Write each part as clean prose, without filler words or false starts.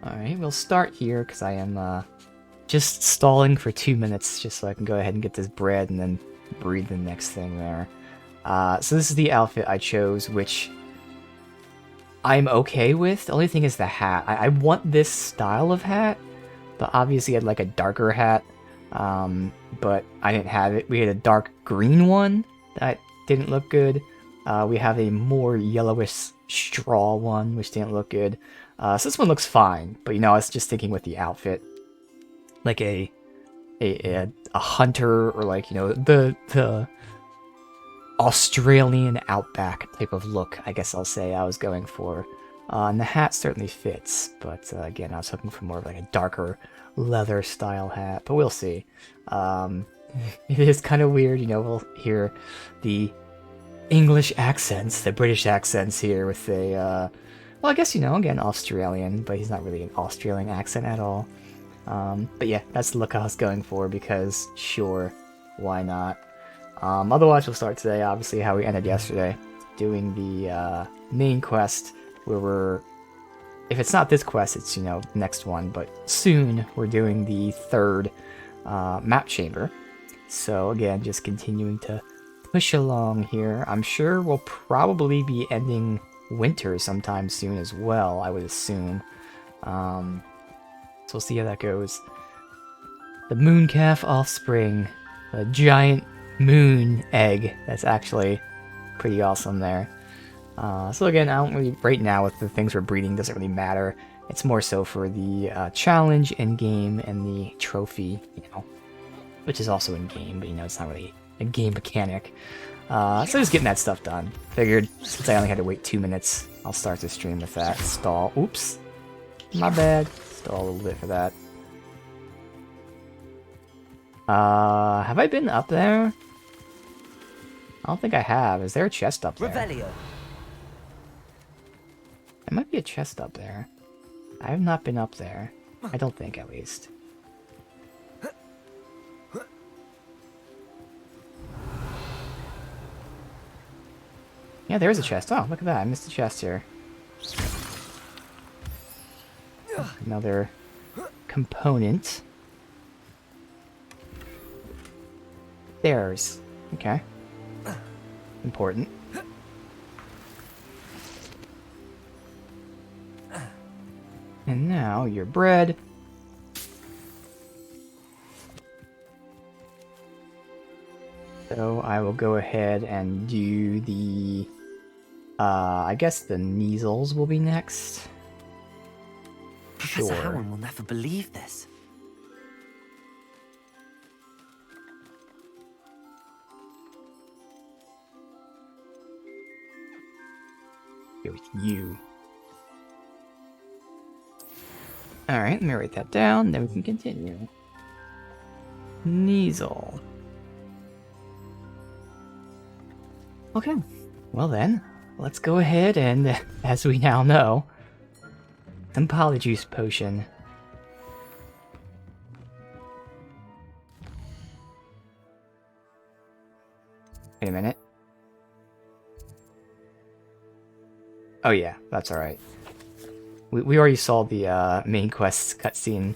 Alright, we'll start here, because I am just stalling for 2 minutes, just so I can go ahead and get this bread and then breed the next thing there. So this is the outfit I chose, which I'm okay with. The only thing is the hat. I want this style of hat, but obviously I'd like a darker hat, but I didn't have it. We had a dark green one that didn't look good. We have a more yellowish straw one, which didn't look good. So this one looks fine, but I was just thinking with the outfit, like a hunter, or like the Australian outback type of look, I guess I'll say I was going for. And the hat certainly fits, but again, I was hoping for more of like a darker leather style hat, but we'll see. It is kind of weird, we'll hear the English accents, the British accents here with a, well, I guess, again, Australian, but he's not really an Australian accent at all. But yeah, that's the look I was going for, because sure, why not? Otherwise, we'll start today, obviously, how we ended yesterday, doing the main quest, where if it's not this quest, it's, next one, but soon we're doing the third map chamber. So again, just continuing to push along here. I'm sure we'll probably be ending winter sometime soon as well, I would assume. So we'll see how that goes. The mooncalf offspring, a giant moon egg. That's actually pretty awesome there. So again, I don't really, right now with the things we're breeding, doesn't really matter. It's more so for the challenge in game and the trophy, which is also in game, but it's not really a game mechanic. So just getting that stuff done. Figured since I only had to wait 2 minutes, I'll start the stream with that. Stall. Oops. My bad. Stall a little bit for that. Have I been up there? I don't think I have. Is there a chest up there? Revelio. There might be a chest up there. I have not been up there. I don't think, at least. Yeah, there is a chest. Oh, look at that. I missed a chest here. Another component. Stairs. Okay. Important. And now your bread. So I will go ahead and do the I guess the measles will be next. Professor Howard will never believe this. Here with you. Alright, let me write that down, then we can continue. Neasel. Okay, well then, let's go ahead and, as we now know, some Polyjuice Potion. Wait a minute. Oh yeah, that's alright. We already saw the main quest cutscene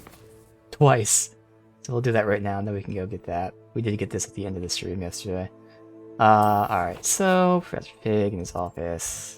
twice, so we'll do that right now, and then we can go get that. We did get this at the end of the stream yesterday. Alright, so Professor Fig in his office.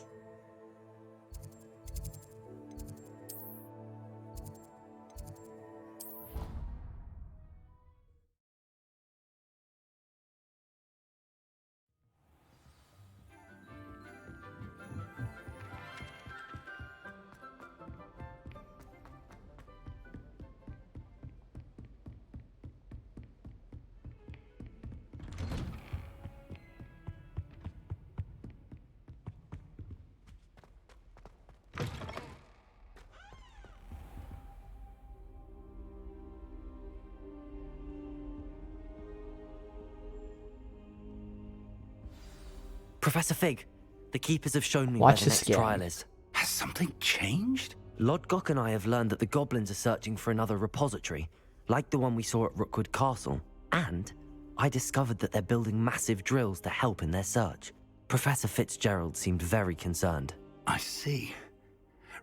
Professor Fig, the Keepers have shown me Watch where the the next skin. trial is. Has something changed? Lodgok and I have learned that the goblins are searching for another repository, like the one we saw at Rookwood Castle. And I discovered that they're building massive drills to help in their search. Professor Fitzgerald seemed very concerned. I see.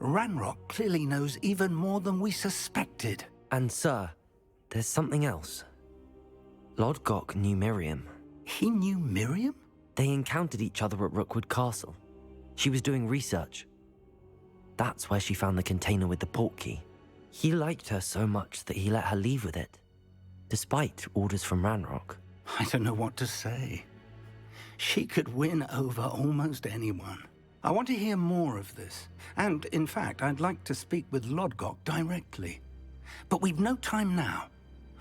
Ranrock clearly knows even more than we suspected. And sir, there's something else. Lodgok knew Miriam. He knew Miriam? They encountered each other at Rookwood Castle. She was doing research. That's where she found the container with the portkey. He liked her so much that he let her leave with it, despite orders from Ranrock. I don't know what to say. She could win over almost anyone. I want to hear more of this. And, in fact, I'd like to speak with Lodgok directly. But we've no time now.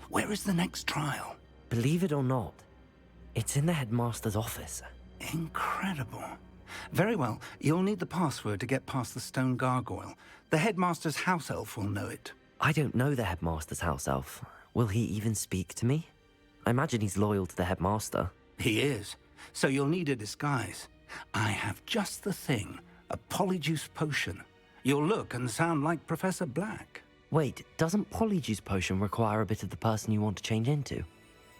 Where is the next trial? Believe it or not, it's in the headmaster's office. Incredible. Very well. You'll need the password to get past the stone gargoyle. The headmaster's house elf will know it. I don't know the headmaster's house elf. Will he even speak to me? I imagine he's loyal to the headmaster. He is. So you'll need a disguise. I have just the thing. A polyjuice potion. You'll look and sound like Professor Black. Wait, doesn't Polyjuice Potion require a bit of the person you want to change into?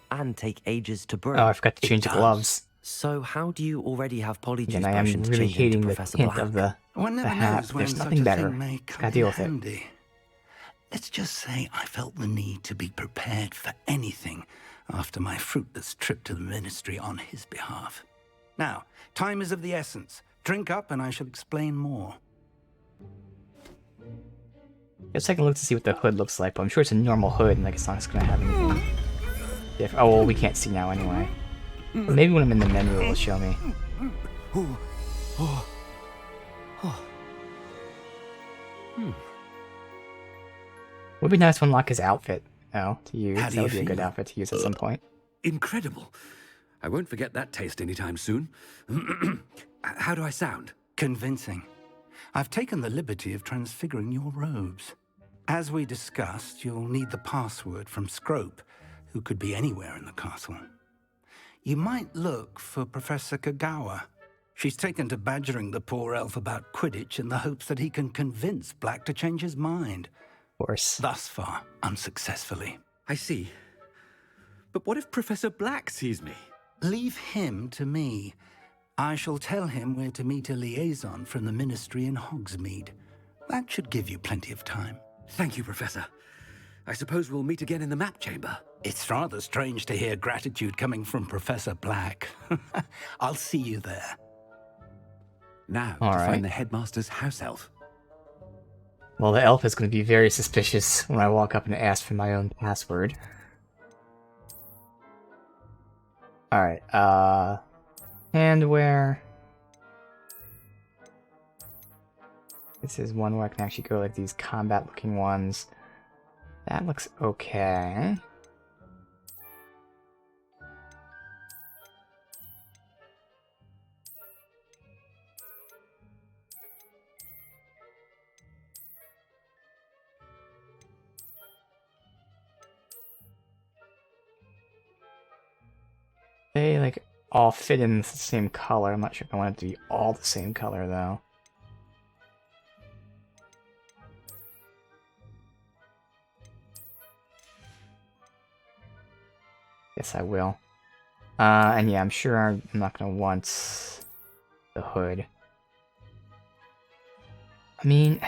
And take ages to brew? Oh, I forgot to change the does. gloves. So how do you already have Polyjuice And I am Potion to really change into hating the Professor hint Black? of the One never hat. knows when There's such nothing a better. thing may come Gotta deal in with it. handy. Let's just say I felt the need to be prepared for anything after my fruitless trip to the ministry on his behalf. Now, time is of the essence. Drink up and I shall explain more. Let's take a look to see what the hood looks like, but I'm sure it's a normal hood, and like it's not gonna have anything different. Oh, well, we can't see now anyway. But maybe when I'm in the menu, it'll show me. Would be nice to unlock his outfit, to use. How do That you would be a good feel? outfit to use at some point. Incredible. I won't forget that taste anytime soon. How do I sound? Convincing. I've taken the liberty of transfiguring your robes. As we discussed, you'll need the password from Scrope, who could be anywhere in the castle. You might look for Professor Kagawa. She's taken to badgering the poor elf about Quidditch in the hopes that he can convince Black to change his mind. Of course. Thus far, unsuccessfully. I see. But what if Professor Black sees me? Leave him to me. I shall tell him where to meet a liaison from the ministry in Hogsmeade. That should give you plenty of time. Thank you, Professor. I suppose we'll meet again in the map chamber. It's rather strange to hear gratitude coming from Professor Black. I'll see you there. Now, All to right. find the headmaster's house elf. Well, the elf is going to be very suspicious when I walk up and ask for my own password. Alright, handwear. This is one where I can actually go like these combat-looking ones. That looks okay. They like all fit in the same color. I'm not sure if I want it to be all the same color though. Yes, I will. And yeah, I'm sure I'm not gonna want the hood. I mean,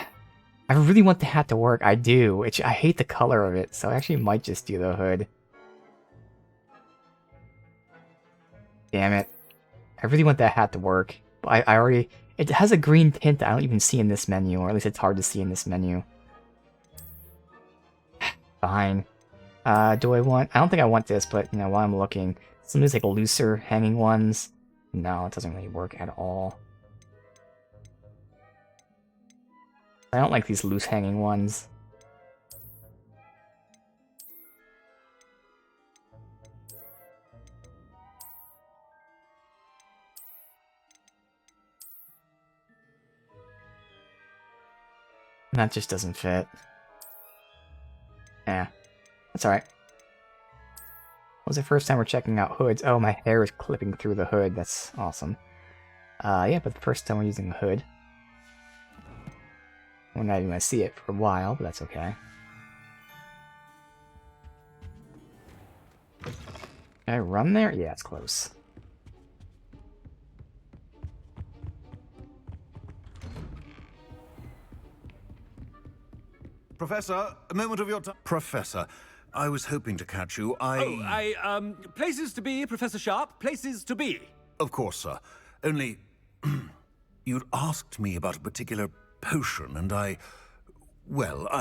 I really want the hat to work. I do. Which I hate the color of it, so I actually might just do the hood. Damn it. I really want that hat to work. But I already... It has a green tint that I don't even see in this menu, or at least it's hard to see in this menu. Fine. Do I want... I don't think I want this, but, you know, while I'm looking... Some of these, like, looser hanging ones... No, it doesn't really work at all. I don't like these loose hanging ones. That just doesn't fit. Yeah, that's alright. Was the first time we're checking out hoods? Oh, my hair is clipping through the hood. That's awesome. Yeah, but the first time we're using a hood. We're not even going to see it for a while, but that's okay. Can I run there? Yeah, it's close. Professor, a moment of your time. Professor, I was hoping to catch you. Places to be, Professor Sharp, places to be. Of course, sir. Only, you'd asked me about a particular potion, and I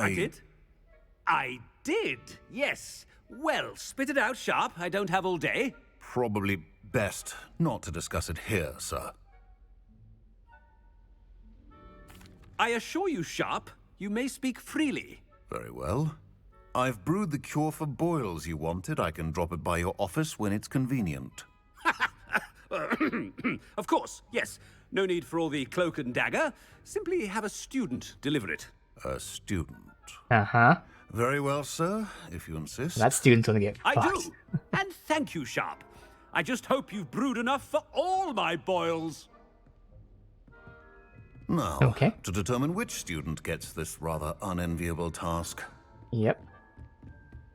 did? I did, yes. Well, spit it out, Sharp. I don't have all day. Probably best not to discuss it here, sir. I assure you, Sharp, you may speak freely. Very well. I've brewed the cure for boils you wanted. I can drop it by your office when it's convenient. Of course, yes. No need for all the cloak and dagger. Simply have a student deliver it. A student. Uh-huh. Very well, sir, if you insist. That student's gonna get I fucked. do. And thank you, Sharp. I just hope you've brewed enough for all my boils. Now, Okay. to determine which student gets this rather unenviable task. Yep.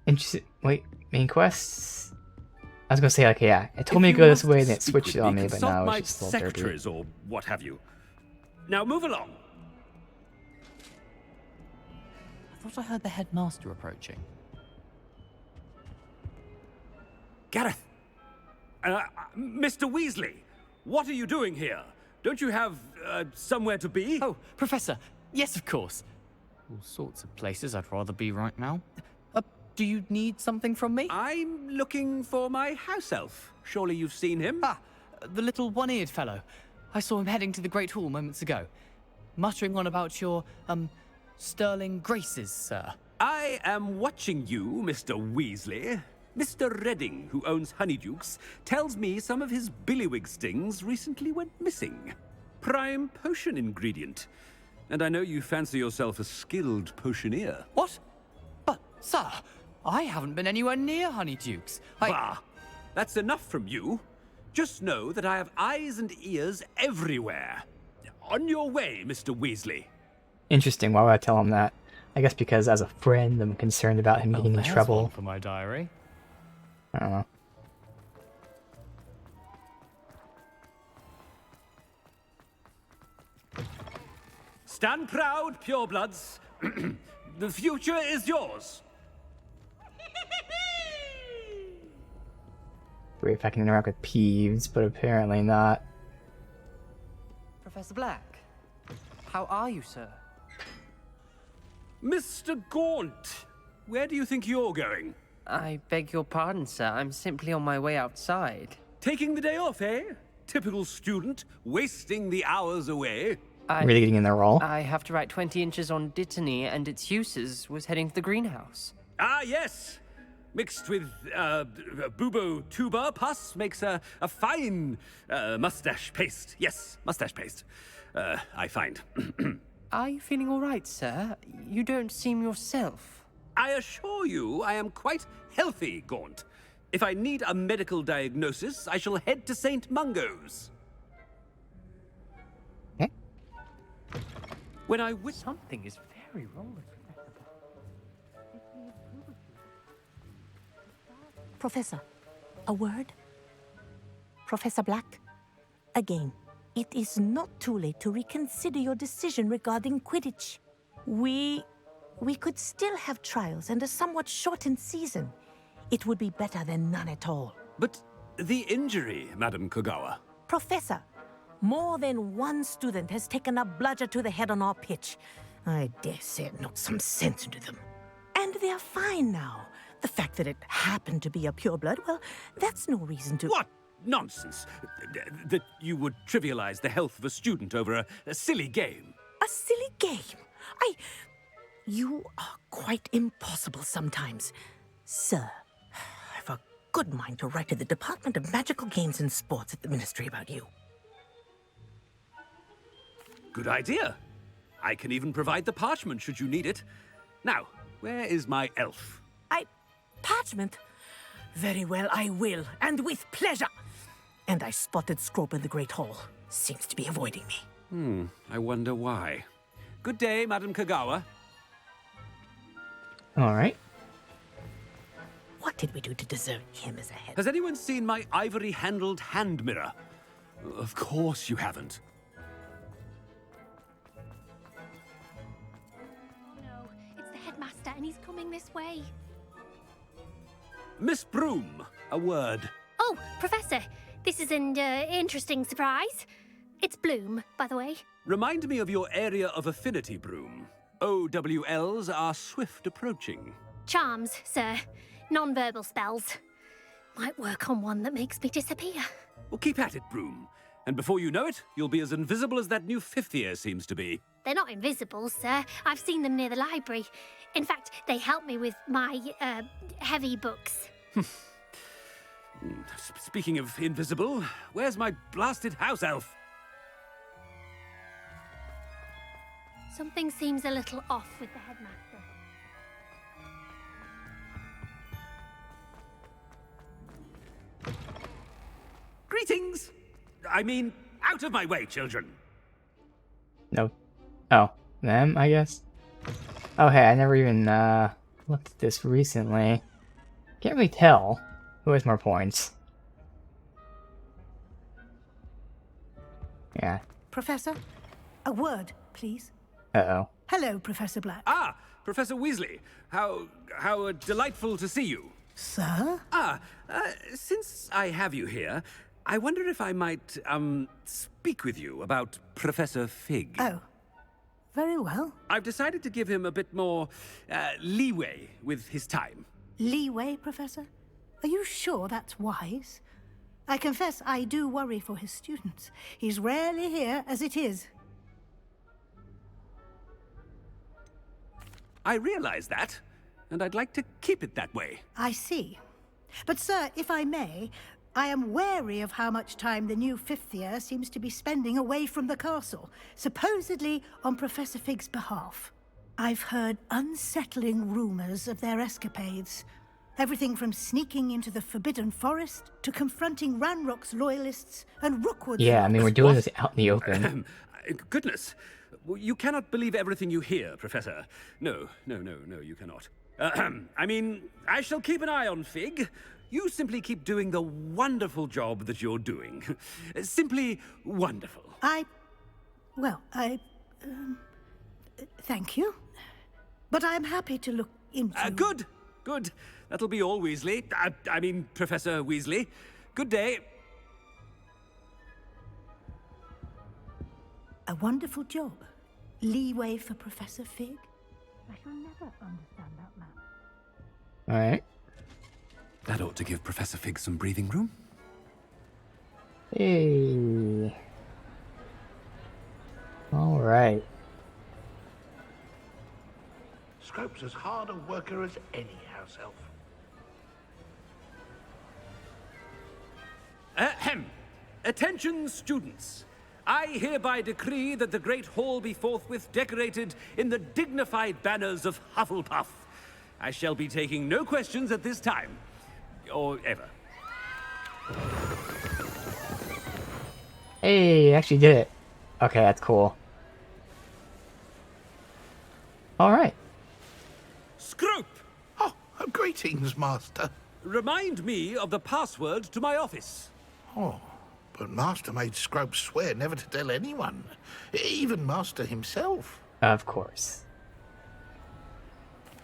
Interesting. Wait, main quests? I was gonna say, like, yeah, it told me to go this way, and it switched it on me, but consult now my it's just a little derpy. secretaries or what have you. Now move along. I thought I heard the headmaster approaching. Gareth! Mr. Weasley, what are you doing here? Don't you have somewhere to be? Oh, Professor. Yes, of course. All sorts of places I'd rather be right now. Do you need something from me? I'm looking for my house elf. Surely you've seen him? Ah, the little one-eared fellow. I saw him heading to the Great Hall moments ago, muttering on about your, sterling graces, sir. I am watching you, Mr. Weasley. Mr. Redding, who owns Honeydukes, tells me some of his billywig stings recently went missing. Prime potion ingredient. And I know you fancy yourself a skilled potioneer. What? But, sir, I haven't been anywhere near Honeydukes. Bah! That's enough from you. Just know that I have eyes and ears everywhere. On your way, Mr. Weasley. Interesting. Why would I tell him that? I guess because as a friend, I'm concerned about him getting in there's trouble. one for my diary. I don't know. Stand proud, purebloods. The future is yours. Great if I can interact with Peeves, but apparently not. Professor Black, how are you, sir? Mr. Gaunt, where do you think you're going? I beg your pardon, sir. I'm simply on my way outside. Taking the day off, eh? Typical student, wasting the hours away. Really getting in their role. I have to write 20 inches on Dittany and its uses. Was heading to the greenhouse. Ah, yes. Mixed with bubo tuber pus makes a fine mustache paste. Yes, mustache paste. I find. Are you feeling all right, sir? You don't seem yourself. I assure you I am quite healthy, Gaunt. If I need a medical diagnosis, I shall head to St. Mungo's. Okay. When I Something is very wrong with Professor, a word? Professor Black, again, it is not too late to reconsider your decision regarding Quidditch. We could still have trials and a somewhat shortened season. It would be better than none at all. But the injury, Madam Kogawa. Professor, more than one student has taken a bludger to the head on our pitch. I dare say it knocked some sense into them. And they're fine now. The fact that it happened to be a pureblood, well, that's no reason to... What nonsense! That you would trivialize the health of a student over a silly game. A silly game? You are quite impossible sometimes. Sir, I've a good mind to write to the Department of Magical Games and Sports at the Ministry about you. Good idea. I can even provide the parchment should you need it. Now, where is my elf? Parchment? Very well, I will, and with pleasure. And I spotted Scrope in the Great Hall. Seems to be avoiding me. I wonder why. Good day, Madam Kogawa. Alright. What did we do to deserve him as a head? Has anyone seen my ivory-handled hand mirror? Of course you haven't. No, it's the headmaster, and he's coming this way. Miss Broom, a word. Oh, Professor, this is an interesting surprise. It's Bloom, by the way. Remind me of your area of affinity, Broom. OWLs are swift approaching. Charms, sir. Non-verbal spells. Might work on one that makes me disappear. Well, keep at it, Broom. And before you know it, you'll be as invisible as that new 5th year seems to be. They're not invisible, sir. I've seen them near the library. In fact, they help me with my, heavy books. Speaking of invisible, where's my blasted house elf? Something seems a little off with the headmaster. Greetings! I mean, out of my way, children. No. Oh, them, I guess. Oh, hey, I never even looked at this recently. Can't really tell who has more points. Yeah. Professor, a word, please. Uh-oh. Hello, Professor Black. Ah, Professor Weasley. How delightful to see you. Sir? Since I have you here, I wonder if I might, speak with you about Professor Fig. Oh, very well. I've decided to give him a bit more, leeway with his time. Leeway, Professor? Are you sure that's wise? I confess I do worry for his students. He's rarely here as it is. I realize that, and I'd like to keep it that way. I see. But, sir, if I may, I am wary of how much time the new 5th year seems to be spending away from the castle, supposedly on Professor Fig's behalf. I've heard unsettling rumors of their escapades. Everything from sneaking into the Forbidden Forest to confronting Ranrock's loyalists and Rookwood's... Yeah, I mean, we're doing this out in the open. Goodness. You cannot believe everything you hear, Professor. No, you cannot. I mean, I shall keep an eye on Fig. You simply keep doing the wonderful job that you're doing. Simply wonderful. Thank you. But I'm happy to look into... Good. That'll be all, Weasley. I mean, Professor Weasley. Good day. A wonderful job. Leeway for Professor Fig. I shall never understand that man. Alright. That ought to give Professor Fig some breathing room. Hey. Alright. Scrope's as hard a worker as any house elf. Ahem. Attention, students. I hereby decree that the Great Hall be forthwith decorated in the dignified banners of Hufflepuff. I shall be taking no questions at this time. Or ever. Hey, actually did it. Okay, that's cool. Alright. Scrope! Oh, greetings, Master. Remind me of the password to my office. Oh, but Master made Scrope swear never to tell anyone. Even Master himself. Of course.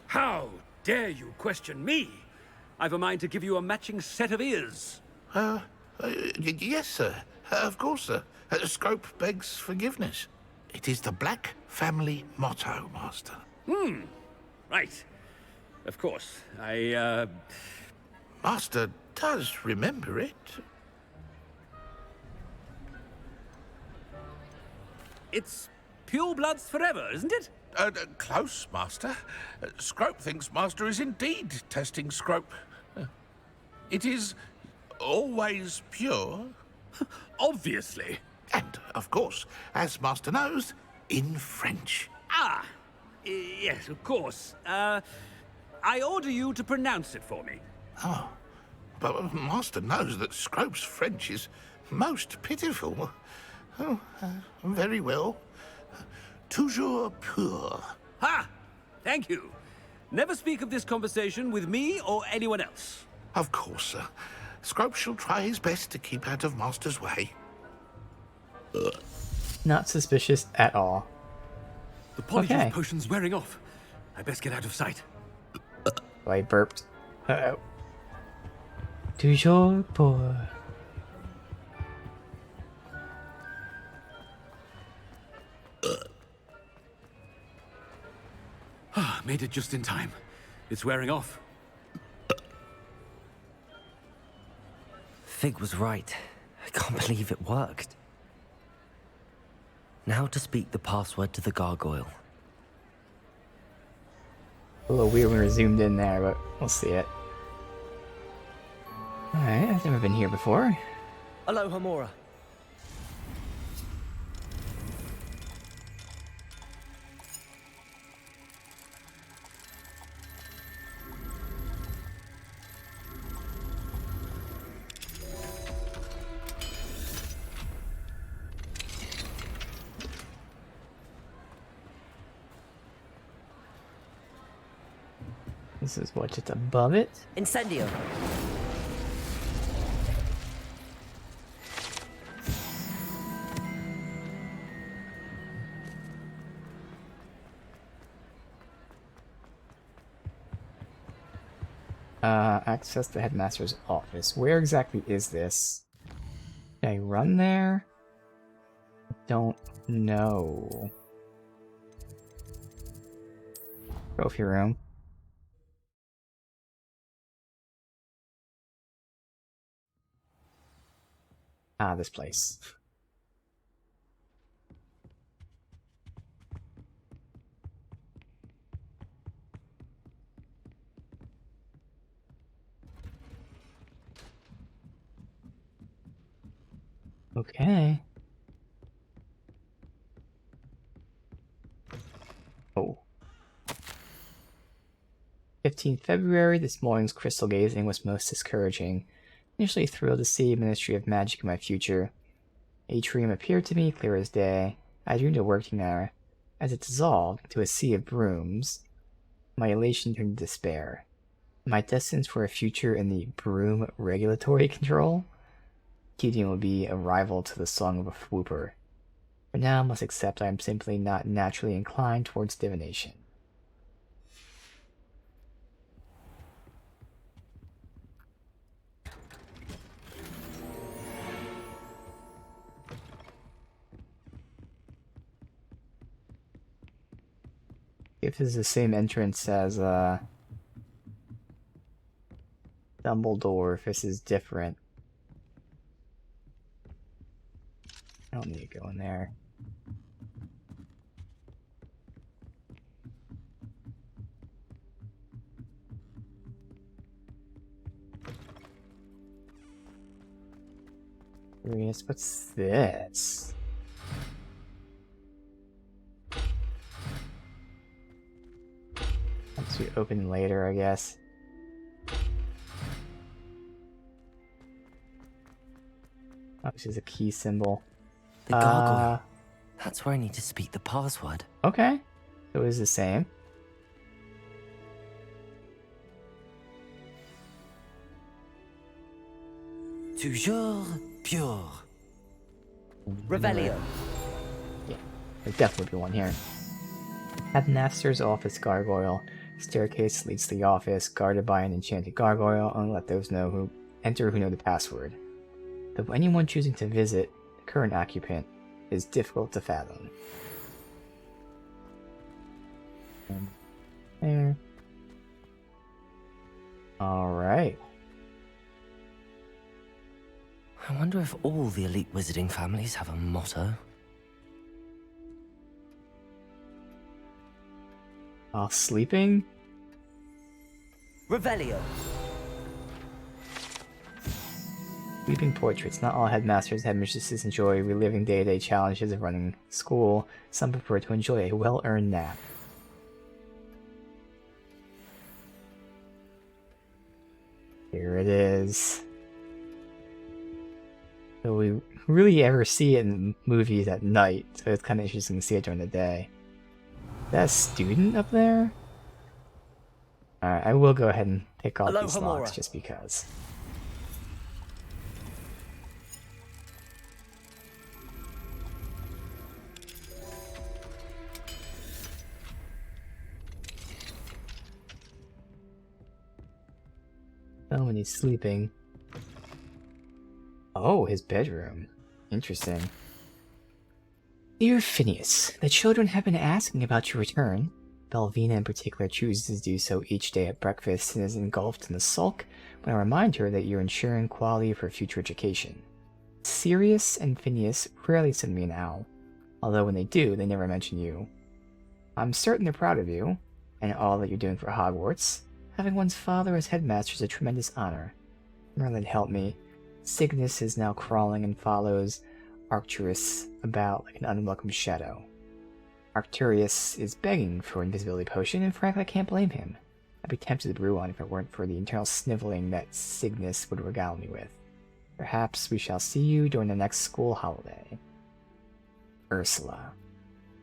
How dare you question me? I've a mind to give you a matching set of ears. Yes, sir. Of course, sir. Scrope begs forgiveness. It is the Black family motto, Master. Right. Of course. Master does remember it. It's purebloods forever, isn't it? Close, Master. Scrope thinks Master is indeed testing Scrope. It is always pure. Obviously. And, of course, as Master knows, in French. Yes, of course. I order you to pronounce it for me. Oh, but Master knows that Scrope's French is most pitiful. Oh, very well. Toujours pur. Ha! Thank you. Never speak of this conversation with me or anyone else. Of course, sir. Scrope shall try his best to keep out of Master's way. Not suspicious at all. The polyjuice Okay. potion's wearing off. I best get out of sight. Oh, I burped. Uh-oh. Toujours pour... Made it just in time. It's wearing off. Fig was right. I can't believe it worked. Now to speak the password to the gargoyle. A little weird when we're zoomed in there, but we'll see it. Alright, I've never been here before. Aloha Mora. This is what, just above it? Incendio. Access the headmaster's office. Where exactly is this? Can I run there? Don't know. Trophy room. Ah, this place. Okay. Oh. 15th February, this morning's crystal gazing was most discouraging. Initially thrilled to see a Ministry of Magic in my future. Atrium appeared to me clear as day. I dreamed of working there. As it dissolved into a sea of brooms, my elation turned to despair. Am I destined for a future in the broom regulatory control? Keating will be a rival to the song of a swooper. For now, I must accept I am simply not naturally inclined towards divination. If this is the same entrance as Dumbledore, if this is different. I don't need to go in there. Curious, what's this? Once we open later, I guess. Oh, this is a key symbol. The gargoyle. That's where I need to speak the password. Okay. So it is the same. Toujours pure. Revelio. Yeah, there's definitely one here. Headmaster's office gargoyle. Staircase leads to the office, guarded by an enchanted gargoyle. Only let those know who enter who know the password. Though anyone choosing to visit the current occupant is difficult to fathom. There. Alright. I wonder if all the elite wizarding families have a motto. Sleeping? Revelio. Sleeping portraits. Not all headmasters and headmistresses enjoy reliving day-to-day challenges of running school. Some prefer to enjoy a well-earned nap. Here it is. So we really ever see it in movies at night, so it's kind of interesting to see it during the day. Is that a student up there? Alright, I will go ahead and pick off these locks just because. Oh, when he's sleeping. Oh, his bedroom. Interesting. Dear Phineas, the children have been asking about your return. Belvina in particular chooses to do so each day at breakfast and is engulfed in a sulk when I remind her that you're ensuring quality of her future education. Sirius and Phineas rarely send me an owl, although when they do, they never mention you. I'm certain they're proud of you, and all that you're doing for Hogwarts. Having one's father as headmaster is a tremendous honor. Merlin, help me. Cygnus is now crawling and follows Arcturus about like an unwelcome shadow. Arcturus is begging for an invisibility potion, and frankly I can't blame him. I'd be tempted to brew one if it weren't for the internal sniveling that Cygnus would regale me with. Perhaps we shall see you during the next school holiday. Ursula.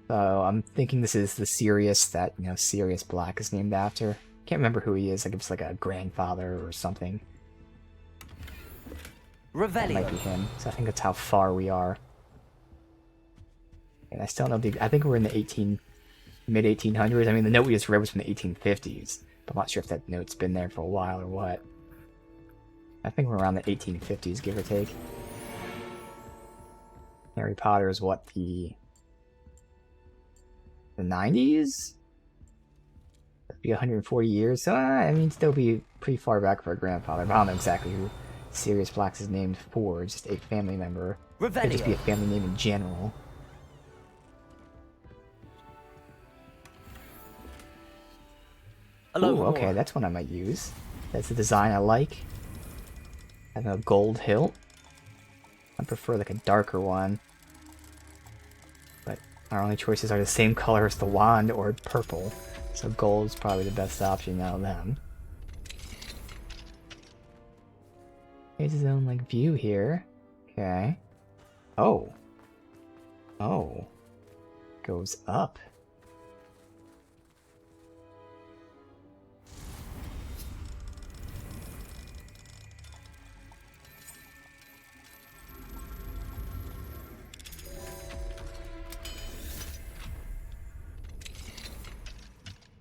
So I'm thinking this is the Sirius that, Sirius Black is named after. Can't remember who he is, like if it's like a grandfather or something. That might be him, so I think that's how far we are. And I still don't know I think we're in the mid-1800s. I mean, the note we just read was from the 1850s, but I'm not sure if that note's been there for a while or what. I think we're around the 1850s, give or take. Harry Potter is what, the 90s? That'd be 140 years, so I mean, still be pretty far back for a grandfather, but I don't know exactly who Sirius Black is named for, just a family member. Could just be a family name in general. Ooh, okay, that's one I might use. That's the design I like. And a gold hilt. I prefer like a darker one. But our only choices are the same color as the wand or purple. So gold is probably the best option out of them. Here's his own like view here. Okay. Oh. Oh. Goes up.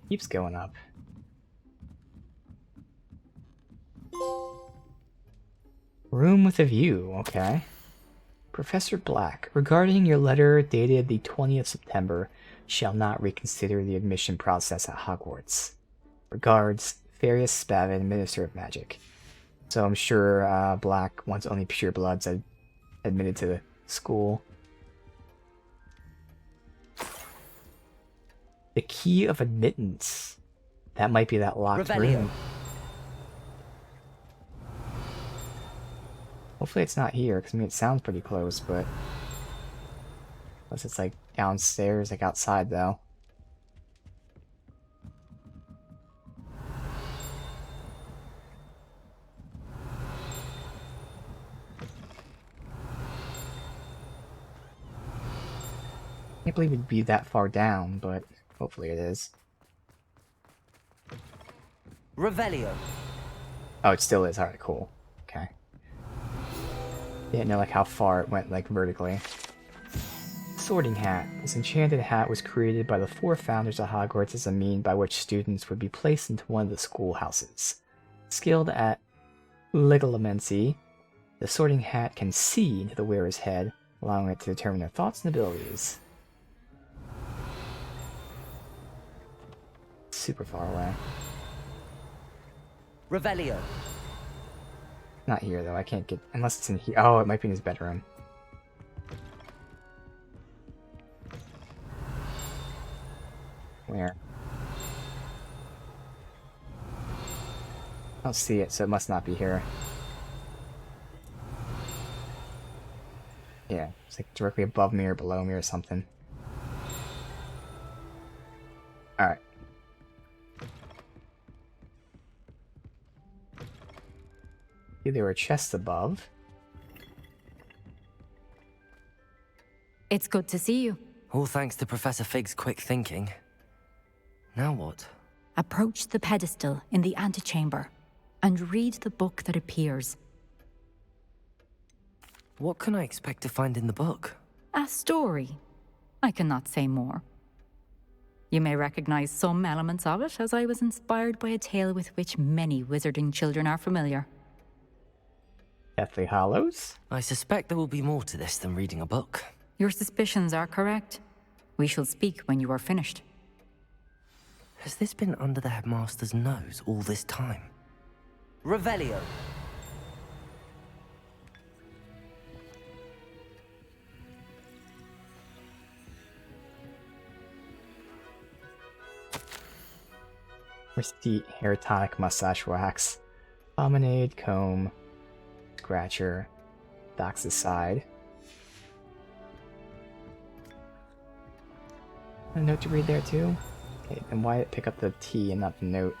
Keeps going up. Room with a view, okay. Professor Black, regarding your letter dated the 20th September, shall not reconsider the admission process at Hogwarts. Regards, Farius Spavin, Minister of Magic. So I'm sure Black wants only purebloods admitted to the school. The key of admittance. That might be that locked room. Hopefully it's not here, because I mean it sounds pretty close, but... Unless it's like downstairs, like outside though. Can't believe it'd be that far down, but hopefully it is. Revelio. Oh, it still is. Alright, cool. Okay. Didn't know like how far it went like vertically. Sorting Hat. This enchanted hat was created by the 4 founders of Hogwarts as a mean by which students would be placed into one of the schoolhouses. Skilled at legilimency, the Sorting Hat can see into the wearer's head, allowing it to determine their thoughts and abilities. Super far away. Revelio. Not here though, I can't get... Unless it's in here. Oh, it might be in his bedroom. Where? I don't see it, so it must not be here. Yeah, it's like directly above me or below me or something. Alright. There were chests above. It's good to see you. All thanks to Professor Fig's quick thinking. Now what? Approach the pedestal in the antechamber and read the book that appears. What can I expect to find in the book? A story. I cannot say more. You may recognize some elements of it, as I was inspired by a tale with which many wizarding children are familiar. Deathly Hallows? I suspect there will be more to this than reading a book. Your suspicions are correct. We shall speak when you are finished. Has this been under the headmaster's nose all this time? Revelio. Receipt, hair tonic, mustache wax, promenade, comb, scratcher, docks aside. A note to read there too? Okay, then why pick up the T and not the note?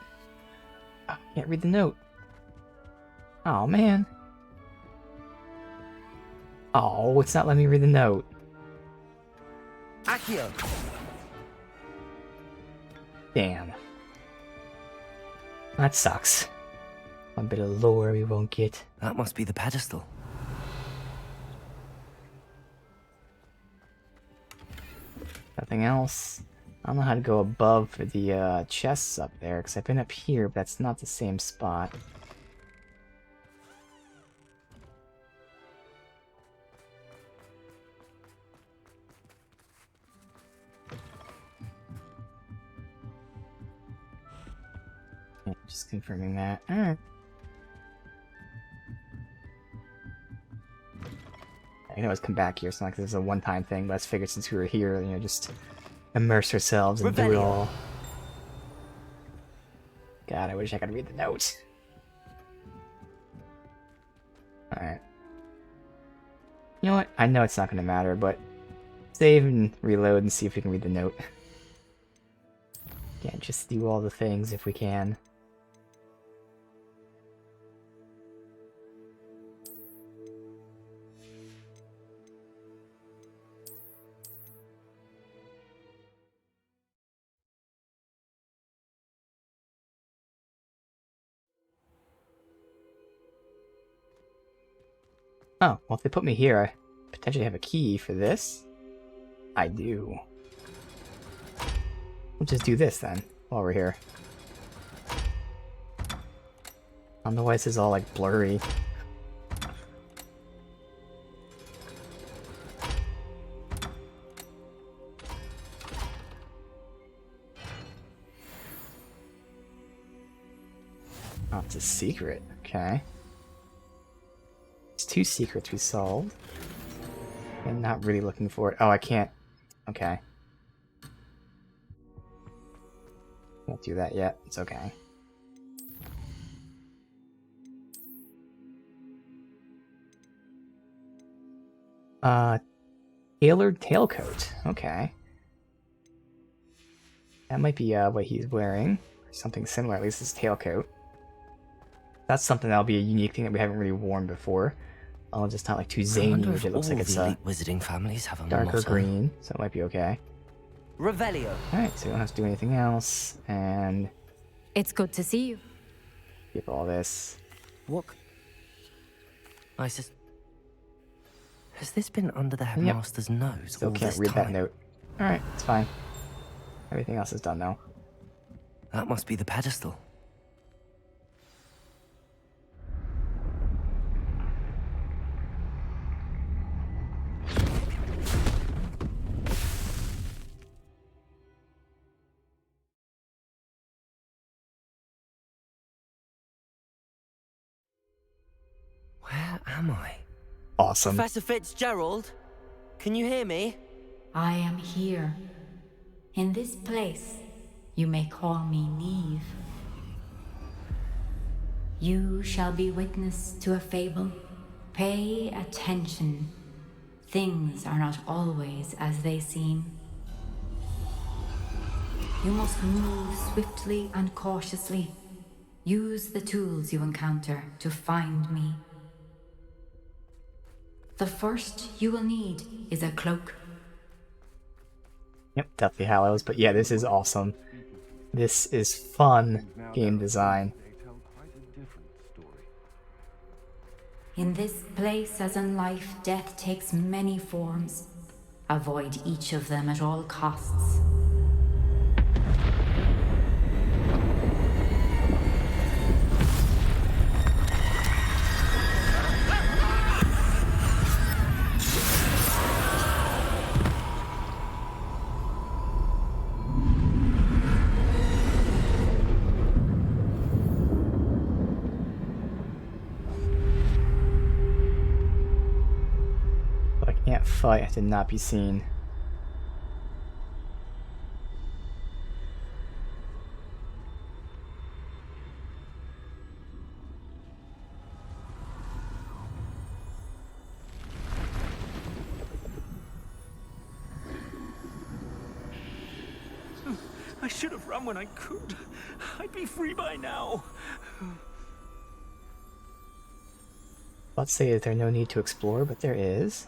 Oh, I can't read the note. Oh man. Oh, it's not letting me read the note. Accio. Damn. That sucks. One bit of lore we won't get. That must be the pedestal. Nothing else. I don't know how to go above for the chests up there, because I've been up here, but that's not the same spot. Yeah, just confirming that. Alright. I can always come back here. It's not like this is a one-time thing, but I just figured since we were here, you know, just immerse ourselves and do it all. God, I wish I could read the notes. Alright. You know what? I know it's not going to matter, but save and reload and see if we can read the note. Can't just do all the things if we can. Oh, well if they put me here, I potentially have a key for this. I do. We'll just do this then, while we're here. I don't know why this is all like blurry. Oh, it's a secret. Okay. It's 2 secrets we solved. I'm not really looking for it. Oh, I can't. Okay. Can't do that yet. It's okay. Tailored tailcoat. Okay. That might be what he's wearing. Something similar, at least his tailcoat. That's something that'll be a unique thing that we haven't really worn before. Oh, just not like too zany, which it looks like it's a wizarding families have a darker motto. green, so it might be okay. Revelio. Alright, so we don't have to do anything else, and It's good to see you. keep all this. What? Has this been under the headmaster's nose Still all can't this read time? that note. Alright, it's fine. Everything else is done though. That must be the pedestal. Where am I? Awesome. Professor Fitzgerald? Can you hear me? I am here. In this place, you may call me Neve. You shall be witness to a fable. Pay attention. Things are not always as they seem. You must move swiftly and cautiously. Use the tools you encounter to find me. The first you will need is a cloak. Yep, Deathly Hallows, but yeah, this is awesome. This is fun game design. In this place, as in life, death takes many forms. Avoid each of them at all costs. fight. I did not be seen. I should have run when I could. I'd be free by now. Let's say that there's no need to explore, but there is.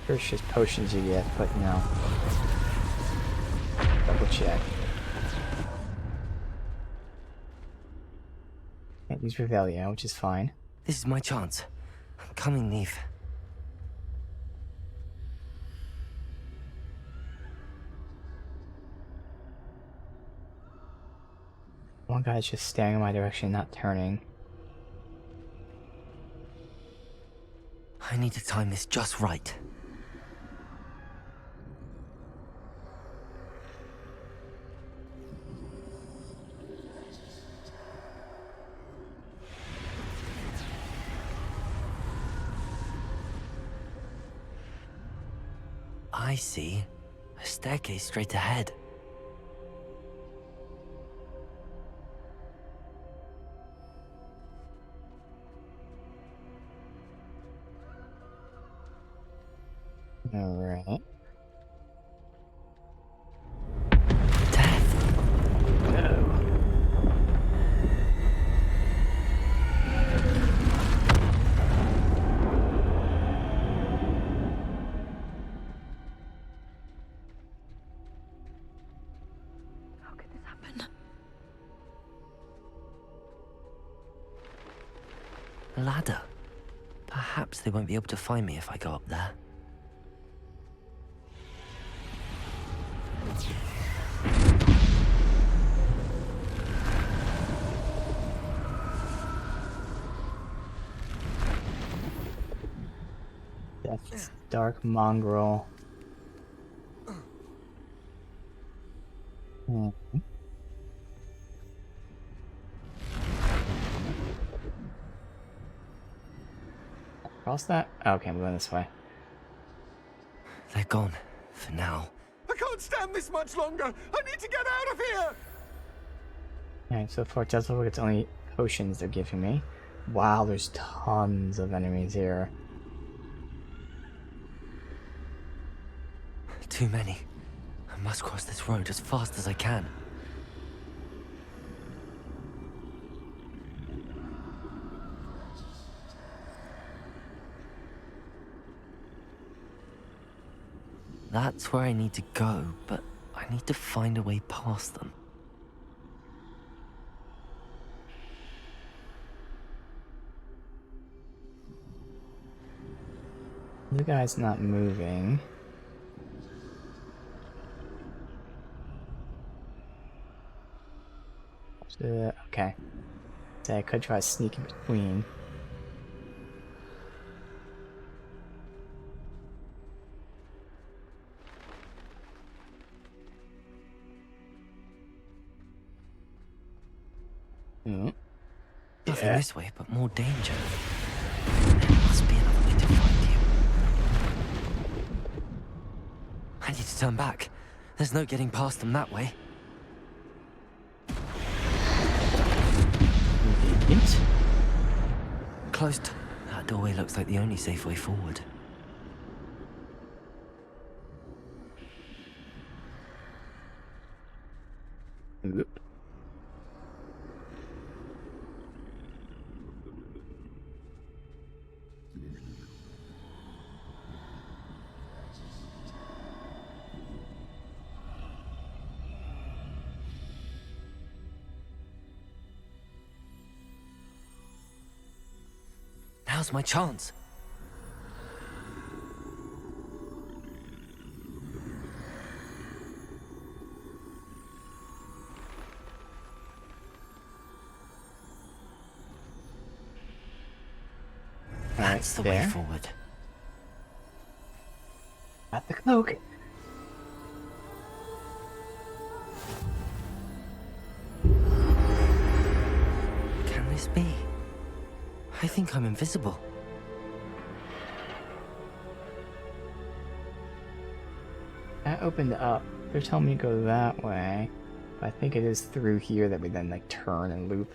First, just potions you get, but no. Double check. Can't use Revelio, which is fine. This is my chance. I'm coming, Neve. One guy's just staring in my direction, not turning. I need to time this just right. I see. A staircase straight ahead. Alright. Death. No. How could this happen? A ladder. Perhaps they won't be able to find me if I go up there. Death's dark mongrel. Hmm. Cross that? Okay, I'm going this way. They're gone. For now. I can't stand this much longer. I need to get out of here. Alright, so far it does look like it's only potions they're giving me. Wow, there's tons of enemies here. Too many. I must cross this road as fast as I can. That's where I need to go, but I need to find a way past them. The guy's not moving. Okay. So I could try sneaking between. Nothing this way, but more danger. There must be another way to find you. I need to turn back. There's no getting past them that way. Convenient. Closed. That doorway looks like the only safe way forward. Oop. Now's my chance. That's the way forward. Got the cloak. Can this be? I think I'm invisible. that opened up. They're telling me to go that way. But I think it is through here that we then like turn and loop.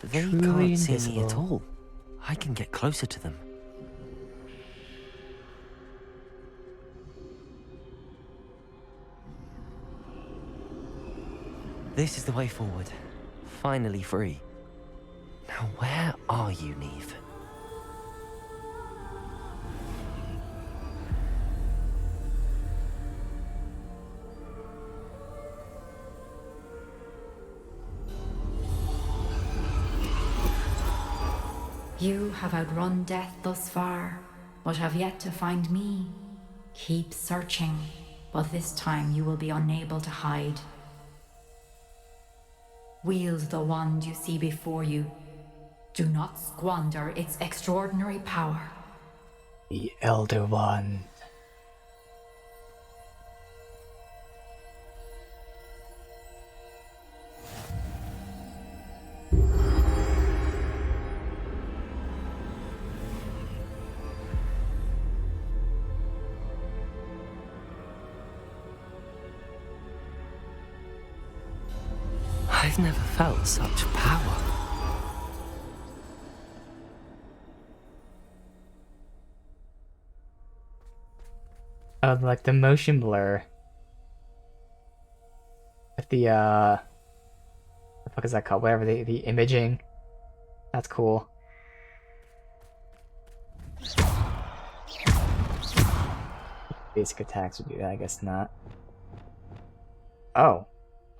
They Truly can't see me at invisible. all. I can get closer to them. This is the way forward. Finally free. Now where are you, Neve? You have outrun death thus far, but have yet to find me. Keep searching, but this time you will be unable to hide. Wield the wand you see before you. Do not squander its extraordinary power. The Elder One. I've never felt such power. Like the motion blur. With the the fuck is that called? Whatever, the imaging. That's cool. Basic attacks would do that, I guess not. Oh.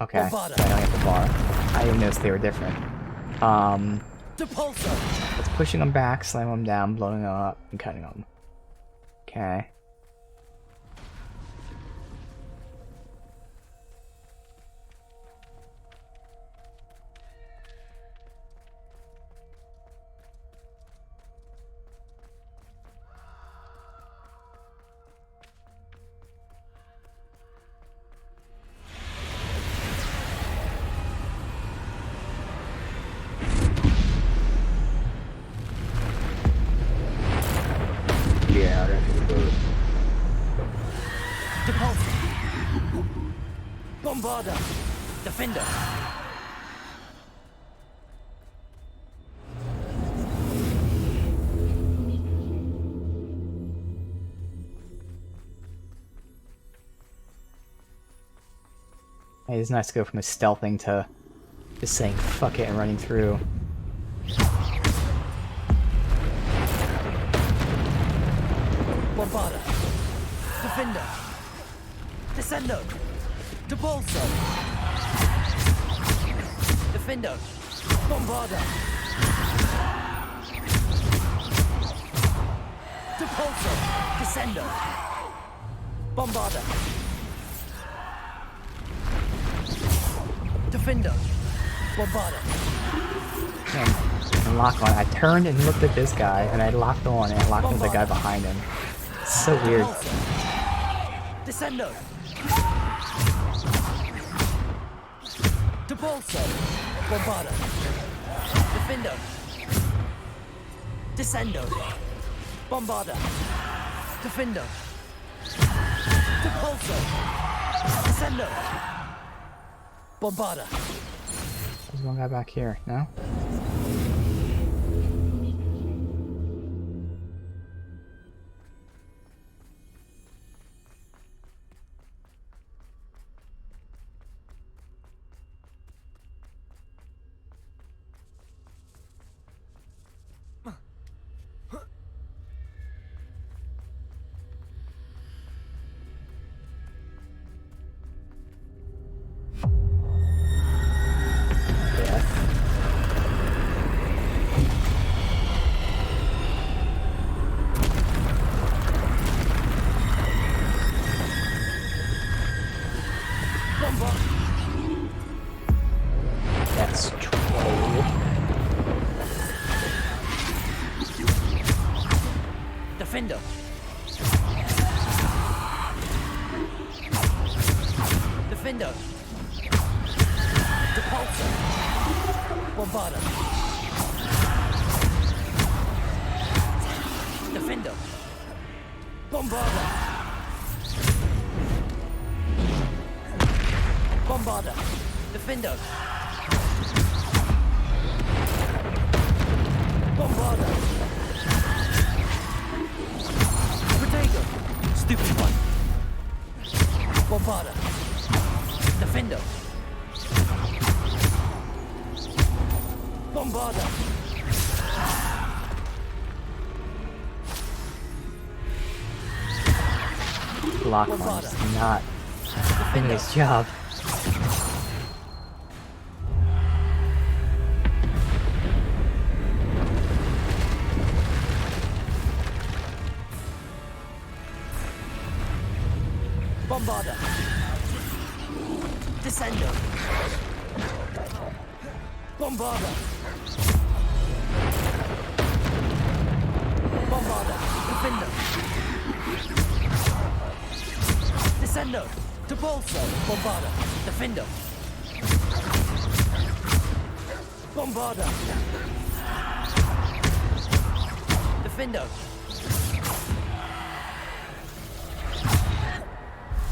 Okay. I don't get the bar. I didn't notice they were different. It's pushing them back, slamming them down, blowing them up, and cutting them. Okay. Bombarda! Defender! Hey, it's nice to go from a stealthing to just saying fuck it and running through. Bombarda! Defender! Descendo! Depulso! Defendo! Bombarda! Depulso! Descendo! Bombarda! Defendo! Bombarda! And lock on. I turned and looked at this guy, and I locked on, and I locked on the guy behind him. It's so weird. Descendo! Depulso! Bombarda! Defendo! Descendo! Bombarda! Defendo! Depulso! Descendo! Bombarda! There's one guy back here, no? That's troll. Defendo! Defendo! Depulso! Bombarda! Defendo. Bombarda. Bombarda. Defendo. Bombarda. Protego. Stupid one. Bombarda. Defendo. Bombarda. Lachlan is not doing his job. Bombarda. Descendo. Bombarda. Bombarda. Defendo. Descendo. To Bolso. Bombarda. Defendo. Bombarda. Defendo.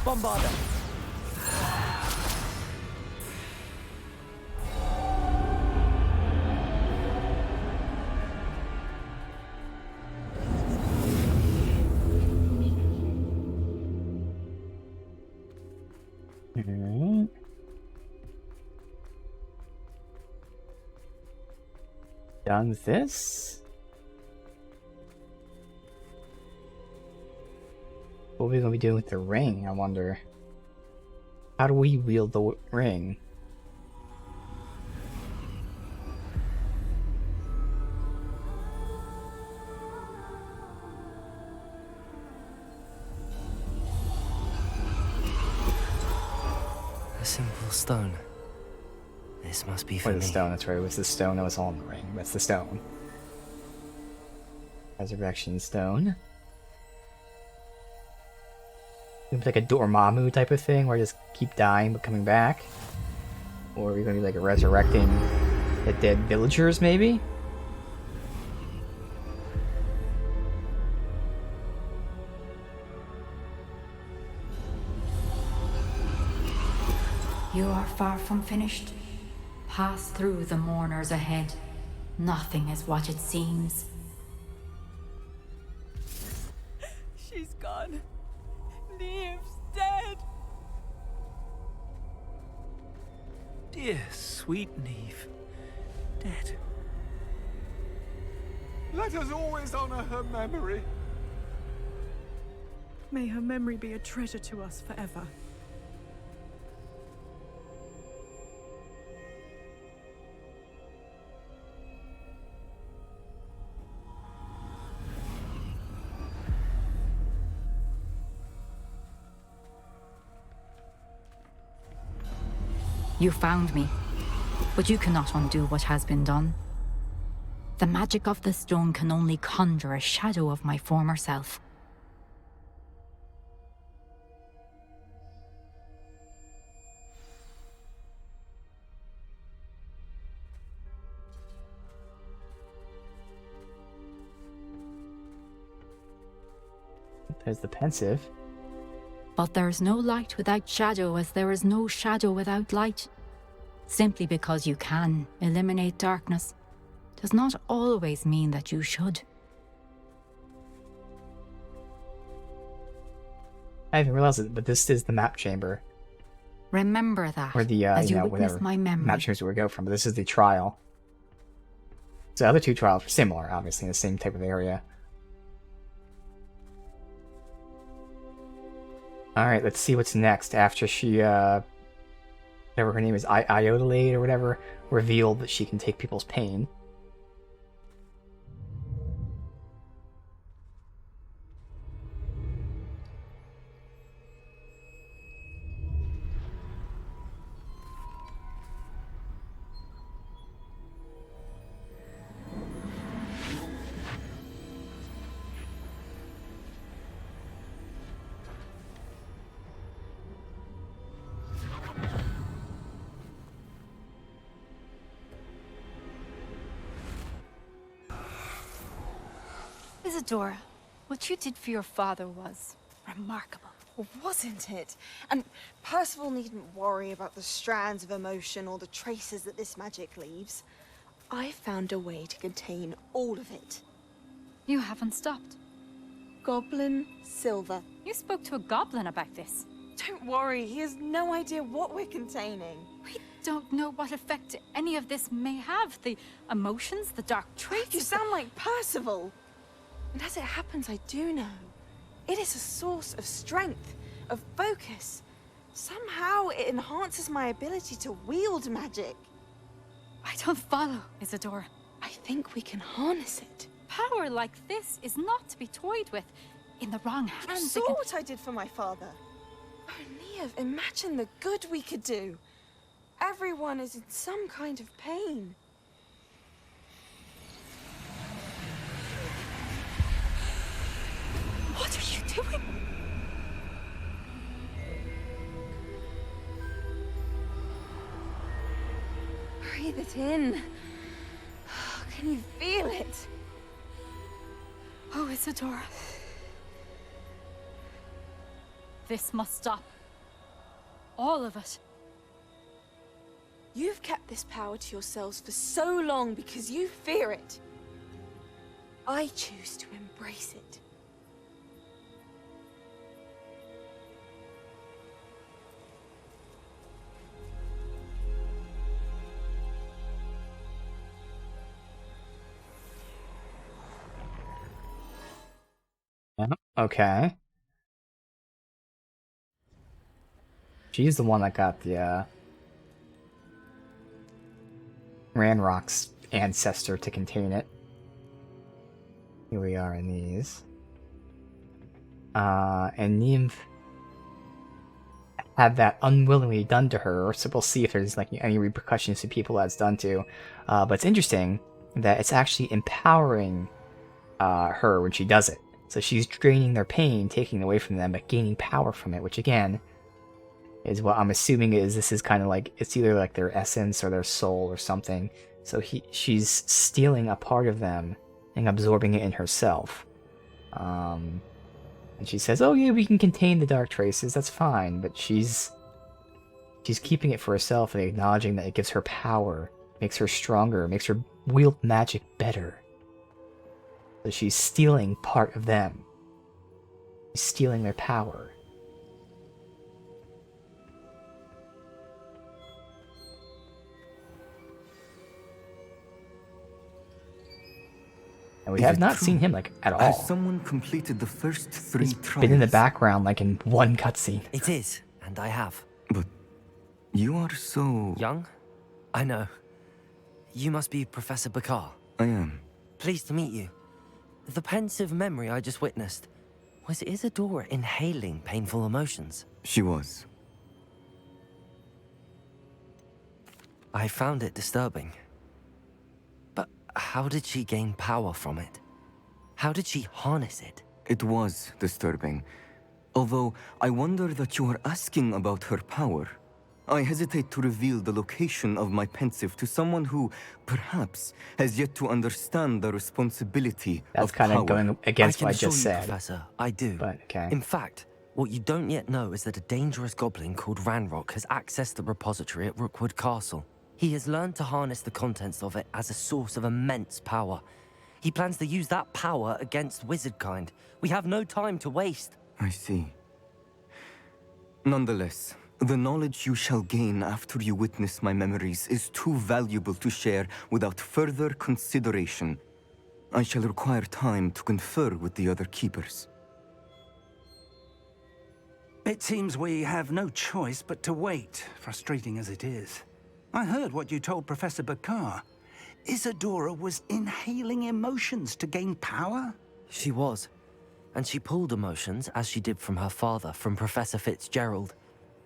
Bombarda. Alright. Done with this. What are we gonna be doing with the ring, I wonder? How do we wield the ring? A simple stone. This must be for Or me. the stone, that's right. It was the stone that was on the ring. That's the stone. Resurrection stone. It's like a Dormammu type of thing, where I just keep dying but coming back. Or are we gonna be like resurrecting the dead villagers, maybe? You are far from finished. Pass through the mourners ahead. Nothing is what it seems. She's gone. Neve's dead. Dear sweet Neve, dead. Let us always honor her memory. May her memory be a treasure to us forever. You found me, but you cannot undo what has been done. The magic of the stone can only conjure a shadow of my former self. There's the pensive. But there is no light without shadow, as there is no shadow without light. Simply because you can eliminate darkness does not always mean that you should. I didn't realize it, but this is the map chamber. Remember that Or the, as you you know, witness whatever my memory. map chambers we go from, but this is the trial. So the other two trials are similar, obviously, in the same type of area. Alright, let's see what's next after she, whatever her name is, Iodalade or whatever, revealed that she can take people's pain. Isadora, What you did for your father was remarkable. Well, wasn't it? And Percival needn't worry about the strands of emotion or the traces that this magic leaves. I found a way to contain all of it. You haven't stopped. Goblin silver. You spoke to a goblin about this. Don't worry, he has no idea what we're containing. We don't know what effect any of this may have. The emotions, the dark traits. You sound like Percival. And as it happens, I do know. It is a source of strength, of focus. Somehow it enhances my ability to wield magic. I don't follow, Isadora. I think we can harness it. Power like this is not to be toyed with. In the wrong hands, You saw what I did for my father. Oh, Neve, imagine the good we could do. Everyone is in some kind of pain. What are you doing? Breathe it in. Can you feel it? Oh, Isadora. This must stop. All of it. You've kept this power to yourselves for so long because you fear it. I choose to embrace it. Yeah, okay. She's the one that got the Ranrock's ancestor to contain it. Here we are in these. And Nymph had that unwillingly done to her, so we'll see if there's like any repercussions to people that's done to. But it's interesting that it's actually empowering her when she does it. So she's draining their pain, taking it away from them, but gaining power from it, which again is what I'm assuming is this is kind of like, it's either like their essence or their soul or something. So she's stealing a part of them and absorbing it in herself. And she says, oh yeah, we can contain the dark traces, that's fine, but she's keeping it for herself and acknowledging that it gives her power, makes her stronger, makes her wield magic better. So she's stealing part of them. She's stealing their power. And we have not seen him like at all. Has someone completed the first 3 He's trials? been in the background like in one cutscene. It is, and I have. But you are so... Young? I know. You must be Professor Bakar. I am. Pleased to meet you. The pensive memory I just witnessed, was Isadora inhaling painful emotions? She was. I found it disturbing. But how did she gain power from it? How did she harness it? It was disturbing. Although, I wonder that you are asking about her power. I hesitate to reveal the location of my pensive to someone who, perhaps, has yet to understand the responsibility That's of kind power. of going against what I just assure you, said. Professor, I do. But, okay. In fact, what you don't yet know is that a dangerous goblin called Ranrock has accessed the repository at Rookwood Castle. He has learned to harness the contents of it as a source of immense power. He plans to use that power against wizardkind. We have no time to waste. I see. Nonetheless, the knowledge you shall gain after you witness my memories is too valuable to share without further consideration. I shall require time to confer with the other keepers. It seems we have no choice but to wait, frustrating as it is. I heard what you told Professor Bakar. Isadora was inhaling emotions to gain power? She was. And she pulled emotions, as she did from her father, from Professor Fitzgerald,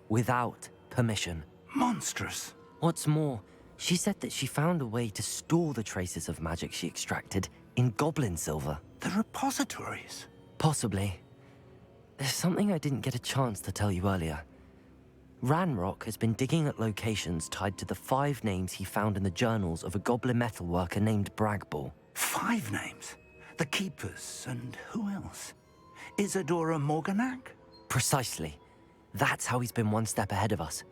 without permission. Monstrous. What's more, she said that she found a way to store the traces of magic she extracted in goblin silver. The repositories? Possibly. There's something I didn't get a chance to tell you earlier. Ranrock has been digging at locations tied to the 5 names he found in the journals of a goblin metalworker named Bragball. 5 names? The Keepers, and who else? Isadora Morganac? Precisely. That's how he's been one step ahead of us.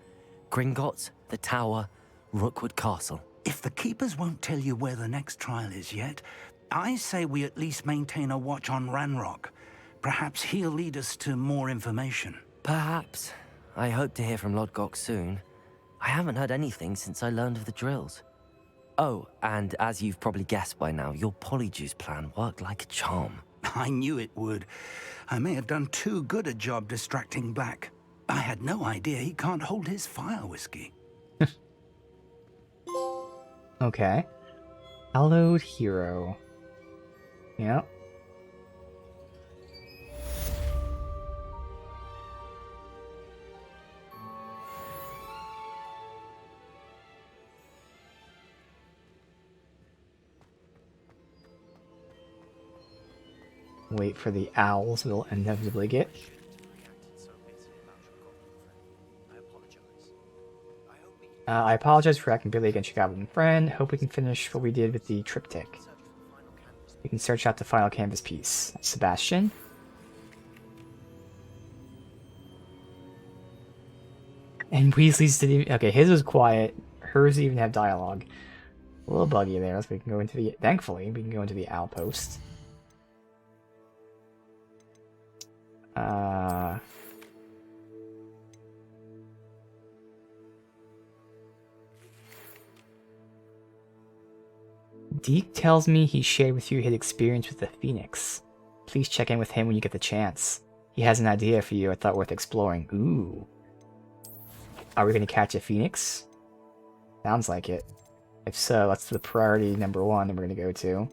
Gringotts, the Tower, Rookwood Castle. If the Keepers won't tell you where the next trial is yet, I say we at least maintain a watch on Ranrock. Perhaps he'll lead us to more information. Perhaps. I hope to hear from Lodgok soon. I haven't heard anything since I learned of the drills. Oh, and as you've probably guessed by now, your Polyjuice plan worked like a charm. I knew it would. I may have done too good a job distracting Black. I had no idea he can't hold his fire whiskey. Okay. Hallowed Hero. Yep. Wait for the owls we'll inevitably get. I apologize for acting bitterly against your goblin friend. Hope we can finish what we did with the triptych. We can search out the final canvas piece. Sebastian? And Weasley's didn't even... Okay, his was quiet. Hers even had dialogue. A little buggy there, so we can go into the... Thankfully, we can go into the owl post. Deke tells me he shared with you his experience with the Phoenix. Please check in with him when you get the chance. He has an idea for you I thought worth exploring. Ooh. Are we going to catch a Phoenix? Sounds like it. If so, that's the priority number one that we're going to go to.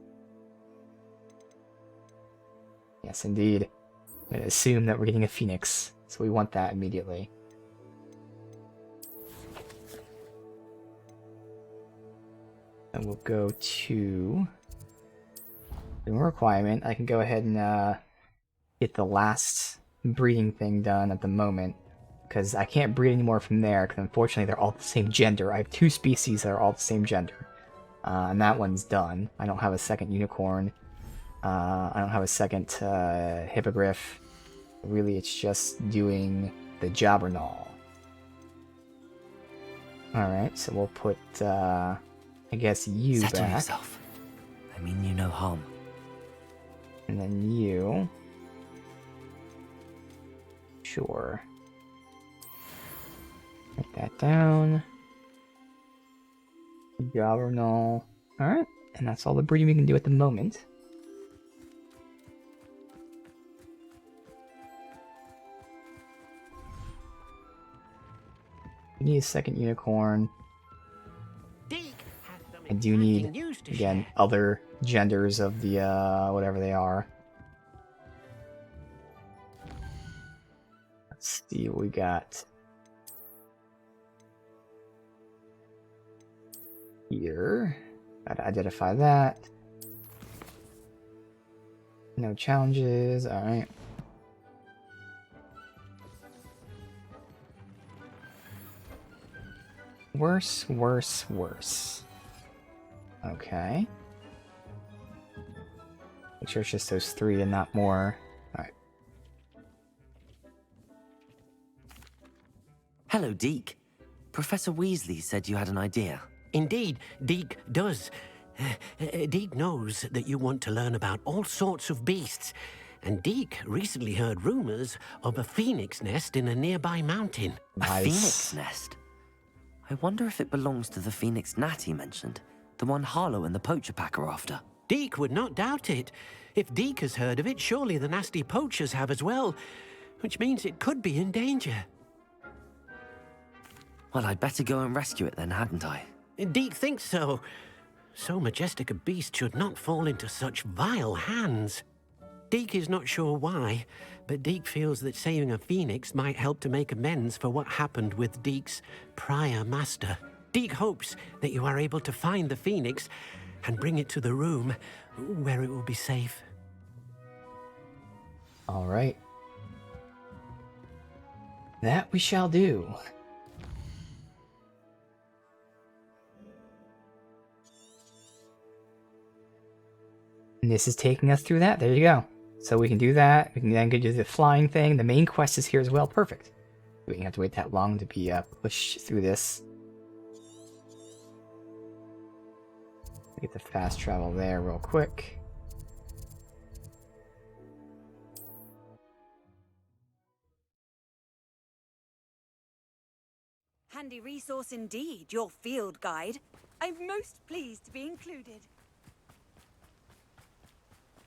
Yes, indeed. I'm going to assume that we're getting a Phoenix, so we want that immediately. And we'll go to the requirement. I can go ahead and get the last breeding thing done at the moment, because I can't breed anymore from there, because unfortunately they're all the same gender. I have 2 species that are all the same gender, and that one's done. I don't have a second unicorn. I don't have a second hippogriff. Really, it's just doing the Jobberknoll. Alright, so we'll put, I guess you Settle back. yourself. I mean you no harm. And then you. Sure. Write that down. Jobberknoll. Alright, and that's all the breeding we can do at the moment. We need a second unicorn. I do need, again, other genders of the, whatever they are. Let's see what we got. Here. Gotta identify that. No challenges, alright. Worse, worse, worse. Okay. Make sure it's just those 3 and not more. Alright. Hello, Deke. Professor Weasley said you had an idea. Indeed, Deke does. Deke knows that you want to learn about all sorts of beasts, and Deke recently heard rumors of a phoenix nest in a nearby mountain. A phoenix nest? I wonder if it belongs to the phoenix gnat he mentioned, the one Harlow and the poacher pack are after. Deke would not doubt it. If Deke has heard of it, surely the nasty poachers have as well, which means it could be in danger. Well, I'd better go and rescue it then, hadn't I? Deke thinks so. So majestic a beast should not fall into such vile hands. Deke is not sure why, but Deke feels that saving a phoenix might help to make amends for what happened with Deke's prior master. Deke hopes that you are able to find the phoenix and bring it to the room where it will be safe. Alright. That we shall do. And this is taking us through that. There you go. So we can do that. We can then go do the flying thing. The main quest is here as well. Perfect. We don't have to wait that long to be pushed through this. Get the fast travel there real quick. Handy resource indeed, your field guide. I'm most pleased to be included.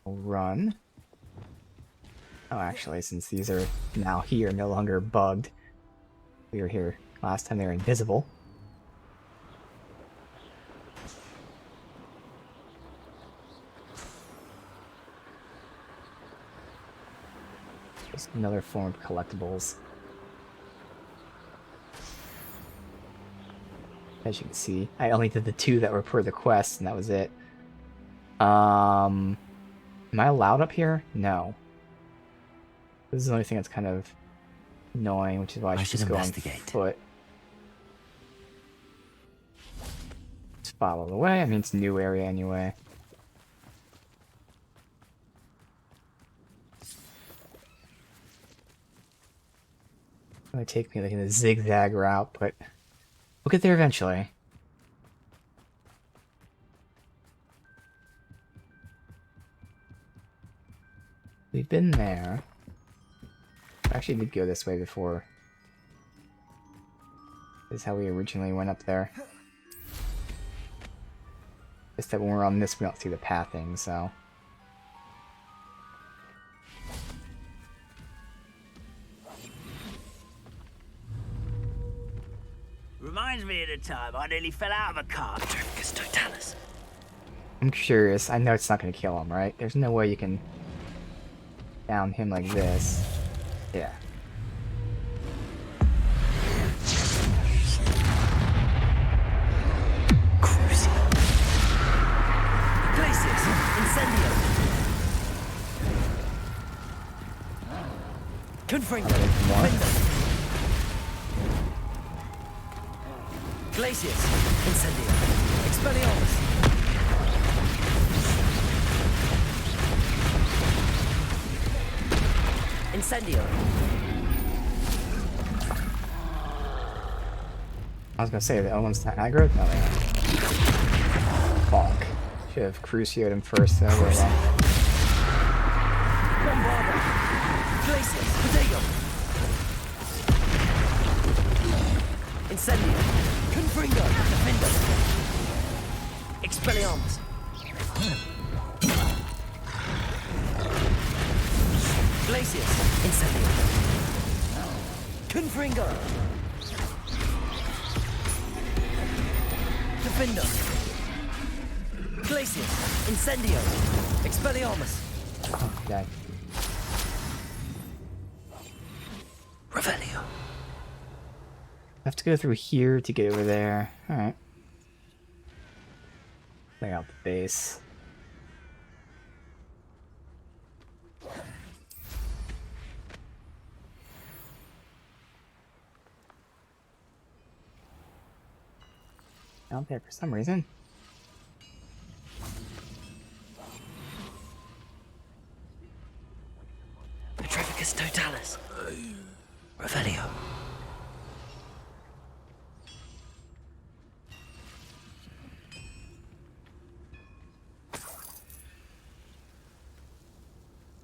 We'll run. Oh, actually, since these are now here, no longer bugged. We were here last time they were invisible. Just another form of collectibles. As you can see, I only did the 2 that were per the quest, and that was it. Am I allowed up here? No. This is the only thing that's kind of annoying, which is why I should just go on foot. Just follow the way. I mean, it's a new area anyway. It might take me like in a zigzag route, but we'll get there eventually. We've been there. I actually did go this way before. This is how we originally went up there. Just that when we're on this, we don't see the pathing, so. Reminds me of the time I nearly fell out of a car. Totalis. I'm curious. I know it's not going to kill him, right? There's no way you can down him like this. Yeah. Glacius, Incendio. Confringo. Glacius, Incendio. Expelliarmus. Incendio. I was gonna say, the one's not aggro? No, they aren't. Bonk. Should have Crucioed him first, though. Bombarda. Glacius, Potato. Incendio. Confringo. Defender. Expelliarmus. Glacius. Incendio. Confringo. Defender. Glacius. Incendio. Expelliarmus. Okay. Revelio. I have to go through here to get over there. Alright. Lay out the base. Out there for some reason. Petrificus Totalis. Revelio.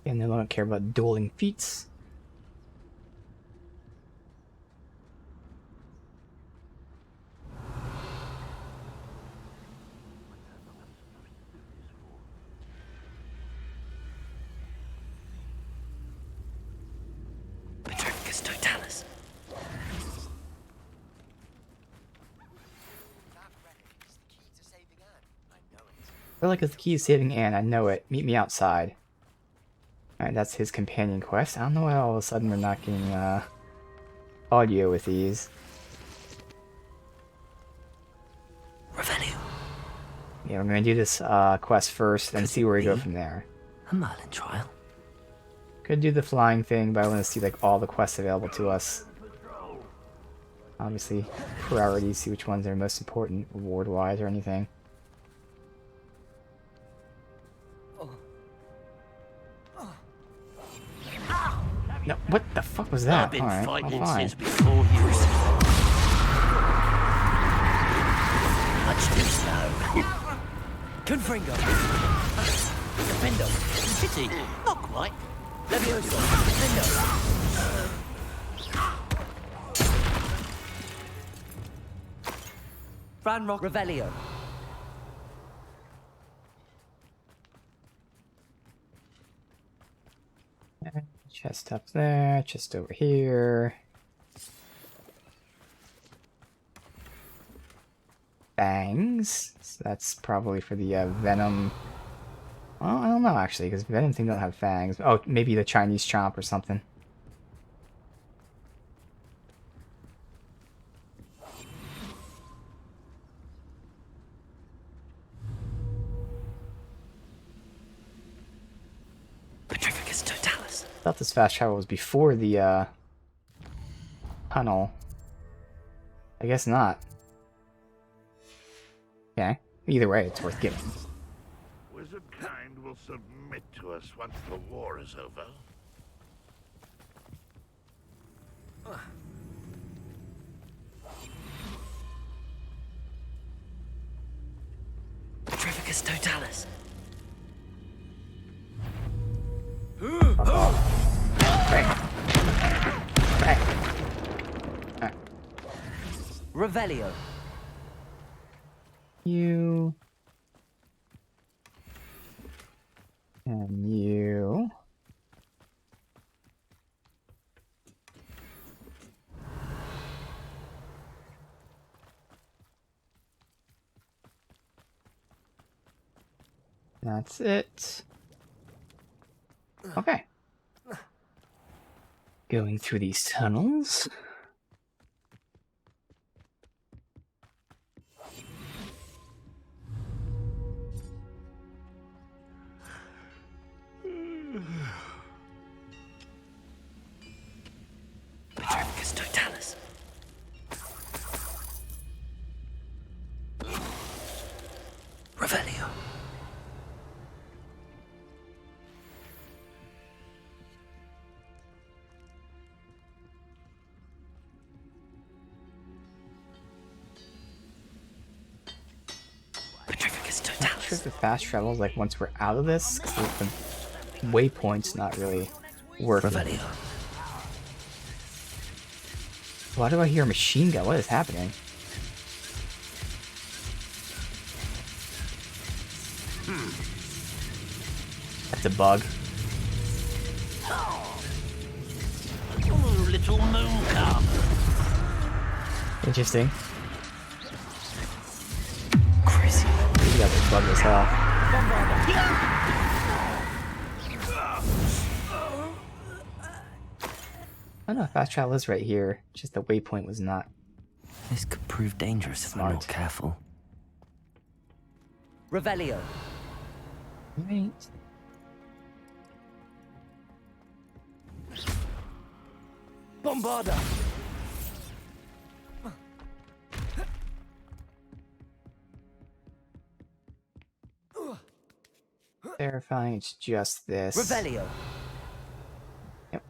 And they don't care about dueling feats. Petrificus Totalis. I feel like it's the key to saving Anne. I know it. Meet me outside. Alright, that's his companion quest. I don't know why all of a sudden we're not getting audio with these. Revelio. Yeah, we're gonna do this quest first, then see where we go from there. A Merlin trial. Could do the flying thing, but I want to see like all the quests available to us. Obviously, priorities, see which ones are most important, reward-wise or anything. No, what the fuck was that? I've been Alright, fighting I'm fine. since before you were. Much too slow. Confringo. Defendo. Pity. Not quite. Levioso. Defendo. Ranrock. Revelio. Chest up there, chest over here. Bangs. So that's probably for the venom. Well, I don't know actually, because venom thing don't have fangs. Oh, maybe the Chinese chomp or something. Petrificus totalis. I thought this fast travel was before the tunnel. I guess not. Okay. Either way, it's worth getting. Wizard kind will submit to us once the war is over. Petrificus totalis. Revelio. You. And you. That's it. Okay. Going through these tunnels. Petrificus totalis. Revelio. Petrificus Not totalis. sure if the fast travels like once we're out of this, because the waypoint's not really working. Revelio. Why do I hear a machine gun? What is happening? That's a bug. Oh, little moon cub. Interesting. Crazy. You guys are bug as hell. I don't know, fast travel is right here. Just the waypoint was not. This could prove dangerous if I'm not careful. Revelio. Right. Bombarda. Terrifying, it's just this. Revelio. Yep.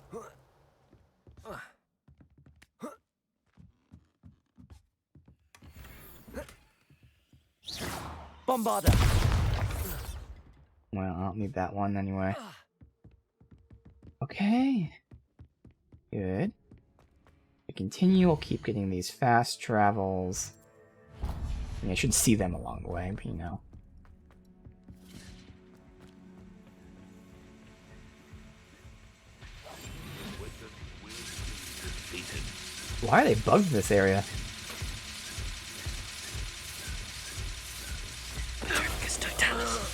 Bombarda. Well, I don't need that one anyway. Okay. Good. We continue, we'll keep getting these fast travels. I mean, I should see them along the way, but you know. Why are they bugged in this area? Petrificus totalis.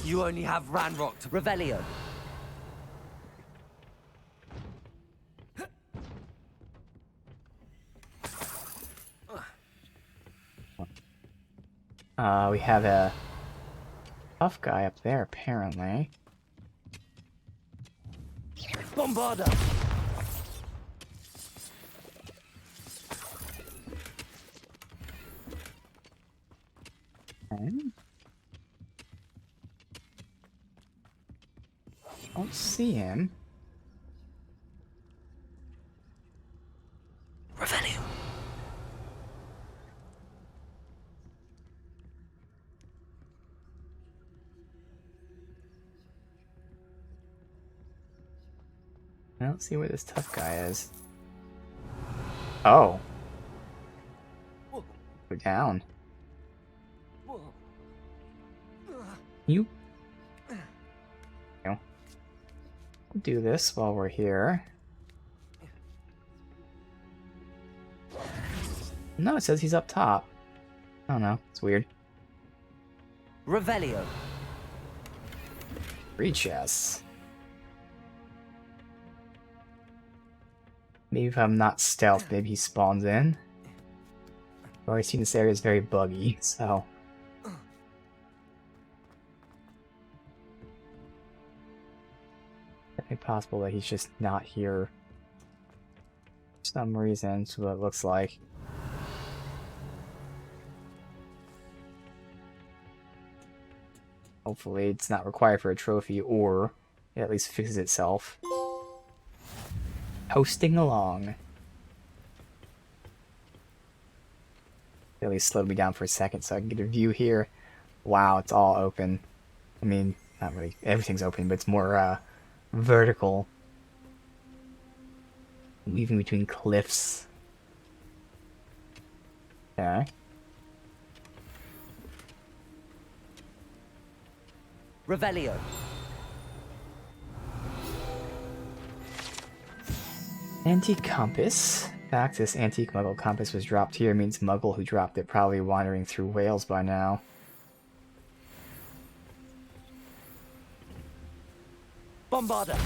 You only have Ranrock to Revelio. We have a tough guy up there, apparently. Bombarda. Okay. Don't see him. Revelio. I don't see where this tough guy is. Oh. Go down. You know, do this while we're here. No, it says he's up top. I don't know. It's weird. Revelio. 3 chests. Maybe if I'm not stealth, maybe he spawns in. I've already seen this area is very buggy, so. Definitely possible that he's just not here for some reason, so what it looks like. Hopefully it's not required for a trophy, or it at least fixes itself. Coasting along. At least slowed me down for a second so I can get a view here. Wow, it's all open. I mean, not really. Everything's open, but it's more vertical. Weaving between cliffs. Okay. Revelio. Antique compass. In fact, this antique Muggle compass was dropped here. Means Muggle who dropped it probably wandering through Wales by now. Bombarder.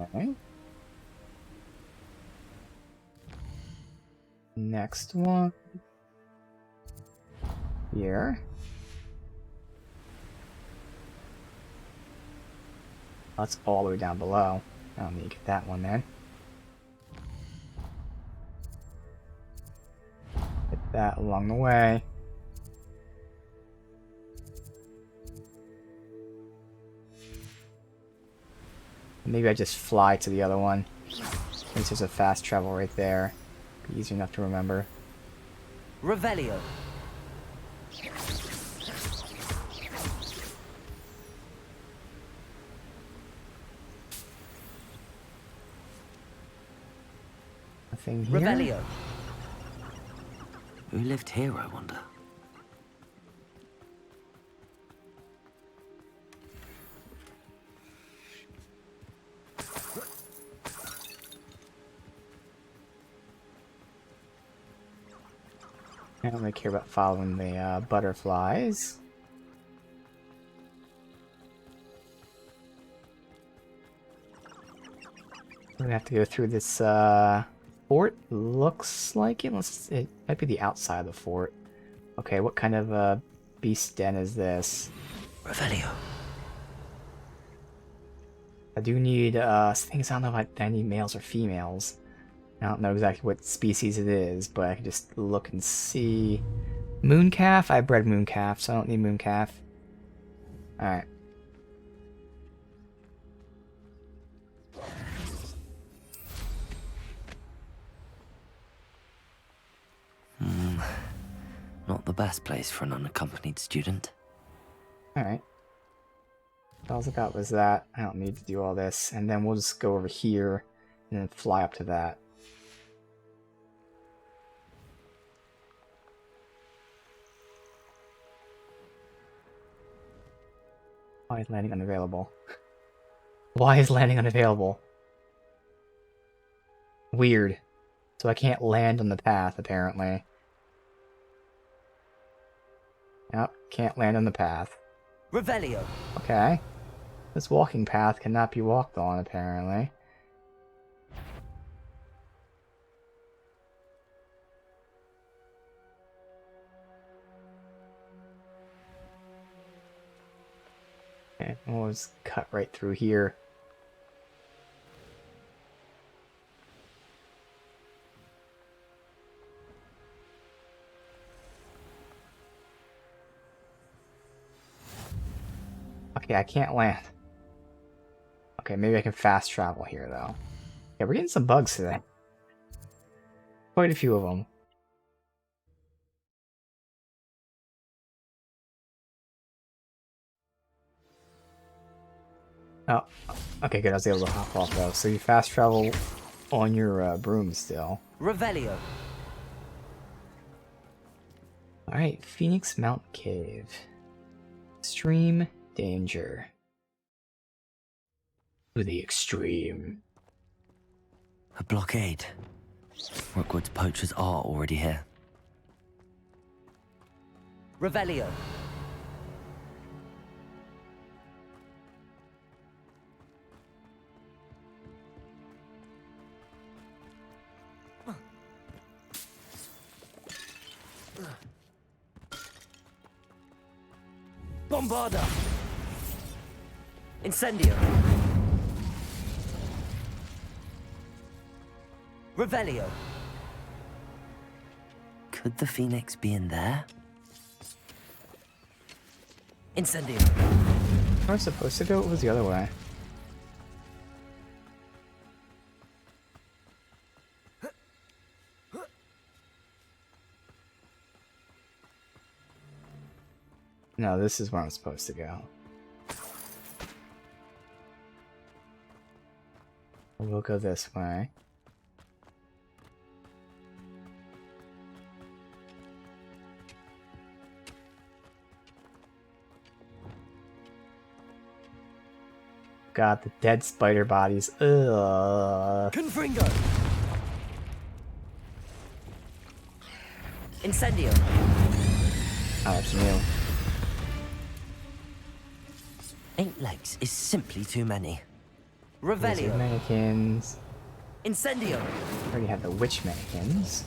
Okay. Next one. Here. That's all the way down below. I don't need to get that one then. Get that along the way. Maybe I just fly to the other one. Since there's a fast travel right there. Be easy enough to remember. Revelio. Nothing here. Revelio. Who lived here, I wonder? I don't really care about following the butterflies. We're gonna have to go through this fort. Looks like it. It might be the outside of the fort. Okay, what kind of beast den is this? Revelio. I do need things. I don't know if I need males or females. I don't know exactly what species it is, but I can just look and see. Mooncalf? I bred mooncalf, so I don't need mooncalf. Alright. Not the best place for an unaccompanied student. Alright. All I got was that. I don't need to do all this. And then we'll just go over here and then fly up to that. Why is landing unavailable? Why is landing unavailable? Weird. So I can't land on the path, apparently. Yep, can't land on the path. Revelio. Okay. This walking path cannot be walked on, apparently. Okay, we'll just cut right through here. Okay, I can't land. Okay, maybe I can fast travel here, though. Yeah, we're getting some bugs today. Quite a few of them. Oh, okay, good. I was able to hop off, though. So you fast travel on your broom still. Revelio. Alright, Phoenix Mountain Cave. Extreme danger. To the extreme. A blockade. Rookwood's poachers are already here. Revelio. Bombarda! Incendio! Revelio! Could the Phoenix be in there? Incendio! Where am I supposed to go? It was the other way. No, this is where I'm supposed to go. We'll go this way. God, the dead spider bodies. Ugh. Confringo! Incendio! Oh, that's new. 8 legs is simply too many. These are Revelio! mannequins. Incendio! Already have the witch mannequins.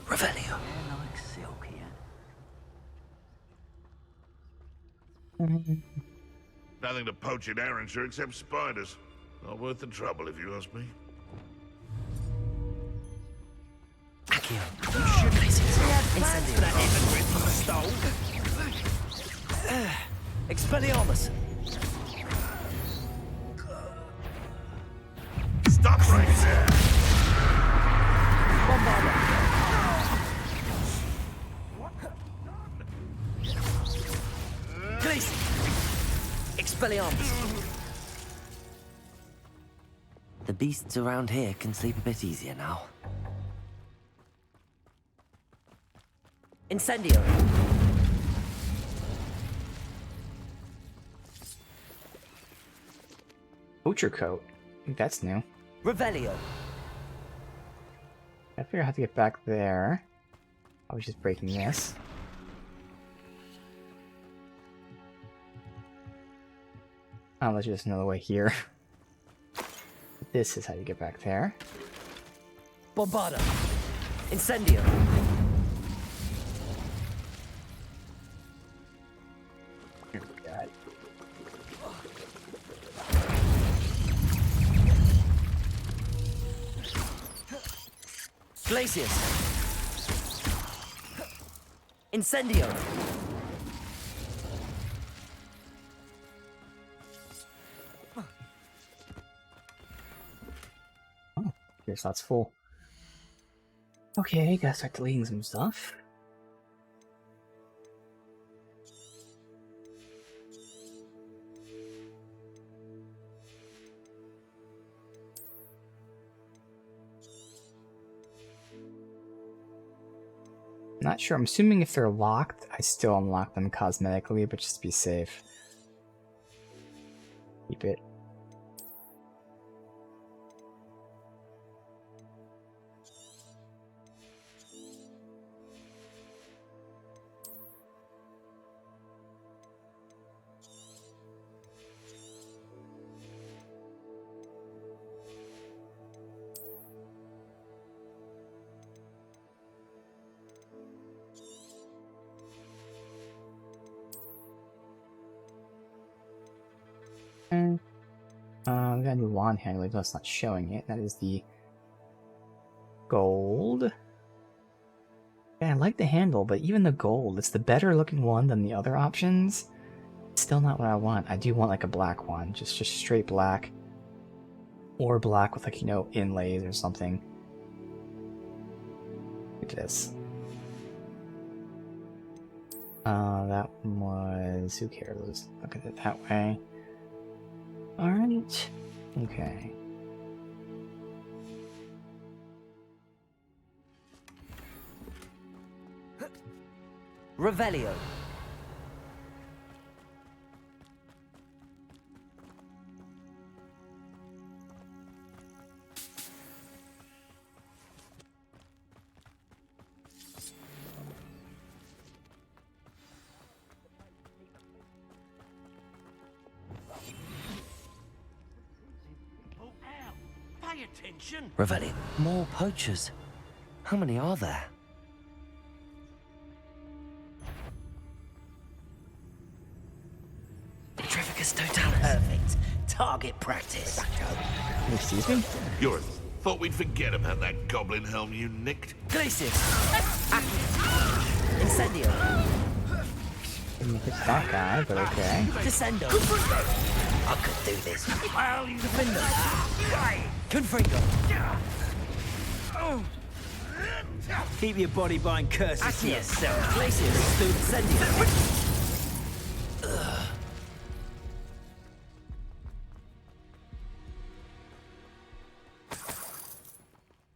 Revelio! Like silk here. Nothing to poach in Arrowshire except spiders. Not worth the trouble, if you ask me. Accio! Expelliarmus! Stop right there! Bombarda! Glacier! Expelliarmus! The beasts around here can sleep a bit easier now. Incendio! Poacher coat. I think that's new. Revelio! I figure out how to get back there. I was just breaking this. Oh, there's just another way here. This is how you get back there. Bombarda! Incendio! Here we go. Glacius! Incendio! Oh, guess that's full. Okay, gotta start deleting some stuff. Not sure. I'm assuming if they're locked, I still unlock them cosmetically, but just to be safe. Keep it. We got a new wand handle, even though it's not showing it. That is the gold. Yeah, I like the handle, but even the gold, it's the better looking one than the other options. It's still not what I want. I do want like a black one, just straight black. Or black with like, you know, inlays or something. Look at this. That one was... who cares? Let's look at it that way. Alright. Okay. Revelio. Pay attention. Revelio. More poachers. How many are there? Petrificus totalis. Perfect. Target practice. Excuse me? You're thought we'd forget about that goblin helm you nicked? Glacius. Incendio. Didn't think it's that guy, but okay. Descendo. I could do this. I'll use Defender. Confringo. Keep your body behind curses to yourself. Glacius. Incendio.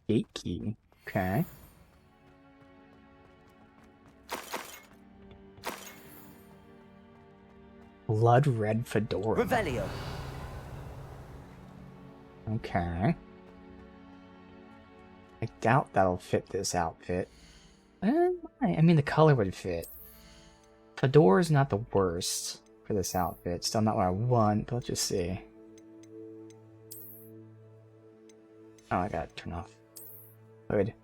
Gate key. Okay. Blood red fedora. Revelio. Okay. I doubt that'll fit this outfit. I mean, the color would fit. Fedora's not the worst for this outfit. Still not what I want, but let's just see. Oh, I gotta turn off hood.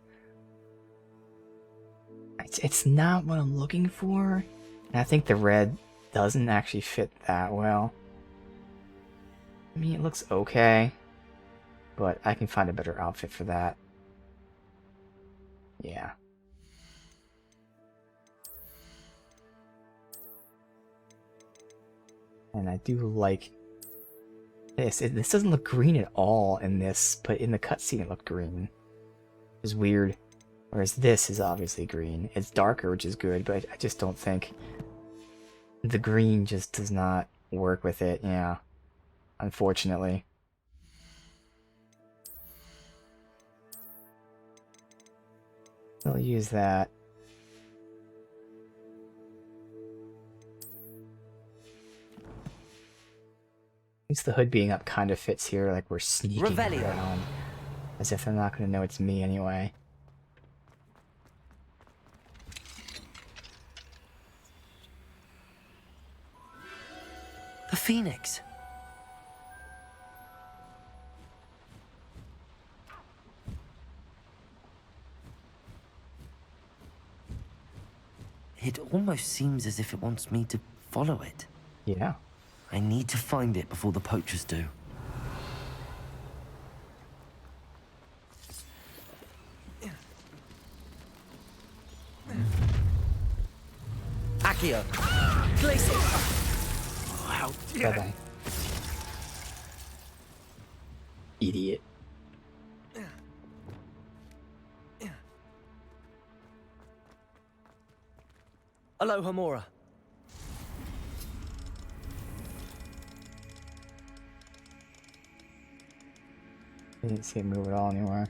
It's not what I'm looking for. And I think the red doesn't actually fit that well. I mean, it looks okay, but I can find a better outfit for that. Yeah. And I do like this. This doesn't look green at all in this, but in the cutscene it looked green. It's weird. Whereas this is obviously green. It's darker, which is good, but I just don't think the green just does not work with it. Yeah. Unfortunately. I'll use that. At least the hood being up kind of fits here, like we're sneaking Revelio. around. As if they're not going to know it's me anyway. The Phoenix. It almost seems as if it wants me to follow it. Yeah. I need to find it before the poachers do. Accio. Glacius. Oh, how dare Bye-bye. Idiot. Aloha Mora. I didn't see it move at all anymore.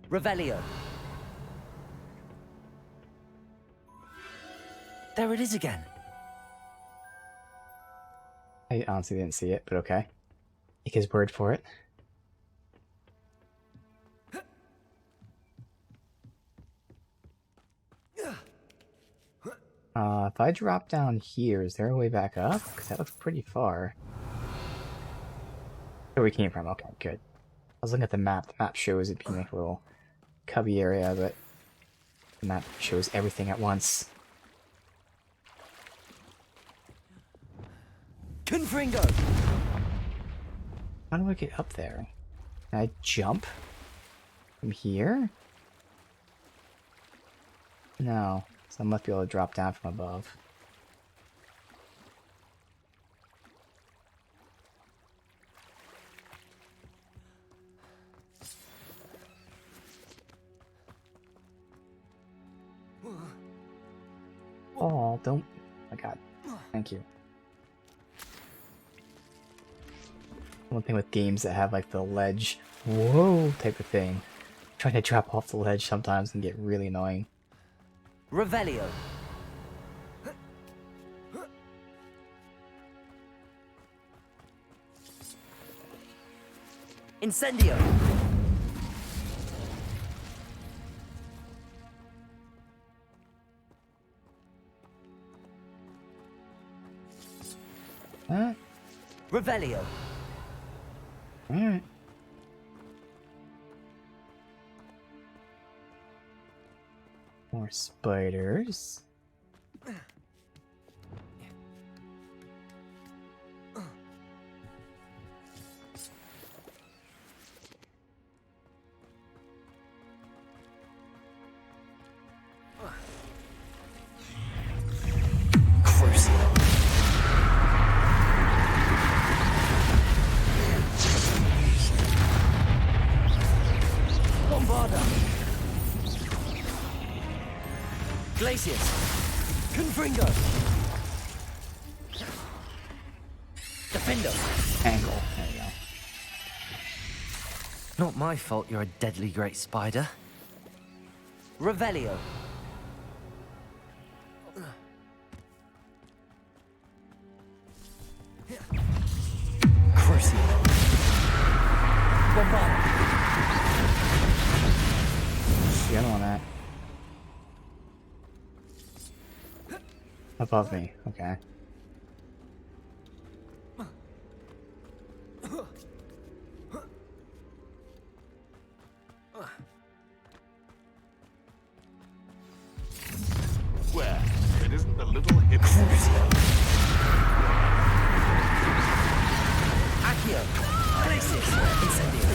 Revelio. There it is again. I honestly didn't see it, but okay. Take his word for it. If I drop down here, is there a way back up? Because that looks pretty far. Where we came from. Okay, good. I was looking at the map. The map shows it being like a little cubby area, but the map shows everything at once. Confringo! How do I get up there? Can I jump from here? No. So I must be able to drop down from above. Oh, don't... Oh my god. Thank you. One thing with games that have like the ledge, whoa, type of thing. Trying to drop off the ledge sometimes can get really annoying. Revelio. Incendio. Huh? Revelio. Alright. More spiders. Glacius! Confringo! Defendo! Angle. There you go. Not my fault you're a deadly great spider. Revelio! Crucio! Bombard! Get on that. Above me, okay. Where? It isn't the little hip. Accio! Glacius! Incendio!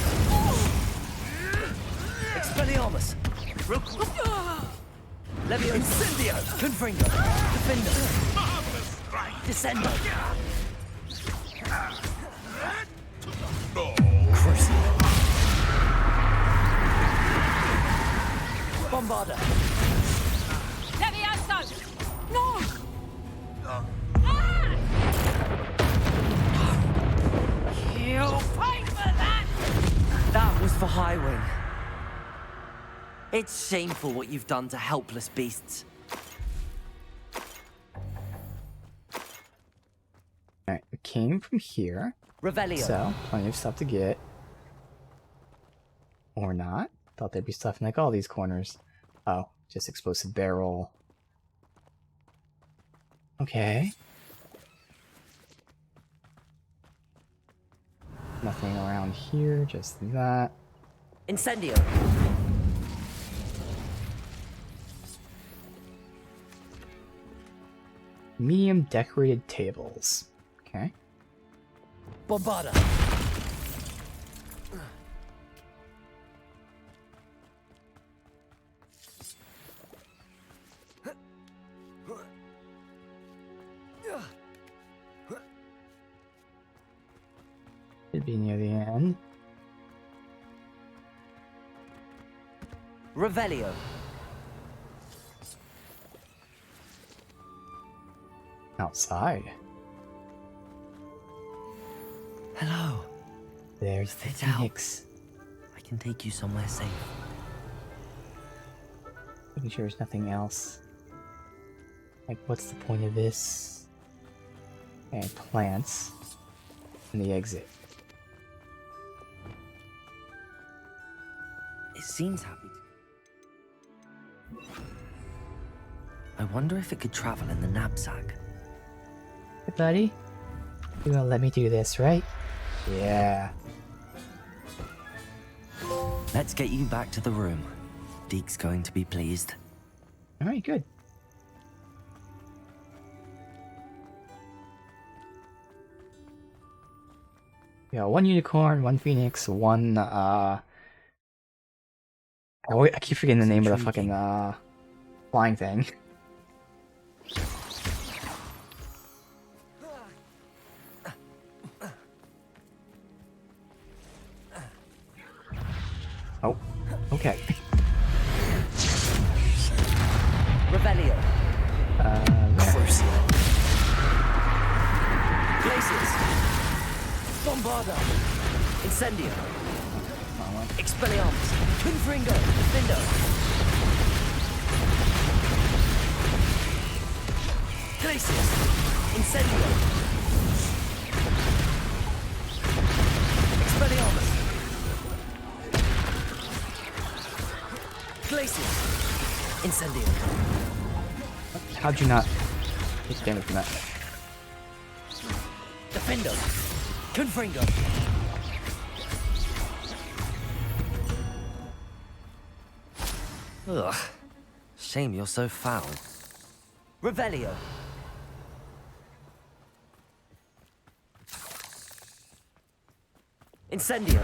Expelliarmus! Levio! Incendio! Confringo! Defender! Marvelous strike! Descendo! No. Crucio! Bombarda! Levioso! No! You pay for that! That was for Highwing. It's shameful what you've done to helpless beasts. Alright, we came from here. Revelio. So, plenty of stuff to get. Or not. Thought there'd be stuff in like all these corners. Oh, just explosive barrel. Okay. Nothing around here, just that. Incendio. Medium decorated tables. Okay. Bombarda. It'd be near the end. Revelio. Outside. Hello. There's the Fit out. Phoenix. I can take you somewhere safe. Making sure there's nothing else. Like, what's the point of this? And plants. And the exit. It seems happy. I wonder if it could travel in the knapsack. Hey, buddy. You gonna let me do this, right? Yeah. Let's get you back to the room. Deke's going to be pleased. Alright, good. Yeah, one unicorn, one phoenix, one, I keep forgetting the name of the fucking, flying thing. Oh, okay. Revelio. Crucial. Glacius. Bombarda. Incendio. Expelliarmus. Confringo. Defendo. Glacius. Incendio. Expelliarmus. Glacius. Incendio. How'd you not take damage from that? Defendo. Confringo. Ugh. Shame you're so foul. Revelio. Incendio.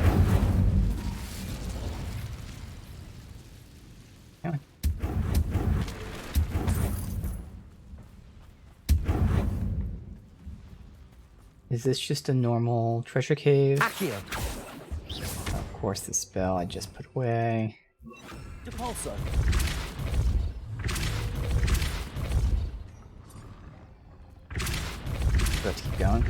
Is this just a normal treasure cave? Accio. Of course, the spell I just put away. Depulso. Let's keep going.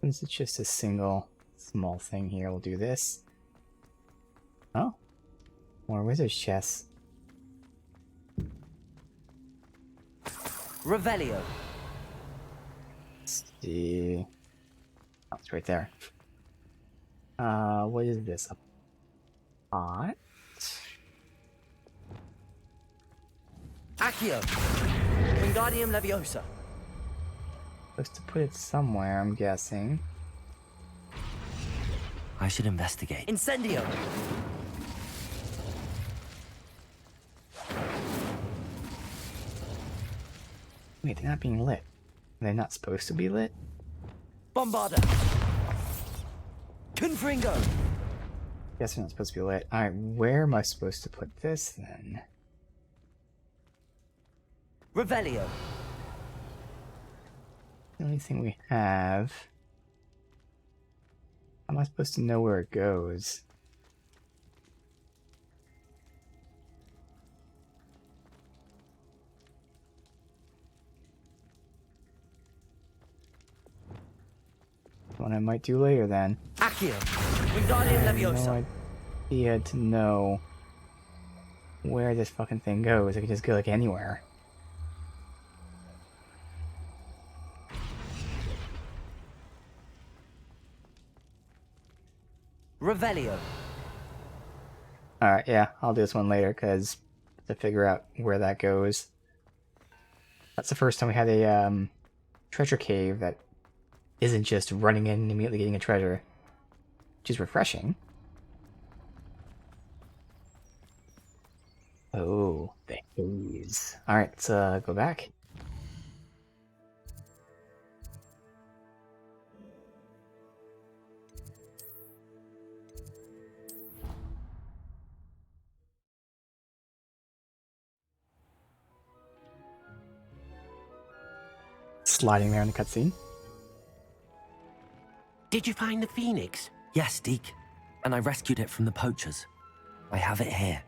Since it's just a single small thing here, we'll do this. Oh, more wizard's chests. Revelio. Let's see. Oh, it's right there. What is this? A pot? Accio. Wingardium Leviosa. Supposed to put it somewhere, I'm guessing. I should investigate. Incendio. Wait, they're not being lit. Are they not supposed to be lit? Bombarda. Confringo. Guess they're not supposed to be lit. Alright, where am I supposed to put this then? Revelio. The only thing we have. How am I supposed to know where it goes? One I might do later then. Accio. Wingardium Leviosa. No idea to know where this fucking thing goes. I could just go like anywhere. Revelio. Alright, yeah, I'll do this one later, because to figure out where that goes. That's the first time we had a treasure cave that isn't just running in and immediately getting a treasure. Which is refreshing. Oh, the haze. Alright, let's go back. Sliding there in the cutscene. Did you find the phoenix? Yes, Deke. And I rescued it from the poachers. I have it here.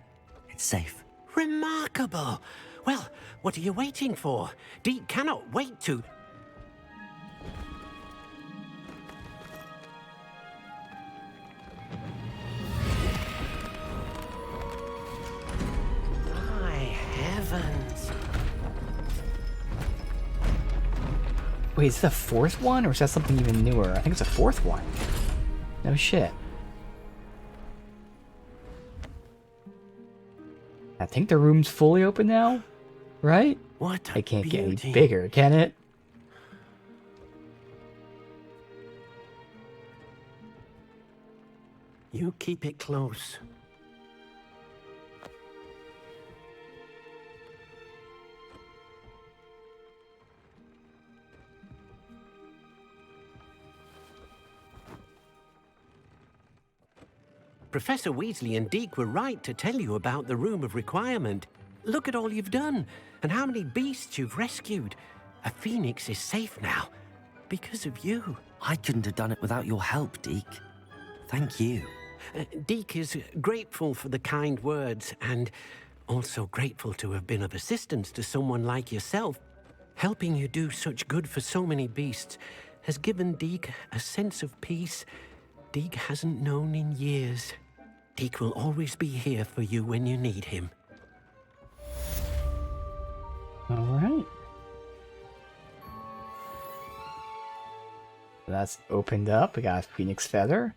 It's safe. Remarkable. Well, what are you waiting for? Deke cannot wait to... My heavens. Wait, is that a fourth one, or is that something even newer? I think it's a fourth one. No shit. I think the room's fully open now, right? What It can't get beauty. any bigger, can it? You keep it close. Professor Weasley and Deke were right to tell you about the Room of Requirement. Look at all you've done, and how many beasts you've rescued. A phoenix is safe now, because of you. I couldn't have done it without your help, Deke. Thank you. Deke is grateful for the kind words, and also grateful to have been of assistance to someone like yourself. Helping you do such good for so many beasts has given Deke a sense of peace Deke hasn't known in years. Deke will always be here for you when you need him. Alright. That's opened up. We got a Phoenix Feather.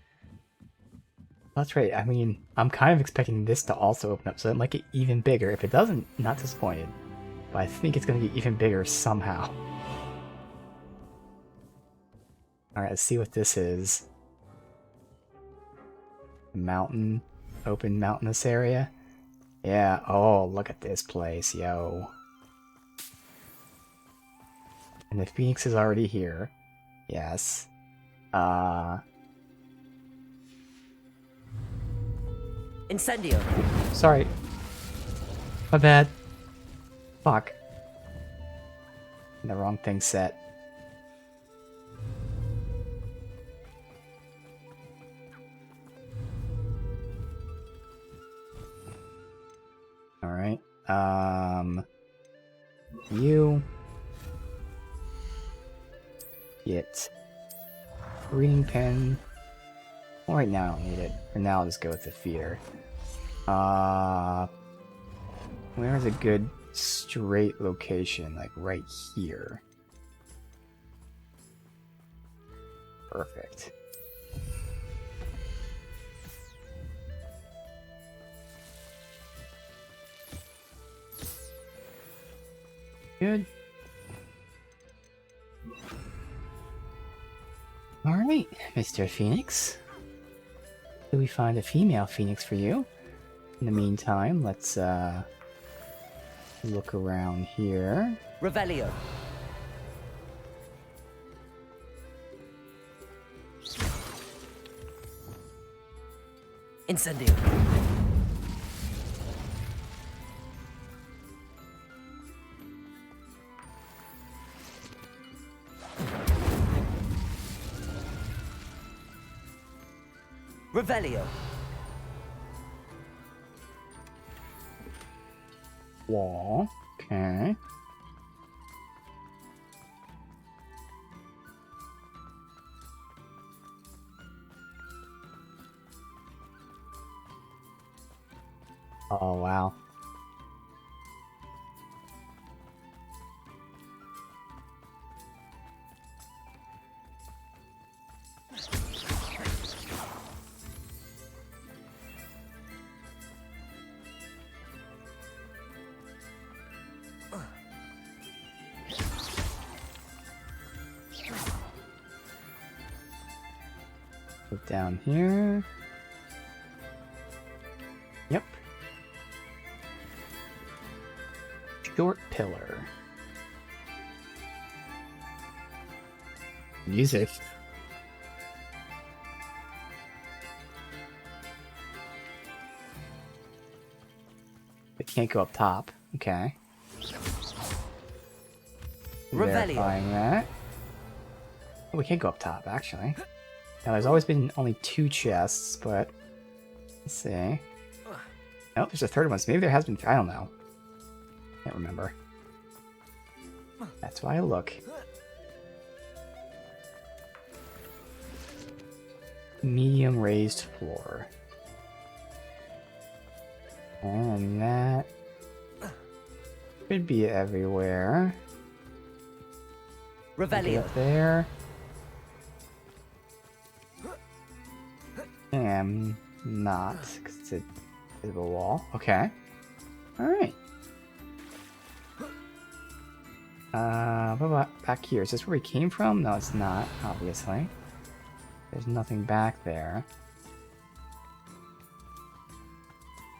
That's right. I mean, I'm kind of expecting this to also open up, so it might get even bigger. If it doesn't, not disappointed. But I think it's going to get even bigger somehow. Alright, let's see what this is. Mountain. Open mountainous area. Yeah, oh, look at this place, yo. And the Phoenix is already here. Yes. Incendio. Sorry. My bad. Fuck. The wrong thing set. Alright. You get reading pen. Well, right now I don't need it. For now I'll just go with the fear. Where's a good straight location? Like right here. Perfect. Good. Alright, Mr. Phoenix. Did we find a female Phoenix for you? In the meantime, let's look around here. Revelio. Incendio. Revelio. Wall. Okay. Oh, wow. Put down here. Yep. Short pillar. Music. It can't go up top. Okay. Verifying that. Oh, we can't go up top, actually. Now, there's always been only 2 chests, but let's see. Oh, there's a third one, so maybe there has been. I don't know. Can't remember. That's why I look. Medium raised floor. And that could be everywhere. Revelio. Up there. And not, because it's a bit of a wall. Okay. Alright. What about back here? Is this where we came from? No, it's not, obviously. There's nothing back there.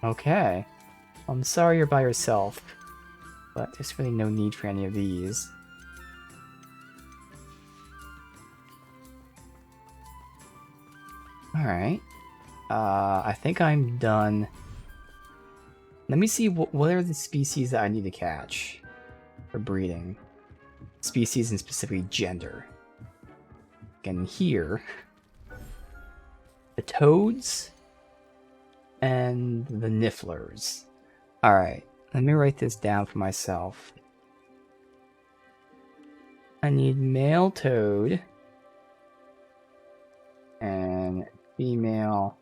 Okay. I'm sorry you're by yourself, but there's really no need for any of these. Alright. I think I'm done. Let me see what are the species that I need to catch for breeding. Species and specifically gender. Again, here, the toads and the nifflers. Alright, let me write this down for myself. I need male toad and female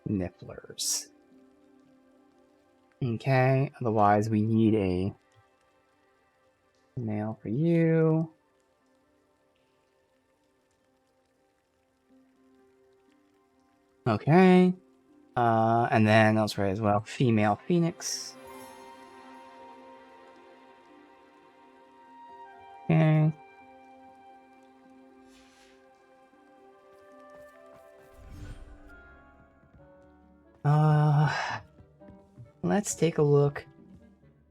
nifflers. Okay, otherwise we need a male for you. Okay. And then I'll write as well, female phoenix. Okay. Let's take a look.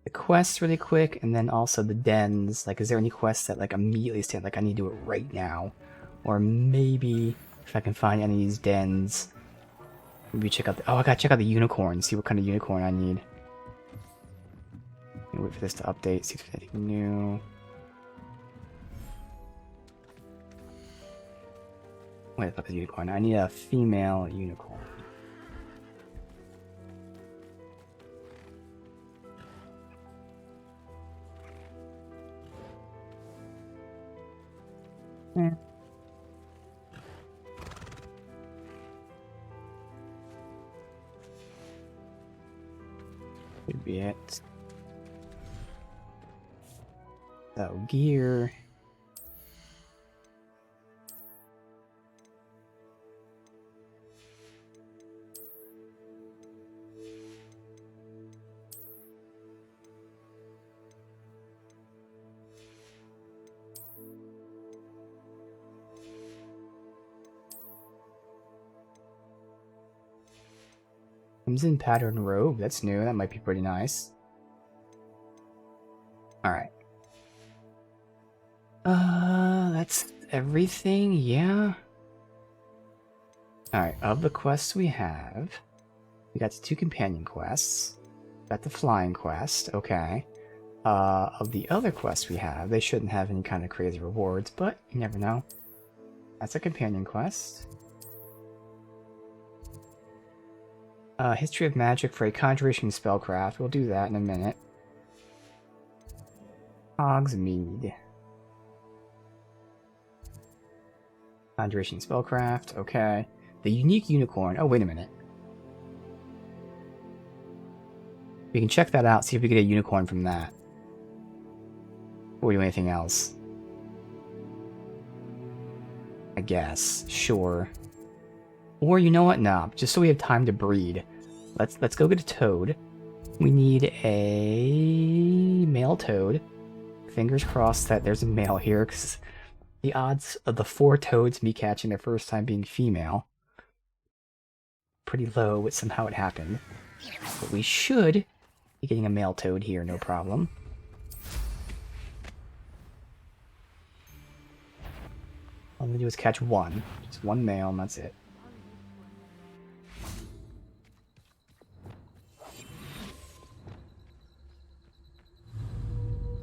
The quests really quick, and then also the dens. Like, is there any quests that like immediately stand like I need to do it right now? Or maybe if I can find any of these dens. Maybe check out the, oh, I gotta check out the unicorn, see what kind of unicorn I need. Wait for this to update, see if there's anything new. Wait, about the unicorn. I need a female unicorn. Yeah. Could be it. So, gear. Comes in pattern robe. That's new. That might be pretty nice. Alright. That's everything, yeah. Alright, of the quests we have, we got the 2 companion quests. Got the flying quest, okay. Of the other quests we have, they shouldn't have any kind of crazy rewards, but you never know. That's a companion quest. History of magic for a conjuration spellcraft. We'll do that in a minute. Hogsmeade. Conjuration spellcraft, okay. The unique unicorn. Oh, wait a minute. We can check that out, see if we get a unicorn from that. Or do anything else. I guess. Sure. Or you know what? Nah, just so we have time to breed. Let's go get a toad. We need a male toad. Fingers crossed that there's a male here, because the odds of the 4 toads me catching their first time being female pretty low, but somehow it happened. But we should be getting a male toad here, no problem. All I'm gonna do is catch one. Just one male, and that's it.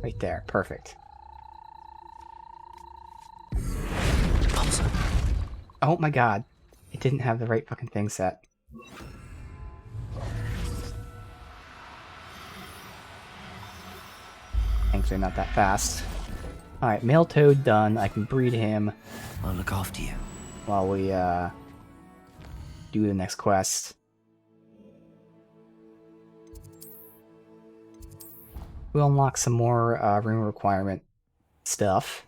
Right there, perfect. Oh my god, it didn't have the right fucking thing set. Thankfully not that fast. Alright, male toad done. I can breed him. I'll look after you. While we, do the next quest. We'll unlock some more room requirement stuff.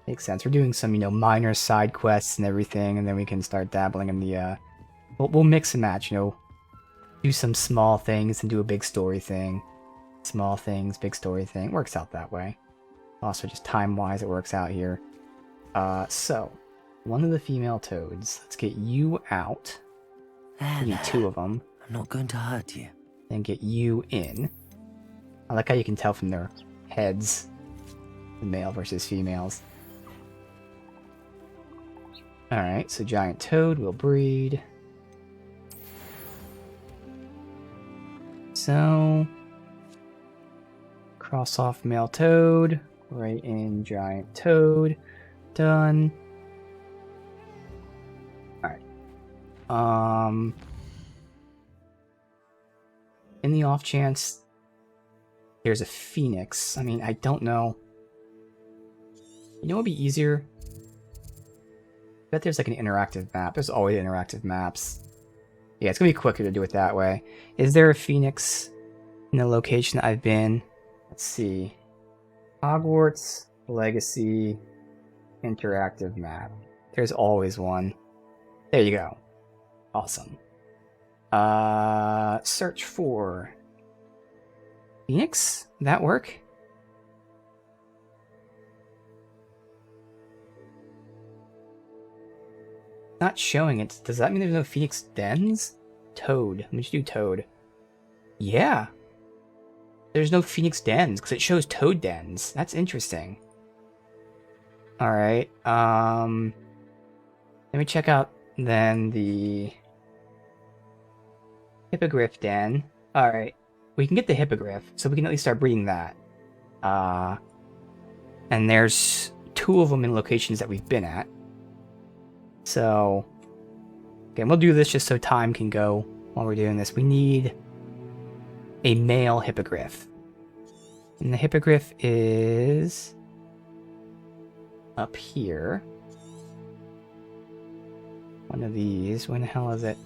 Makes sense. We're doing some, minor side quests and everything, and then we can start dabbling in the, we'll mix and match, do some small things and do a big story thing. Small things, big story thing. Works out that way. Also, just time-wise, it works out here. So, one of the female toads. Let's get you out. We need 2 of them. I'm not going to hurt you. Then get you in. I like how you can tell from their heads, the male versus females. Alright, so giant toad will breed. So, cross off male toad, right in giant toad, done. Alright. In the off chance there's a phoenix, I mean, I don't know. You know what would be easier? I bet there's like an interactive map. There's always interactive maps. Yeah, it's gonna be quicker to do it that way. Is there a phoenix in the location I've been? Let's see. Hogwarts Legacy interactive map. There's always one. There you go. Awesome. Search for phoenix? Would that work? Not showing it. Does that mean there's no phoenix dens? Toad. Let me just do toad. Yeah. There's no phoenix dens because it shows toad dens. That's interesting. Alright. Let me check out then the hippogriff den. Alright. We can get the hippogriff, so we can at least start breeding that. And there's 2 of them in locations that we've been at. So, again, we'll do this just so time can go while we're doing this. We need a male hippogriff. And the hippogriff is up here. One of these. Where the hell is it?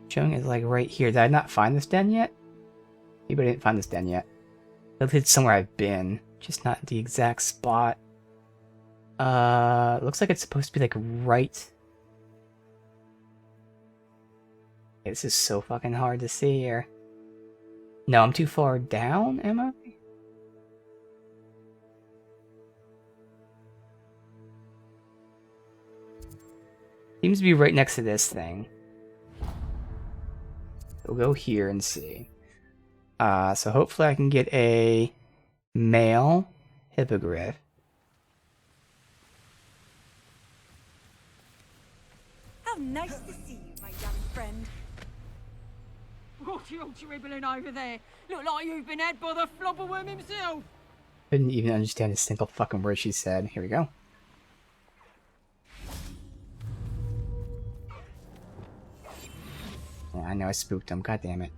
Showing it like right here. Did I not find this den yet? Maybe I didn't find this den yet. It's somewhere I've been, just not the exact spot. Looks like it's supposed to be like right. This is so fucking hard to see here. No, I'm too far down, am I? Seems to be right next to this thing. We'll go here and see. So hopefully I can get a male hippogriff. How nice to see you, my young friend. What are you dribbling over there? Look like you've been had by the flobberworm himself. Couldn't even understand a single fucking word she said. Here we go. Yeah, I know I spooked him. God damn it.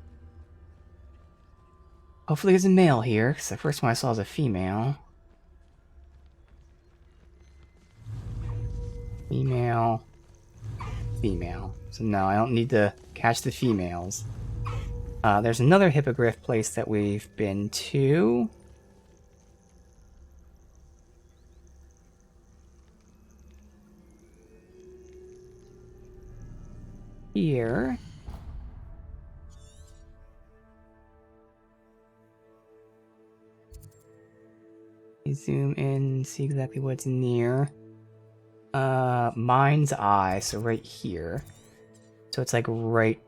Hopefully there's a male here, because the first one I saw was a female. Female. Female. So no, I don't need to catch the females. There's another hippogriff place that we've been to. Here. Zoom in, see exactly what's near. Mind's Eye, so right here. So it's like right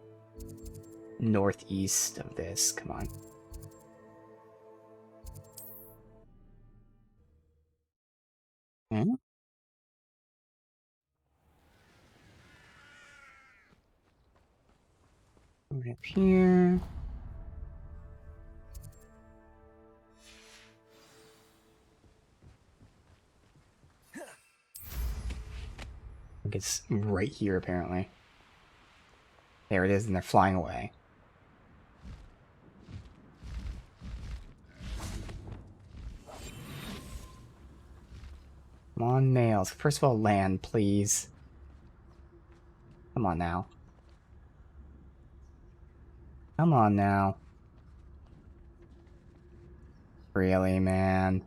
northeast of this. Come on. Hmm? Right up here. I think it's right here, apparently. There it is, and they're flying away. Come on, males. First of all, land, please. Come on now. Come on now. Really, man.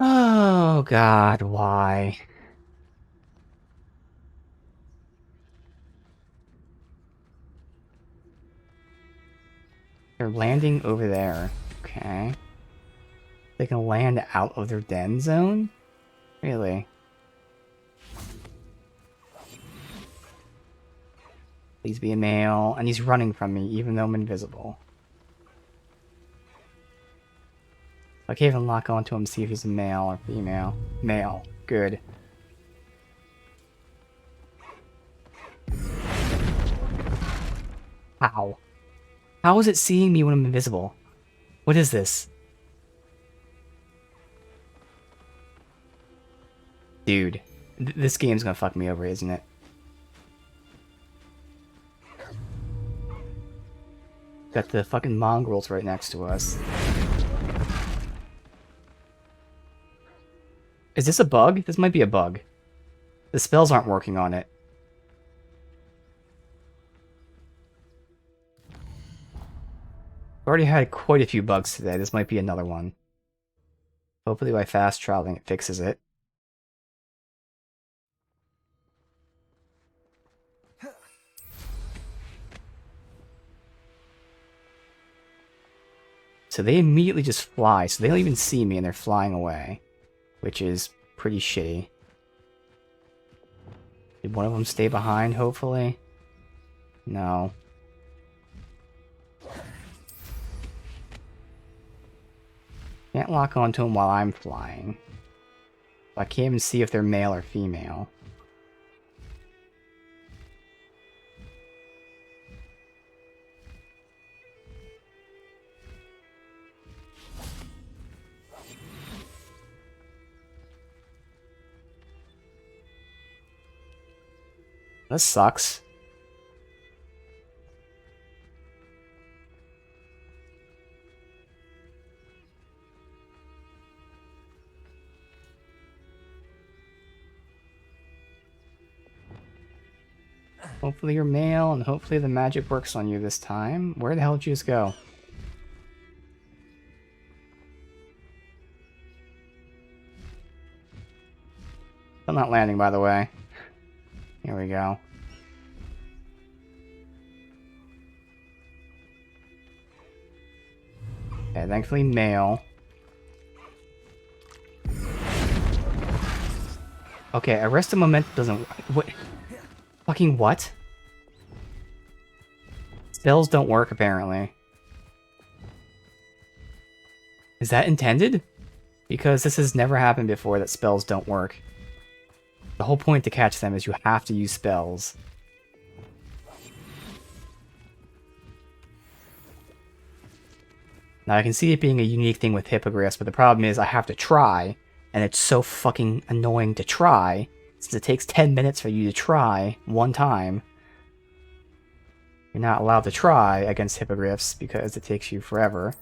Oh god, why? They're landing over there. Okay. They can land out of their den zone? Really? Please be a male. And he's running from me, even though I'm invisible. I can't even lock onto him, see if he's a male or female. Male. Good. How? How is it seeing me when I'm invisible? What is this? Dude, this game's gonna fuck me over, isn't it? Got the fucking mongrels right next to us. Is this a bug? This might be a bug. The spells aren't working on it. I've already had quite a few bugs today. This might be another one. Hopefully by fast traveling it fixes it. So they immediately just fly, so they don't even see me and they're flying away. Which is pretty shitty. Did one of them stay behind, hopefully? No. Can't lock onto them while I'm flying. I can't even see if they're male or female. This sucks. Hopefully you're male, and hopefully the magic works on you this time. Where the hell did you just go? I'm not landing, by the way. Here we go. Okay, thankfully male. Okay, arrest the momentum doesn't... What? Fucking what? Spells don't work, apparently. Is that intended? Because this has never happened before that spells don't work. The whole point to catch them is you have to use spells. Now I can see it being a unique thing with hippogriffs, but the problem is I have to try, and it's so fucking annoying to try, since it takes 10 minutes for you to try one time. You're not allowed to try against hippogriffs because it takes you forever.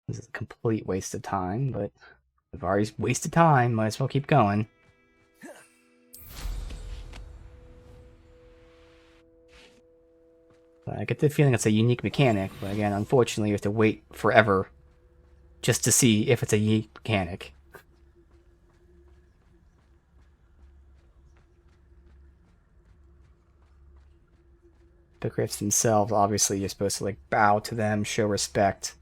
This is a complete waste of time, but I've already wasted time, might as well keep going. I get the feeling it's a unique mechanic, but again, unfortunately you have to wait forever just to see if it's a unique mechanic. Hippogriffs themselves, obviously you're supposed to like bow to them, show respect.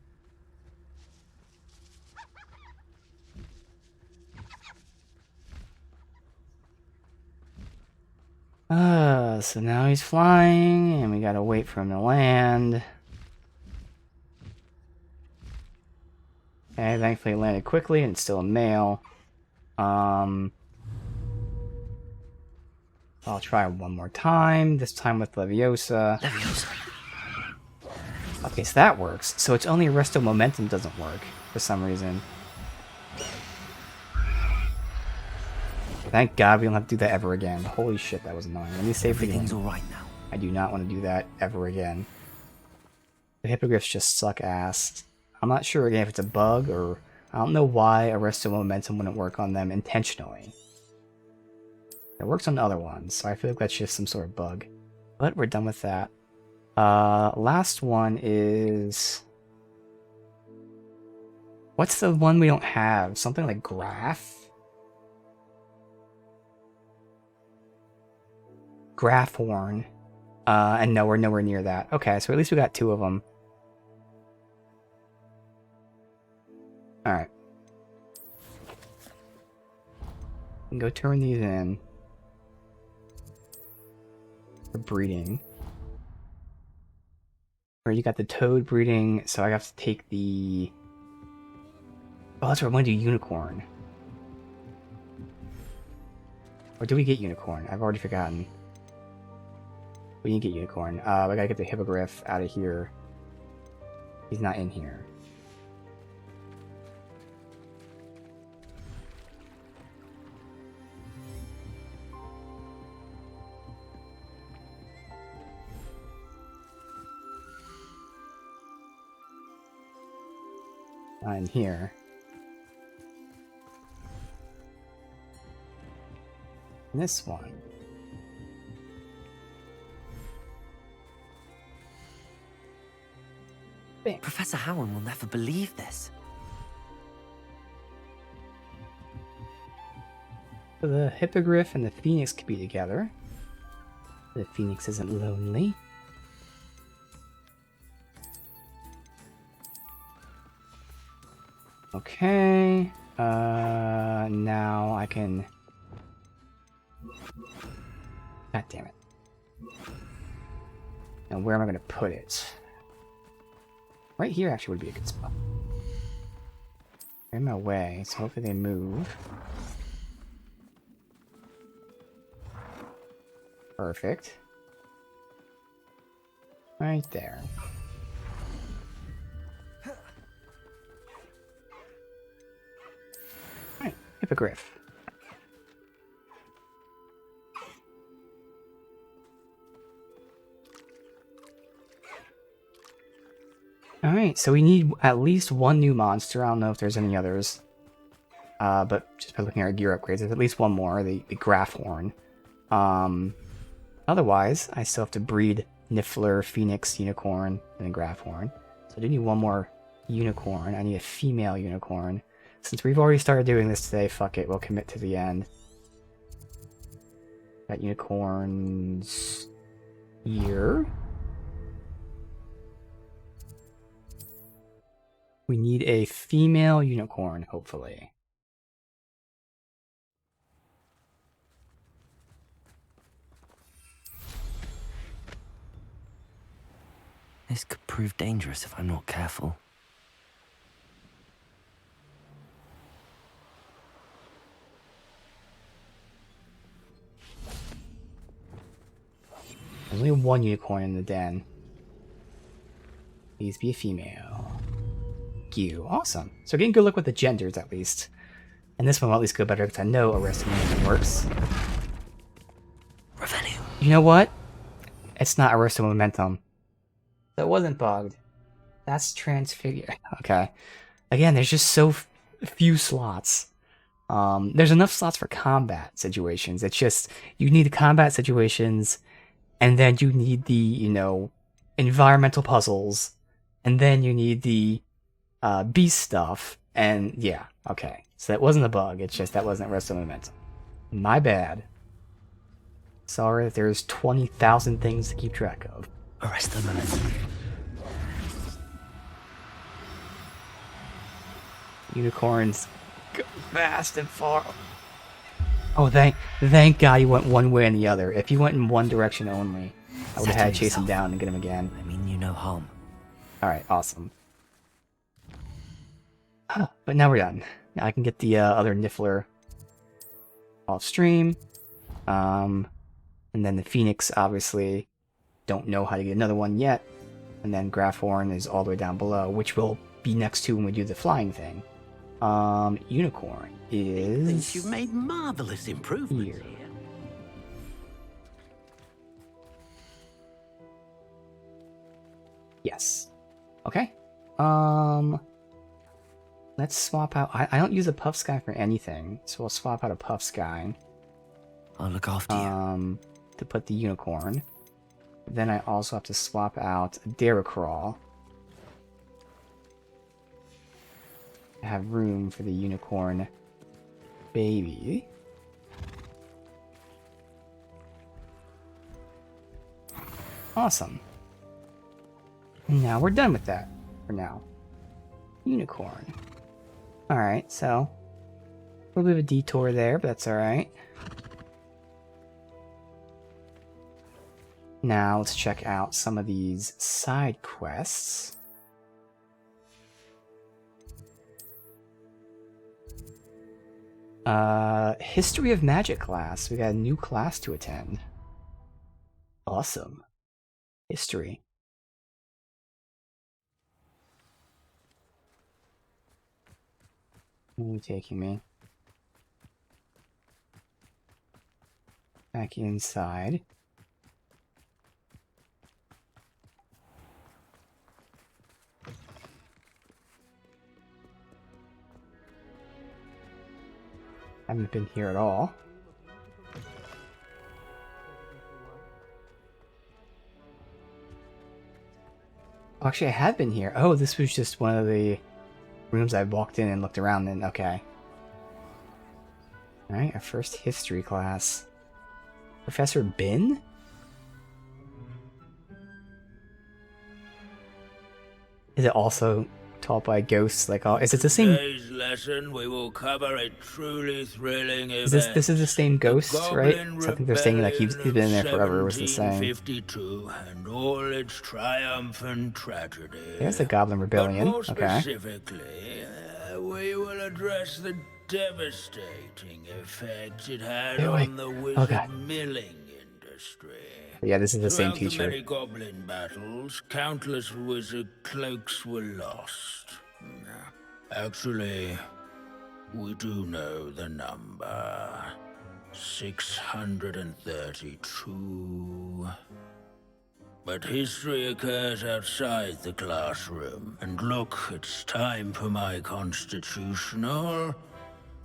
So now he's flying, and we gotta wait for him to land. Okay, thankfully he landed quickly, and it's still a male. I'll try one more time, this time with Leviosa. Okay, so that works. So it's only Resto Momentum doesn't work, for some reason. Thank God we don't have to do that ever again. Holy shit, that was annoying. Let me save the game. Everything's alright now. I do not want to do that ever again. The hippogriffs just suck ass. I'm not sure again if it's a bug or... I don't know why Arresto Momentum wouldn't work on them intentionally. It works on other ones, so I feel like that's just some sort of bug. But we're done with that. Last one is... What's the one we don't have? Something like graph? Graph horn. And no, we're nowhere near that. Okay, so at least we got 2 of them. Alright. Go turn these in. For breeding. Or you got the toad breeding, so I have to take the... Oh, that's right, I want to do unicorn. Or do we get unicorn? I've already forgotten. We didn't get unicorn. We gotta get the hippogriff out of here. He's not in here. Not in here. And this one. Bam. Professor Howard will never believe this. So the hippogriff and the phoenix could be together. The phoenix isn't lonely. Okay. Now I can... God damn it. Now where am I going to put it? Right here actually would be a good spot. They're in my way, so hopefully they move. Perfect. Right there. Alright, hippogriff. Alright, so we need at least 1 new monster. I don't know if there's any others. But just by looking at our gear upgrades, there's at least 1 more, the graph horn. Otherwise, I still have to breed Niffler, Phoenix, Unicorn, and then graph horn. So I do need 1 more unicorn. I need a female unicorn. Since we've already started doing this today, fuck it, we'll commit to the end. Got unicorns here. We need a female unicorn, hopefully. This could prove dangerous if I'm not careful. There's only 1 unicorn in the den. Please be a female. You. Awesome. So getting good luck with the genders at least. And this one will at least go better because I know arresting momentum works. Revelio. You know what? It's not arresting momentum. That wasn't bugged. That's transfigure. Okay. Again, there's just so few slots. There's enough slots for combat situations. It's just you need the combat situations, and then you need the, you know, environmental puzzles, and then you need the beast stuff, and yeah, okay. So that wasn't a bug, it's just that wasn't Arrest the Momentum. My bad. Sorry that there's 20,000 things to keep track of. Arrest the Momentum. Unicorns go fast and far. Oh, thank God you went one way and the other. If you went in one direction only, I would have had to chase him down and get him again. I mean you no harm. Alright, awesome. But now we're done. Now I can get the other Niffler off stream. And then the Phoenix, obviously, don't know how to get another one yet. And then Graphorn is all the way down below, which will be next to when we do the flying thing. Unicorn is... You've made marvelous improvements here. Yes. Okay. Let's swap out... I don't use a Puff Sky for anything, so we'll swap out a Puff Sky. I'll look after you. To put the unicorn. Then I also have to swap out a Daracrawl. I have room for the unicorn baby. Awesome. Now we're done with that for now. Unicorn. Alright, so a little bit of a detour there, but that's alright. Now let's check out some of these side quests. History of Magic class. We got a new class to attend. Awesome. History. Where are you taking me? Back inside. Haven't been here at all. Actually, I have been here. Oh, this was just one of the rooms I walked in and looked around in. Okay. Alright, our first history class. Professor Bin? Is it also taught by ghosts? Like, is it the same? Today's lesson, we will cover a truly thrilling event. This is the same ghost, right? So I think they're saying like he's been in there forever. Was the same. 1752 and all its triumph and tragedy. There's the Goblin Rebellion. But more Okay. specifically, we will address the devastating effect it had on the wizard milling industry. Yeah, this is the same Throughout teacher. the many goblin battles, countless wizard cloaks were lost. Actually, we do know the number. 632. But history occurs outside the classroom. And look, it's time for my constitutional.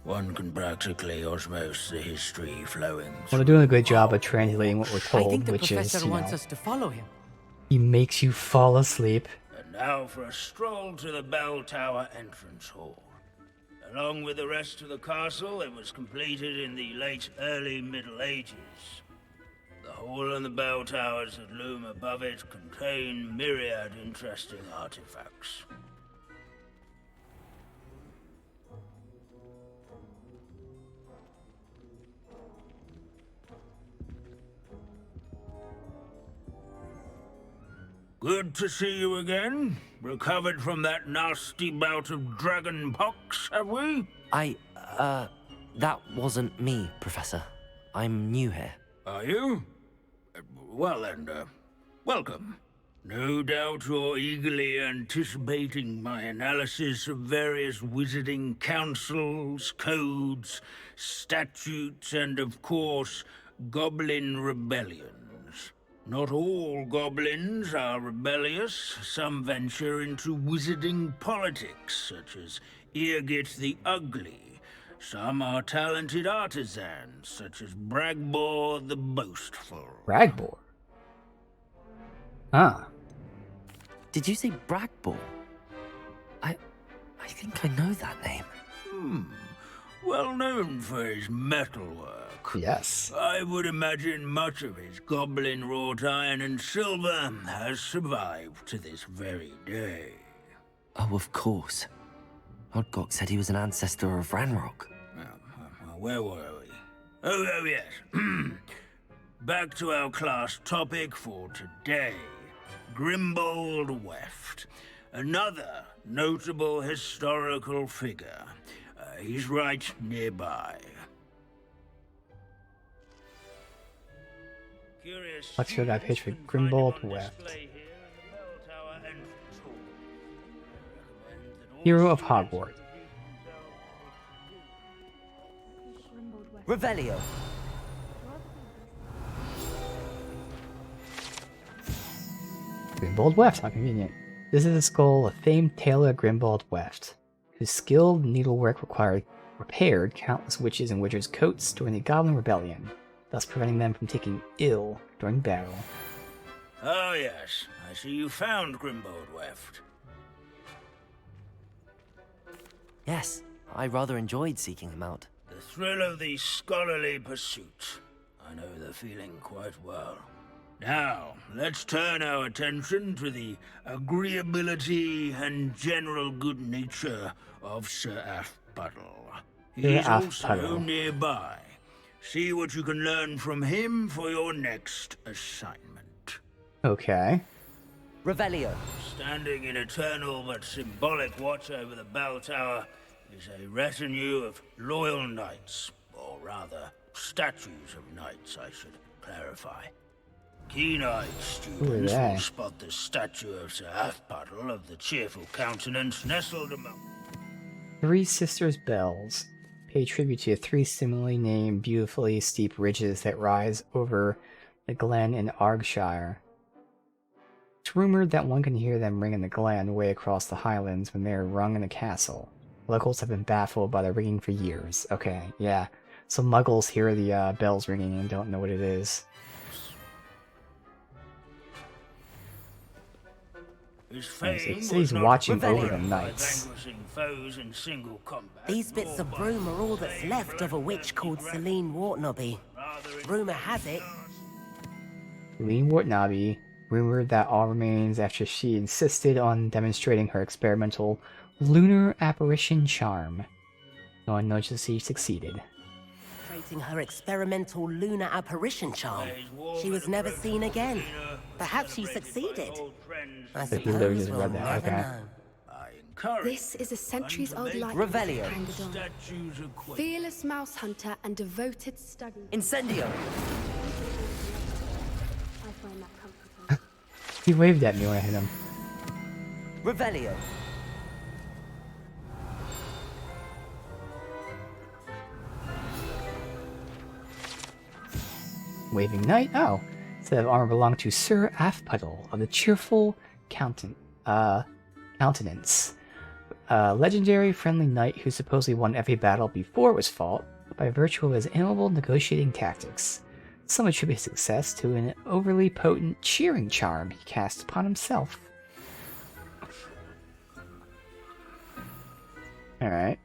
One can practically osmose the history flowing. Well, they're doing a good job of translating what we're I told, think the which professor is, wants us to follow him. he makes you fall asleep. And now for a stroll to the bell tower entrance hall. Along with the rest of the castle, it was completed in the late early Middle Ages. The hall and the bell towers that loom above it contain myriad interesting artifacts. Good to see you again. Recovered from that nasty bout of dragon pox, have we? That wasn't me, Professor. I'm new here. Are you? Well then, welcome. No doubt you're eagerly anticipating my analysis of various wizarding councils, codes, statutes, and of course, goblin rebellions. Not all goblins are rebellious. Some venture into wizarding politics, such as Eargit the Ugly. Some are talented artisans, such as Bragbor the Boastful. Bragbor? Ah. Did you say Bragbor? I think I know that name. Well known for his metalwork. Yes. I would imagine much of his goblin wrought iron and silver has survived to this very day. Oh, of course. Odgok said he was an ancestor of Ranrock. Where were we? Oh yes. Back to our class topic for today. Grimbold Weft. Another notable historical figure. He's right nearby. Let's show that page for Grimbold Weft. Hero of Hogwarts. Revelio. Grimbold Weft, how convenient. This is the skull of famed tailor Grimbold Weft, whose skilled needlework repaired countless witches and wizards' coats during the Goblin Rebellion, thus preventing them from taking ill during battle. Oh yes, I see you found Grimbold Weft. Yes, I rather enjoyed seeking him out. The thrill of the scholarly pursuit. I know the feeling quite well. Now, let's turn our attention to the agreeability and general good nature of Sir Athpuddle. He's also nearby. See what you can learn from him for your next assignment. Okay. Revelio. Standing in eternal but symbolic watch over the bell tower is a retinue of loyal knights, or rather, statues of knights, I should clarify. Keen-eyed students will spot the statue of Sir Athpuddle of the cheerful countenance nestled among... Three Sisters Bells. Pay tribute to three similarly named, beautifully steep ridges that rise over the glen in Argyllshire. It's rumored that one can hear them ring in the glen way across the highlands when they are rung in the castle. Locals have been baffled by their ringing for years. Okay, yeah. So muggles hear the bells ringing and don't know what it is. It says watching over the knights. These bits of broom are all that's left of a witch called Celine Wartnobby. Rumour has it... Celine Wartnobby, rumored that all remains after she insisted on demonstrating her experimental lunar apparition charm. No one knows if she succeeded. Her experimental lunar apparition charm. She was never seen again. Perhaps she succeeded. I suppose we'll never know. This is a centuries-old light Revelio. handed on. Fearless mouse hunter and devoted study. Incendio. I find that comforting. He waved at me when I hit him. Revelio. Waving Knight? Oh. Set of armor belonged to Sir Athpuddle of the Cheerful Countenance. Legendary friendly knight who supposedly won every battle before it was fought by virtue of his amiable negotiating tactics. Some attribute his success to an overly potent cheering charm he cast upon himself. Alright.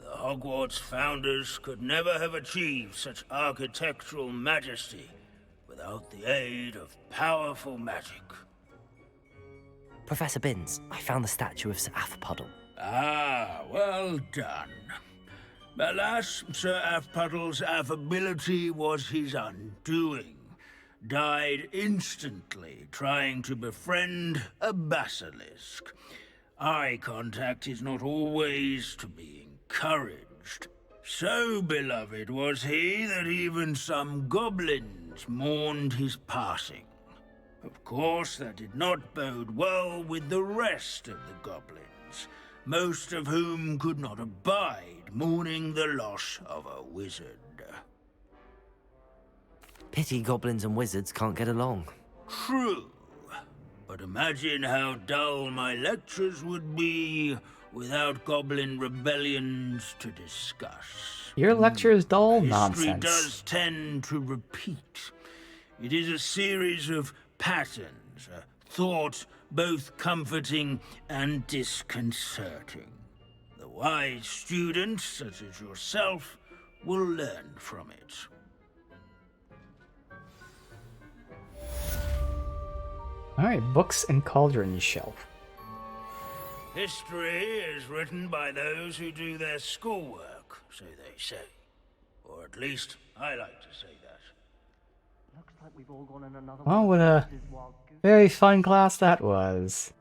The Hogwarts founders could never have achieved such architectural majesty without the aid of powerful magic. Professor Binns, I found the statue of Sir Athpuddle. Ah, well done. Alas, Sir Athpuddle's affability was his undoing. Died instantly trying to befriend a basilisk. Eye contact is not always to be encouraged. So beloved was he that even some goblins mourned his passing. Of course, that did not bode well with the rest of the goblins, most of whom could not abide mourning the loss of a wizard. Pity goblins and wizards can't get along. True. But imagine how dull my lectures would be without goblin rebellions to discuss. Your lecture is dull History nonsense. does tend to repeat. It is a series of patterns, a thought both comforting and disconcerting. The wise students, such as yourself, will learn from it. Alright, books and cauldron shelf. History is written by those who do their schoolwork, so they say. Or at least, I like to say that. Looks like we've all gone in another Well, what a very fun class that was.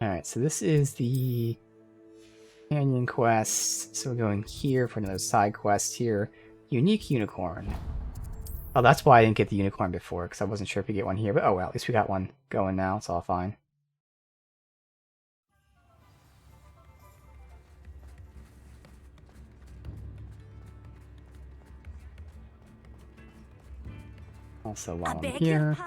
Alright, so this is the Canyon quest. So we're going here for another side quest here. Unique unicorn. Oh, that's why I didn't get the unicorn before, because I wasn't sure if we get one here. But oh well, at least we got one going now. It's all fine. Also, while I'm here,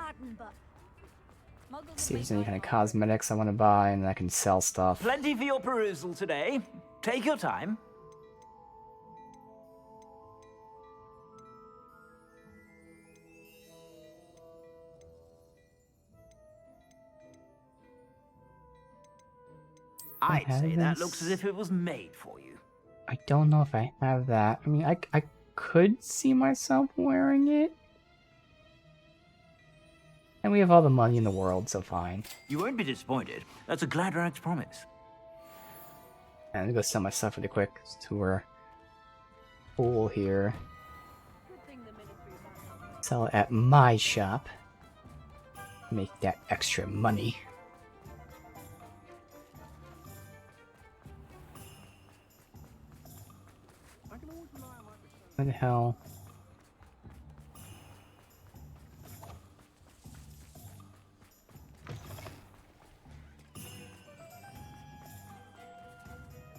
see if there's any kind of cosmetics I want to buy, and I can sell stuff. Plenty for your perusal today. Take your time. I'd say that looks as if it was made for you. I don't know if I have that. I mean, I could see myself wearing it. And we have all the money in the world, so fine. You won't be disappointed. That's a Gladrax promise. And I'm gonna go sell my stuff really quick to our pool here. Sell it at my shop. Make that extra money. What the hell?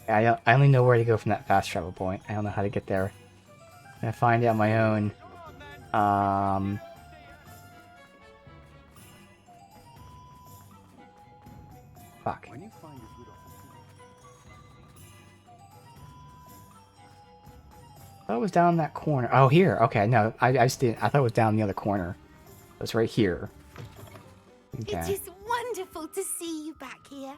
I only know where to go from that fast travel point. I don't know how to get there. I'm gonna find it on my own. Fuck. I thought it was down that corner. Oh, here. Okay, no, I just didn't. I thought it was down the other corner. It was right here. Okay. It is wonderful to see you back here.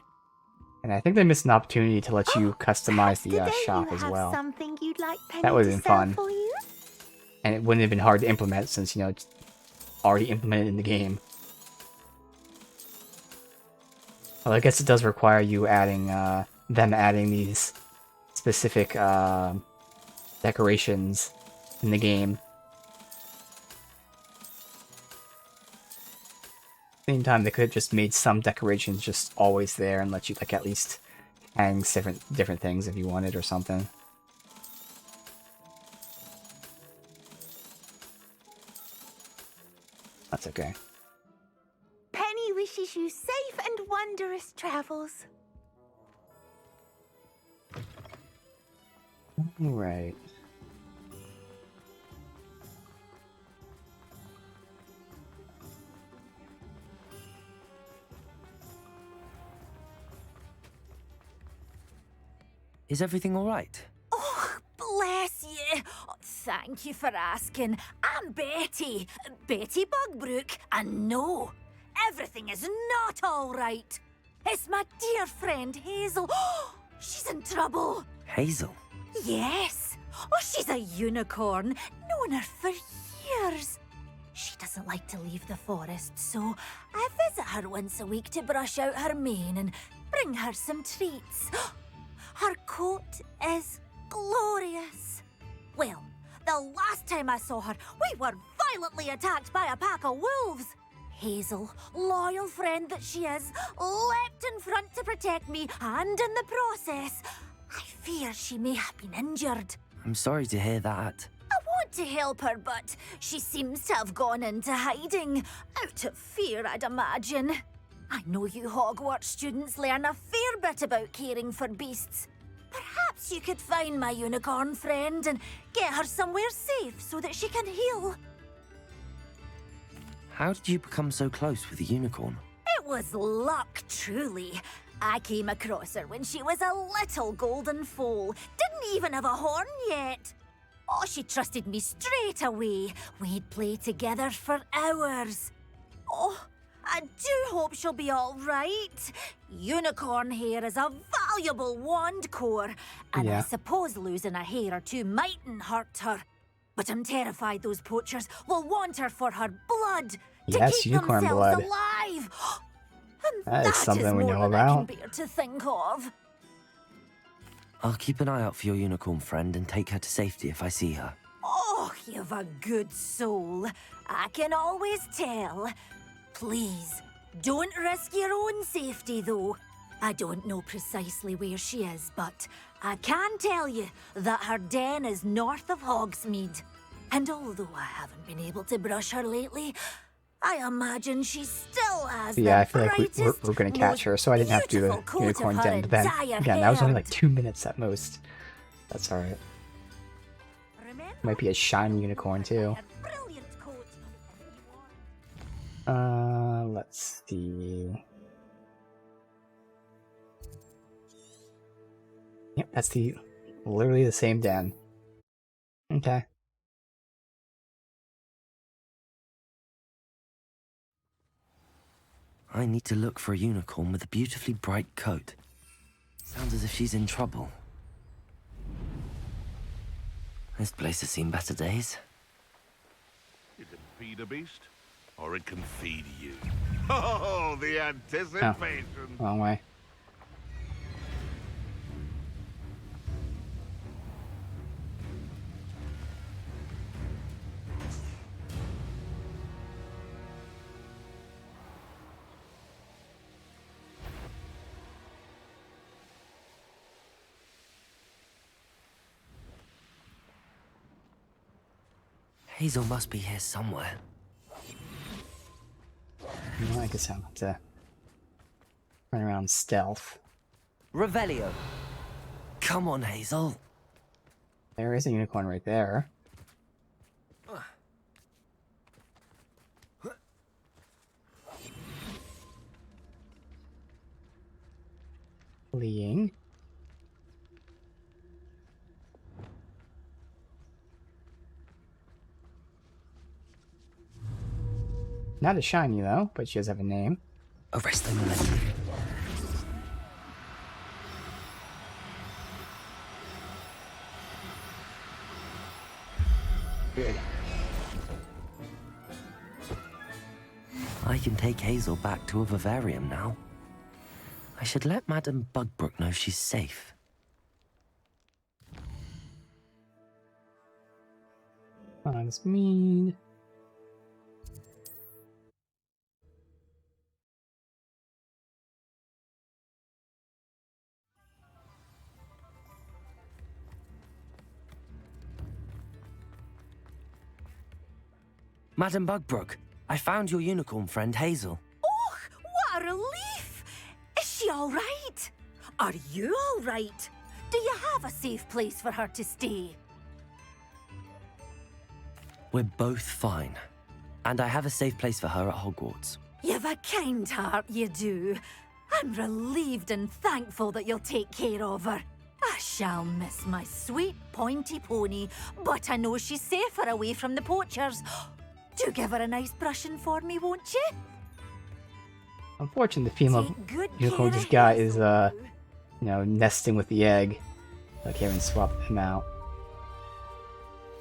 And I think they missed an opportunity to let you customize the shop as well. Something you'd like Penny That would have been fun. for you? And it wouldn't have been hard to implement since, you know, it's already implemented in the game. Well, I guess it does require you adding, them adding these specific, decorations in the game. Same time, they could have just made some decorations just always there and let you, like, at least hang different things if you wanted or something. That's okay. Penny wishes you safe and wondrous travels. Right. Is everything all right? Oh, bless you. Oh, thank you for asking. I'm Betty. Betty Bugbrook. And no, everything is not all right. It's my dear friend Hazel. She's in trouble. Hazel? Yes. Oh, she's a unicorn. Known her for years. She doesn't like to leave the forest, so I visit her once a week to brush out her mane and bring her some treats. Her coat is glorious. Well, the last time I saw her, we were violently attacked by a pack of wolves. Hazel, loyal friend that she is, leapt in front to protect me, and in the process, I fear she may have been injured. I'm sorry to hear that. I want to help her, but she seems to have gone into hiding. Out of fear, I'd imagine. I know you Hogwarts students learn a fair bit about caring for beasts. Perhaps you could find my unicorn friend and get her somewhere safe so that she can heal. How did you become so close with the unicorn? It was luck, truly. I came across her when she was a little golden foal. Didn't even have a horn yet. Oh, she trusted me straight away. We'd play together for hours. Oh, I do hope she'll be all right. Unicorn hair is a valuable wand core, and I suppose losing a hair or two mightn't hurt her. But I'm terrified those poachers will want her for her blood to keep unicorn themselves blood. alive. And That is something we more know than I about. can bear to think of. I'll keep an eye out for your unicorn friend and take her to safety if I see her. Oh, you've a good soul. I can always tell. Please, don't risk your own safety, though. I don't know precisely where she is, but I can tell you that her den is north of Hogsmeade. And although I haven't been able to brush her lately, I imagine she still has Yeah, I the feel like brightest, we're gonna catch her, so I didn't have to do beautiful the coat unicorn of her den. But then, entire again, that was only herd. like 2 minutes at most. That's alright. Might be a shiny unicorn, too. Let's see. Yep, that's literally the same den. Okay. I need to look for a unicorn with a beautifully bright coat. Sounds as if she's in trouble. This place has seen better days. You can feed a beast, or it can feed you. Oh, the anticipation! Oh, wrong way. Hazel must be here somewhere. Well, I guess I'll have to run around stealth. Revelio. Come on, Hazel. There is a unicorn right there. Fleeing. Not a shiny though, but she does have a name. Arrest them immediately. Good. I can take Hazel back to a vivarium now. I should let Madame Bugbrook know she's safe. That's mean. Madame Bugbrook, I found your unicorn friend Hazel. Oh, what a relief! Is she all right? Are you all right? Do you have a safe place for her to stay? We're both fine. And I have a safe place for her at Hogwarts. You've a kind heart, you do. I'm relieved and thankful that you'll take care of her. I shall miss my sweet pointy pony, but I know she's safer away from the poachers. Do give her a nice brushing for me, won't you? Unfortunately, the female Take good unicorn we care just of got Hazel. is, you know, nesting with the egg. I can't even swap him out.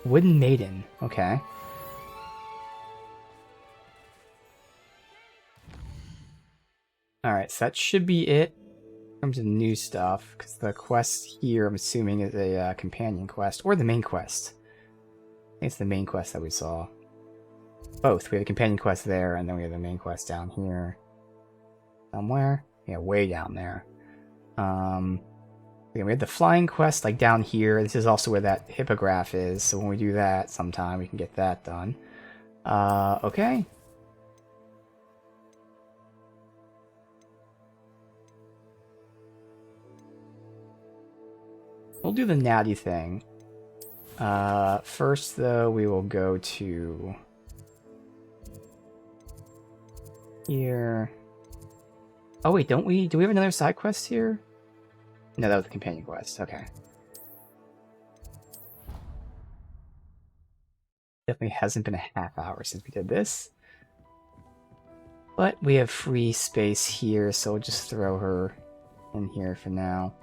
Wooden Maiden. Okay. Alright, so that should be it in terms of new stuff, because the quest here, I'm assuming, is a companion quest, or the main quest. I think it's the main quest that we saw. Both. We have a companion quest there, and then we have the main quest down here. Somewhere? Yeah, way down there. Yeah, we have the flying quest, like, down here. This is also where that hippogriff is, so when we do that sometime, we can get that done. Okay. We'll do the natty thing. First, though, we will go to here. Oh wait, don't we? Do we have another side quest here? No, that was the companion quest. Okay. Definitely hasn't been a half hour since we did this. But we have free space here, so we'll just throw her in here for now.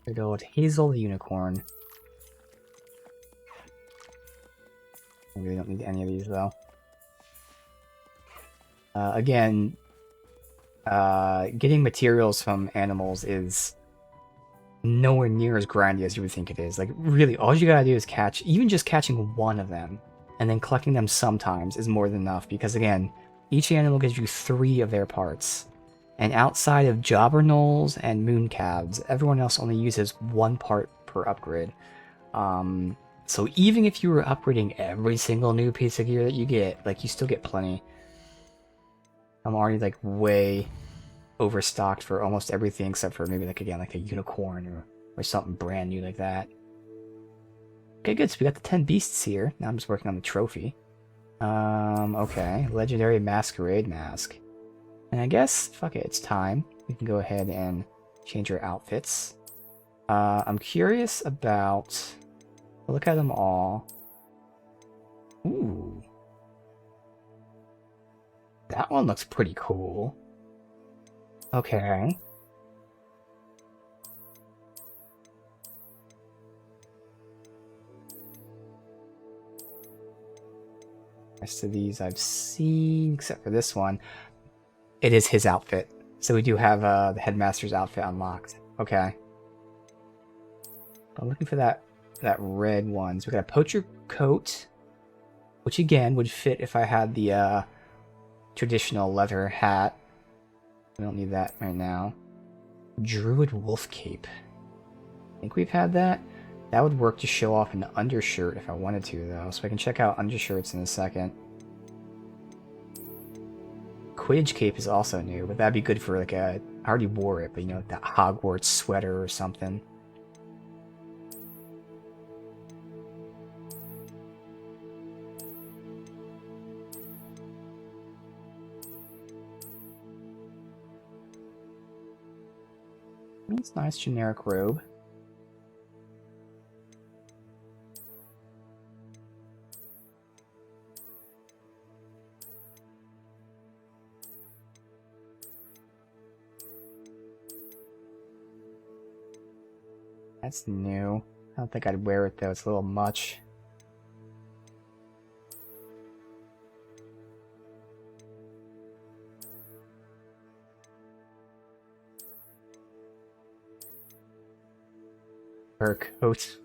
Good old Hazel the Unicorn. We really don't need any of these, though. Again, getting materials from animals is nowhere near as grindy as you would think it is. Like, really, all you gotta do is catch, even just catching one of them, and then collecting them sometimes is more than enough, because again, each animal gives you 3 of their parts. And outside of Jobberknolls and Mooncalves, everyone else only uses 1 part per upgrade. So even if you were upgrading every single new piece of gear that you get, like, you still get plenty. I'm already, like, way overstocked for almost everything except for maybe, like, again, like a unicorn or something brand new like that. Okay, good. So we got the 10 beasts here. Now I'm just working on the trophy. Okay. Legendary Masquerade Mask. And I guess, fuck it, it's time. We can go ahead and change our outfits. I'm curious about... Look at them all. Ooh. That one looks pretty cool. Okay. Rest of these I've seen, except for this one. It is his outfit. So we do have the headmaster's outfit unlocked. Okay. I'm looking for that red one. So we got a poacher coat, which again would fit if I had the traditional leather hat. We don't need that right now. Druid wolf cape. I think we've had that. That would work to show off an undershirt if I wanted to, though. So I can check out undershirts in a second. Quidditch cape is also new, but that'd be good for like a... I already wore it, but you know, that Hogwarts sweater or something. It's a nice generic robe. That's new. I don't think I'd wear it though, it's a little much. Fur coat.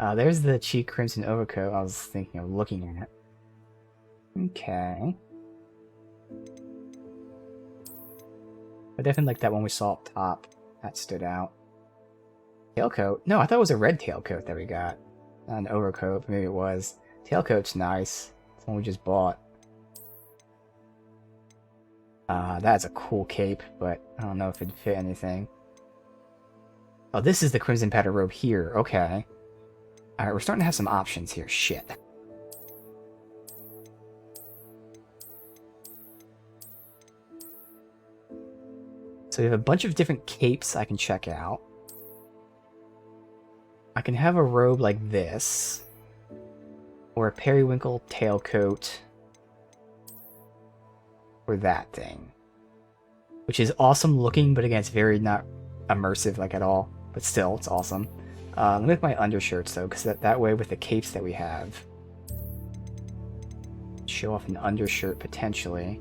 There's the cheap crimson overcoat I was thinking of looking at. Okay. I definitely like that one we saw up top. That stood out. Tailcoat? No, I thought it was a red tailcoat that we got. Not an overcoat, but maybe it was. Tailcoat's nice. It's the one we just bought. That's a cool cape, but I don't know if it'd fit anything. Oh, this is the Crimson Pattern robe here. Okay. Alright, we're starting to have some options here. Shit. So we have a bunch of different capes I can check out. I can have a robe like this. Or a periwinkle tailcoat. Or that thing. Which is awesome looking, but again, it's very not immersive like at all. But still, it's awesome. Let me make my undershirts though, because that way with the capes that we have, show off an undershirt potentially.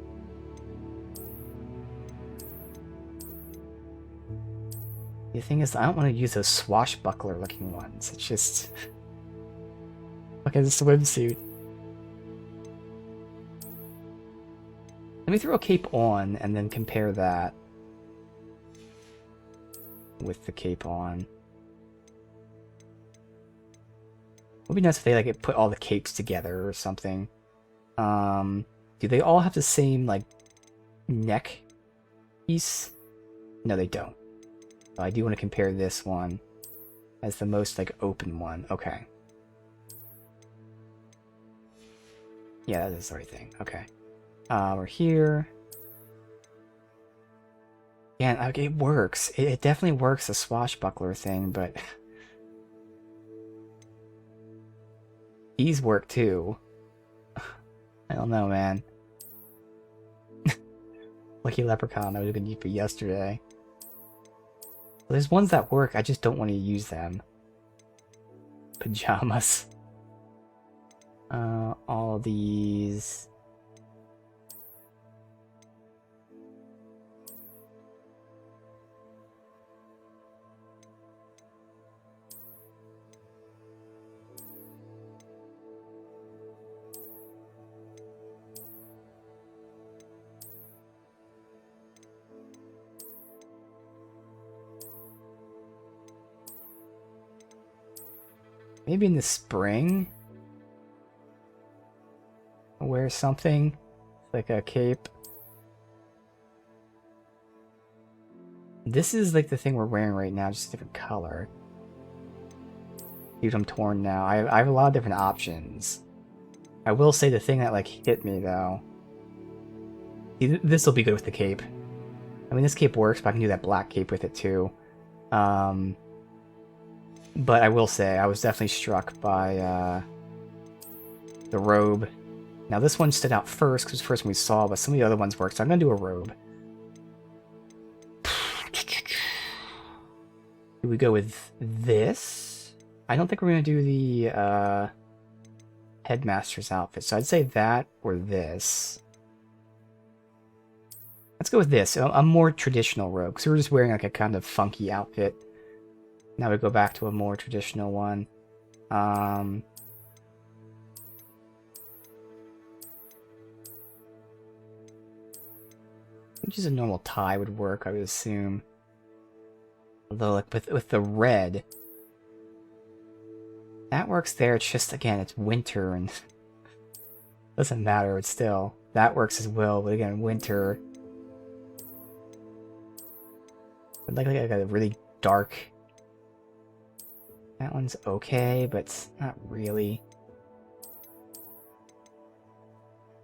The thing is, I don't want to use those swashbuckler looking ones. It's just... Look at the swimsuit. Let me throw a cape on and then compare that with the cape on. It would be nice if they like put all the capes together or something. Do they all have the same like neck piece? No, they don't. So I do want to compare this one as the most like open one. Okay. Yeah, that is the right thing. Okay. We're here. Yeah, it works. It definitely works, the swashbuckler thing, but... These work too. I don't know, man. Lucky Leprechaun, I was gonna need for yesterday. Well, there's ones that work, I just don't want to use them. Pajamas. All these... Maybe in the spring, I'll wear something like a cape. This is like the thing we're wearing right now, just a different color. Dude, I'm torn now. I have a lot of different options. I will say the thing that like hit me though. This will be good with the cape. I mean, this cape works, but I can do that black cape with it too. But I will say, I was definitely struck by the robe Now this one stood out first because it's the first one we saw, but some of the other ones worked, so I'm gonna do a robe. Do we go with this? I don't think we're gonna do the headmaster's outfit, so I'd say that or this. Let's go with this, a more traditional robe, because we were just wearing like a kind of funky outfit. Now we go back to a more traditional one. Just a normal tie would work, I would assume. Although, like, with the red, that works there. It's just, again, it's winter, and doesn't matter. It's still, that works as well. But again, winter. I'd like a really dark. That one's okay, but it's not really.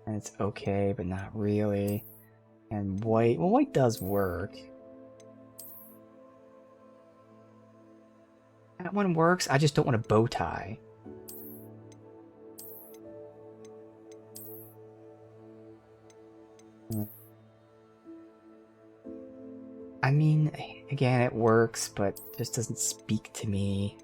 And it's okay, but not really. And white, well, white does work. That one works, I just don't want a bow tie. I mean, again, it works, but just doesn't speak to me.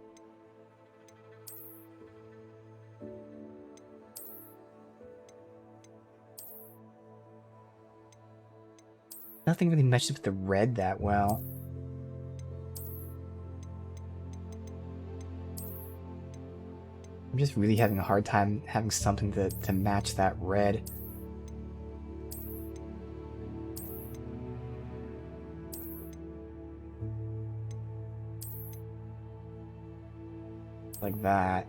Nothing really meshes with the red that well. I'm just really having a hard time having something to match that red. Like that.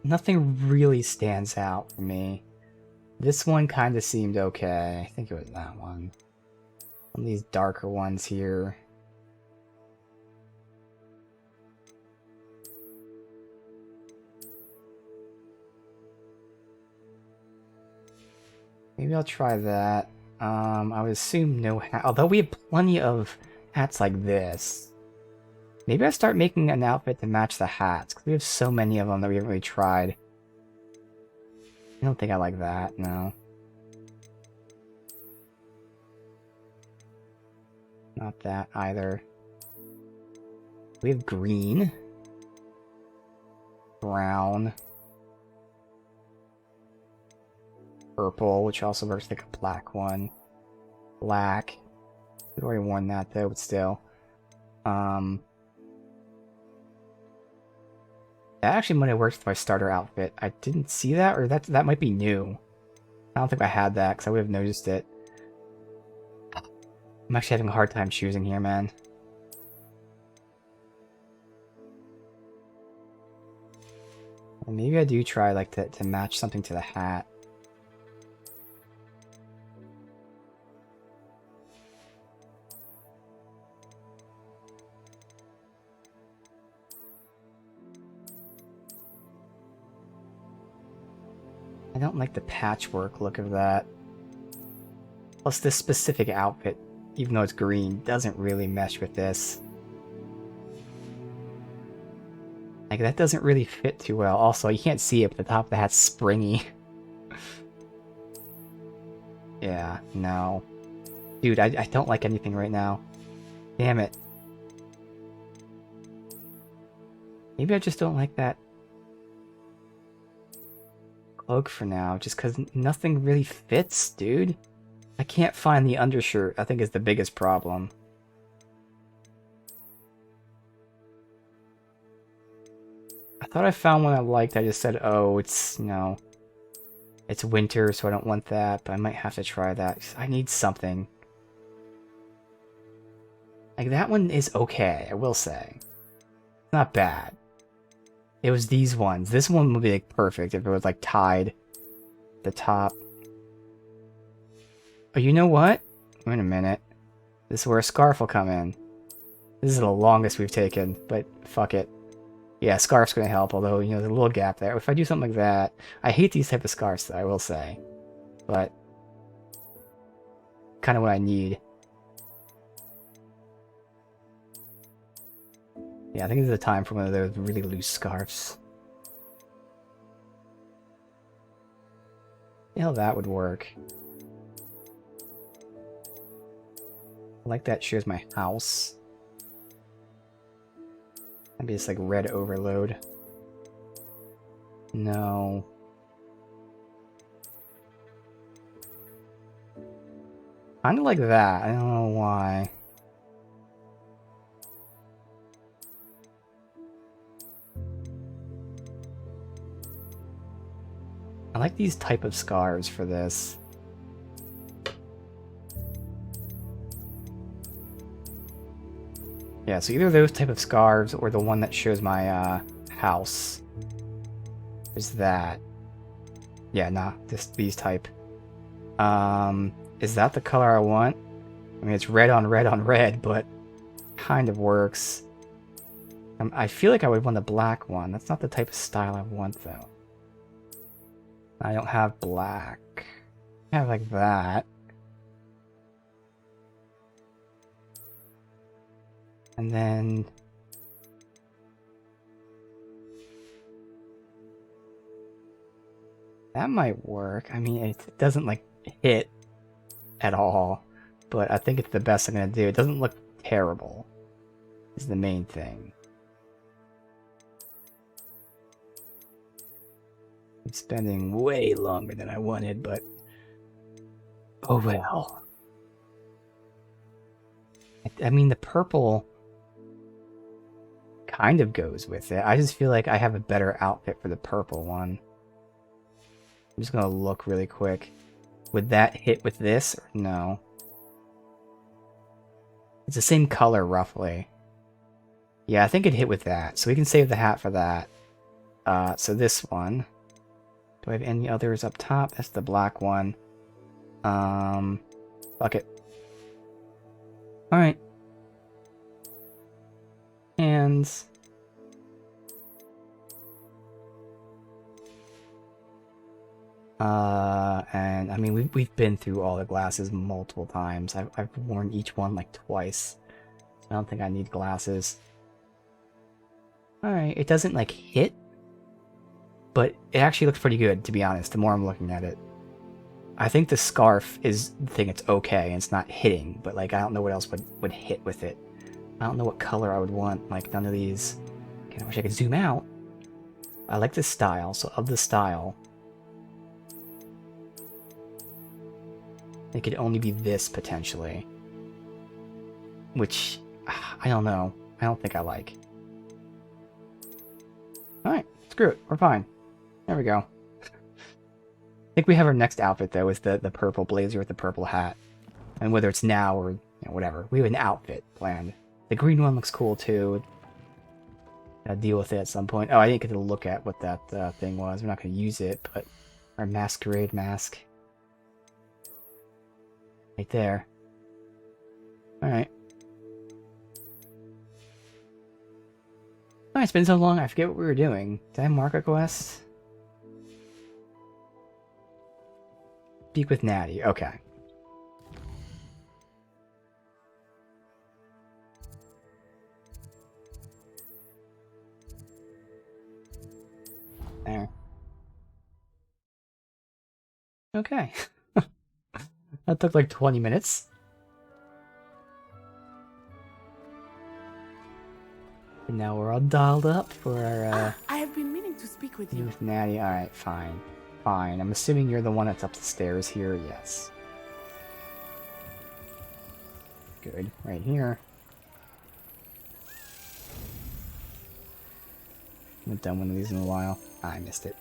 Nothing really stands out for me. This one kind of seemed okay. I think it was that one. Some of these darker ones here. Maybe I'll try that. I would assume no hat. Although we have plenty of hats like this. Maybe I start making an outfit to match the hats, because we have so many of them that we haven't really tried. I don't think I like that, no. Not that either. We have green. Brown. Purple, which also looks like a black one. Black. We've already worn that though, but still. That actually might have worked with my starter outfit. I didn't see that, or that might be new. I don't think I had that, because I would have noticed it. I'm actually having a hard time choosing here, man. Well, maybe I do try, like, to match something to the hat. I don't like the patchwork look of that. Plus this specific outfit, even though it's green, doesn't really mesh with this. Like, that doesn't really fit too well. Also, you can't see it, but the top of the hat's springy. Yeah, no. Dude, I don't like anything right now. Damn it. Maybe I just don't like that cloak for now, just because nothing really fits, dude. I can't find the undershirt, I think is the biggest problem. I thought I found one I liked, I just said, oh, it's, you know, it's winter, so I don't want that, but I might have to try that. I need something. Like, that one is okay, I will say. Not bad. It was these ones. This one would be like perfect if it was like tied at the top. Oh, you know what? Wait a minute. This is where a scarf will come in. This is the longest we've taken, but fuck it. Yeah, scarf's gonna help, although, you know, there's a little gap there. If I do something like that, I hate these type of scarves, I will say. But kind of what I need. Yeah, I think this is the time for one of those really loose scarves. Yeah, that would work. I like that shows my house. Maybe it's like red overload. No. Kind of like that. I don't know why. I like these type of scarves for this. Yeah, so either those type of scarves or the one that shows my house. Is that? Yeah, nah, these type. Is that the color I want? I mean, it's red on red on red, but kind of works. I feel like I would want the black one. That's not the type of style I want, though. I don't have black. I have like that. And then... that might work. I mean, it doesn't, like, hit at all. But I think it's the best I'm going to do. It doesn't look terrible. Is the main thing. I'm spending way longer than I wanted, but... oh well. I mean, the purple... kind of goes with it. I just feel like I have a better outfit for the purple one. I'm just gonna look really quick. Would that hit with this or no? It's the same color roughly. Yeah, I think it'd hit with that. So we can save the hat for that. So this one. Do I have any others up top? That's the black one. Fuck it. Alright. And I mean we've been through all the glasses multiple times. I've worn each one like twice. I don't think I need glasses. Alright, it doesn't like hit, but it actually looks pretty good, to be honest, the more I'm looking at it. I think the scarf is the thing, it's okay, and it's not hitting, but like I don't know what else would hit with it. I don't know what color I would want, like none of these. Okay, I wish I could zoom out. I like this style, so of the style, it could only be this potentially. Which, I don't know. I don't think I like. Alright, screw it, we're fine. There we go. I think we have our next outfit though, is the purple blazer with the purple hat. And whether it's now or whatever, we have an outfit planned. The green one looks cool too. Gotta deal with it at some point. Oh, I didn't get to look at what that thing was. We're not gonna use it, but our masquerade mask. Right there. Alright. Oh, it's been so long, I forget what we were doing. Did I mark a quest? Speak with Natty, okay. There. Okay. That took like 20 minutes. And now we're all dialed up for our, I have been meaning to speak with you. With Natty. Alright, fine. Fine. I'm assuming you're the one that's up the stairs here. Yes. Good. Right here. I haven't done one of these in a while. I missed it.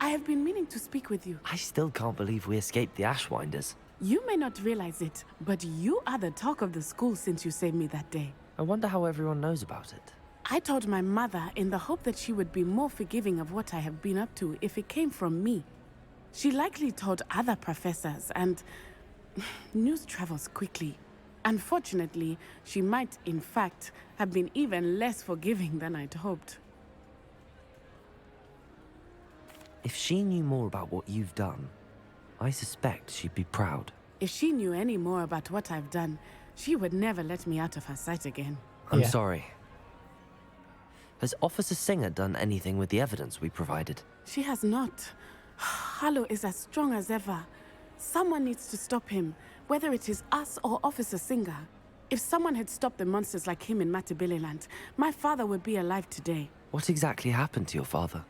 I have been meaning to speak with you. I still can't believe we escaped the Ashwinders. You may not realize it, but you are the talk of the school since you saved me that day. I wonder how everyone knows about it. I told my mother in the hope that she would be more forgiving of what I have been up to if it came from me. She likely told other professors, and news travels quickly. Unfortunately, she might, in fact, have been even less forgiving than I'd hoped. If she knew more about what you've done, I suspect she'd be proud. If she knew any more about what I've done, she would never let me out of her sight again. I'm sorry. Has Officer Singer done anything with the evidence we provided? She has not. Harlow is as strong as ever. Someone needs to stop him, whether it is us or Officer Singer. If someone had stopped the monsters like him in Matabeleland, my father would be alive today. What exactly happened to your father?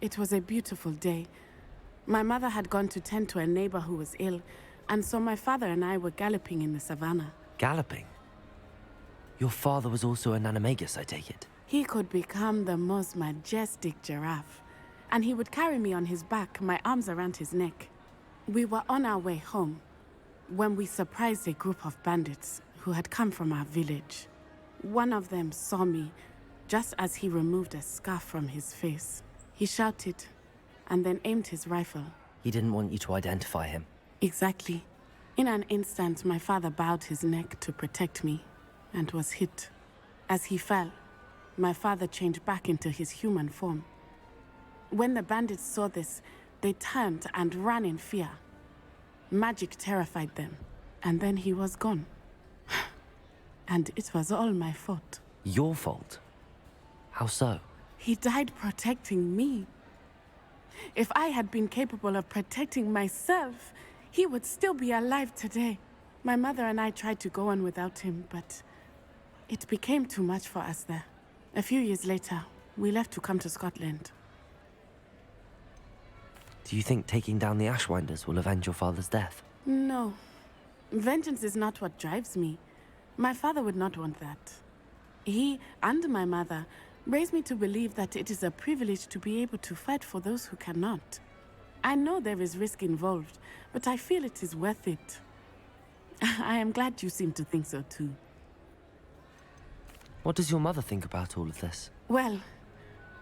It was a beautiful day. My mother had gone to tend to a neighbor who was ill, and so my father and I were galloping in the savannah. Galloping? Your father was also an animagus, I take it? He could become the most majestic giraffe, and he would carry me on his back, my arms around his neck. We were on our way home when we surprised a group of bandits who had come from our village. One of them saw me just as he removed a scarf from his face. He shouted and then aimed his rifle. He didn't want you to identify him. Exactly. In an instant, my father bowed his neck to protect me and was hit. As he fell, my father changed back into his human form. When the bandits saw this, they turned and ran in fear. Magic terrified them, and then he was gone. And it was all my fault. Your fault? How so? He died protecting me. If I had been capable of protecting myself, he would still be alive today. My mother and I tried to go on without him, but it became too much for us there. A few years later, we left to come to Scotland. Do you think taking down the Ashwinders will avenge your father's death? No. Vengeance is not what drives me. My father would not want that. He and my mother raised me to believe that it is a privilege to be able to fight for those who cannot. I know there is risk involved, but I feel it is worth it. I am glad you seem to think so too. What does your mother think about all of this? Well,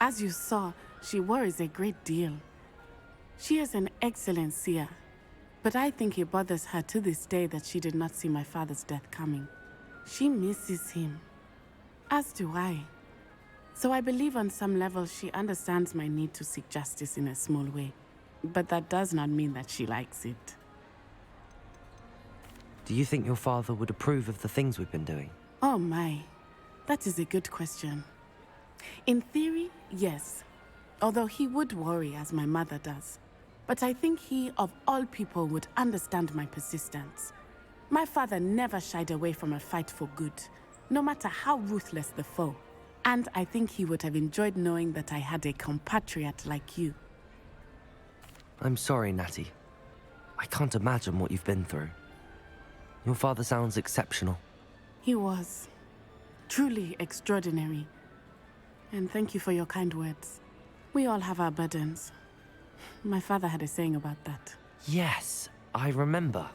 as you saw, she worries a great deal. She is an excellent seer, but I think it bothers her to this day that she did not see my father's death coming. She misses him, as do I. So I believe on some level she understands my need to seek justice in a small way. But that does not mean that she likes it. Do you think your father would approve of the things we've been doing? Oh my, that is a good question. In theory, yes. Although he would worry as my mother does. But I think he, of all people, would understand my persistence. My father never shied away from a fight for good, no matter how ruthless the foe. And I think he would have enjoyed knowing that I had a compatriot like you. I'm sorry, Natty. I can't imagine what you've been through. Your father sounds exceptional. He was. Truly extraordinary. And thank you for your kind words. We all have our burdens. My father had a saying about that. Yes, I remember.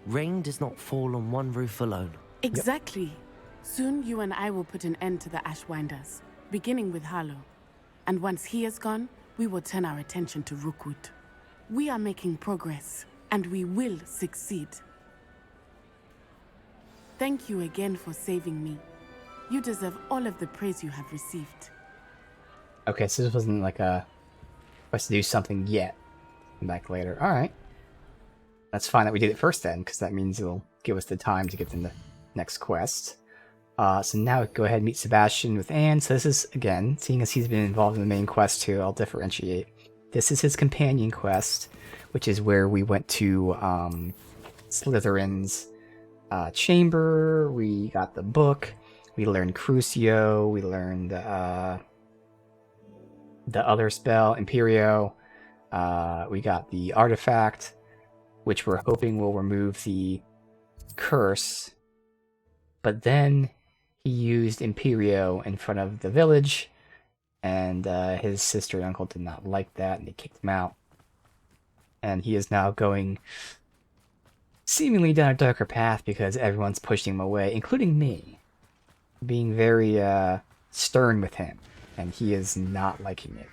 Rain does not fall on one roof alone. Exactly. Soon you and I will put an end to the Ashwinders, beginning with Harlow. And once he is gone, we will turn our attention to Rookwood. We are making progress, and we will succeed. Thank you again for saving me. You deserve all of the praise you have received. Okay, so this wasn't like a quest to do something yet. Come back later. Alright. That's fine that we did it first then, because that means it'll give us the time to get to the next quest. So now go ahead and meet Sebastian with Anne. So this is, again, seeing as he's been involved in the main quest too, I'll differentiate. This is his companion quest, which is where we went to Slytherin's chamber, we got the book, we learned Crucio, we learned the other spell, Imperio, we got the artifact, which we're hoping will remove the curse, but then he used Imperio in front of the village, and his sister and uncle did not like that, and they kicked him out. And he is now going seemingly down a darker path because everyone's pushing him away, including me, being very stern with him, and he is not liking it.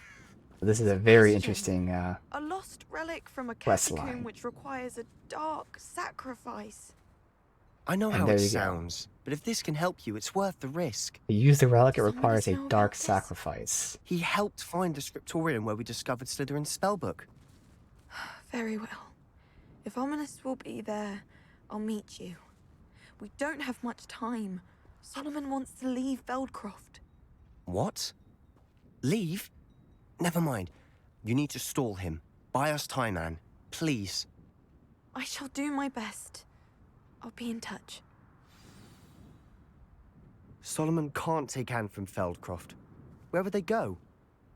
So this is a very interesting a lost relic from a quest catacomb line. which requires a dark sacrifice. I know And how there it you go. sounds, but if this can help you, it's worth the risk. To use the relic, it requires a dark sacrifice. He helped find the scriptorium where we discovered Slytherin's spellbook. Very well. If Ominous will be there, I'll meet you. We don't have much time. Solomon wants to leave Feldcroft. What? Leave? Never mind. You need to stall him. Buy us time, Anne. Please. I shall do my best. I'll be in touch. Solomon can't take Anne from Feldcroft. Where would they go?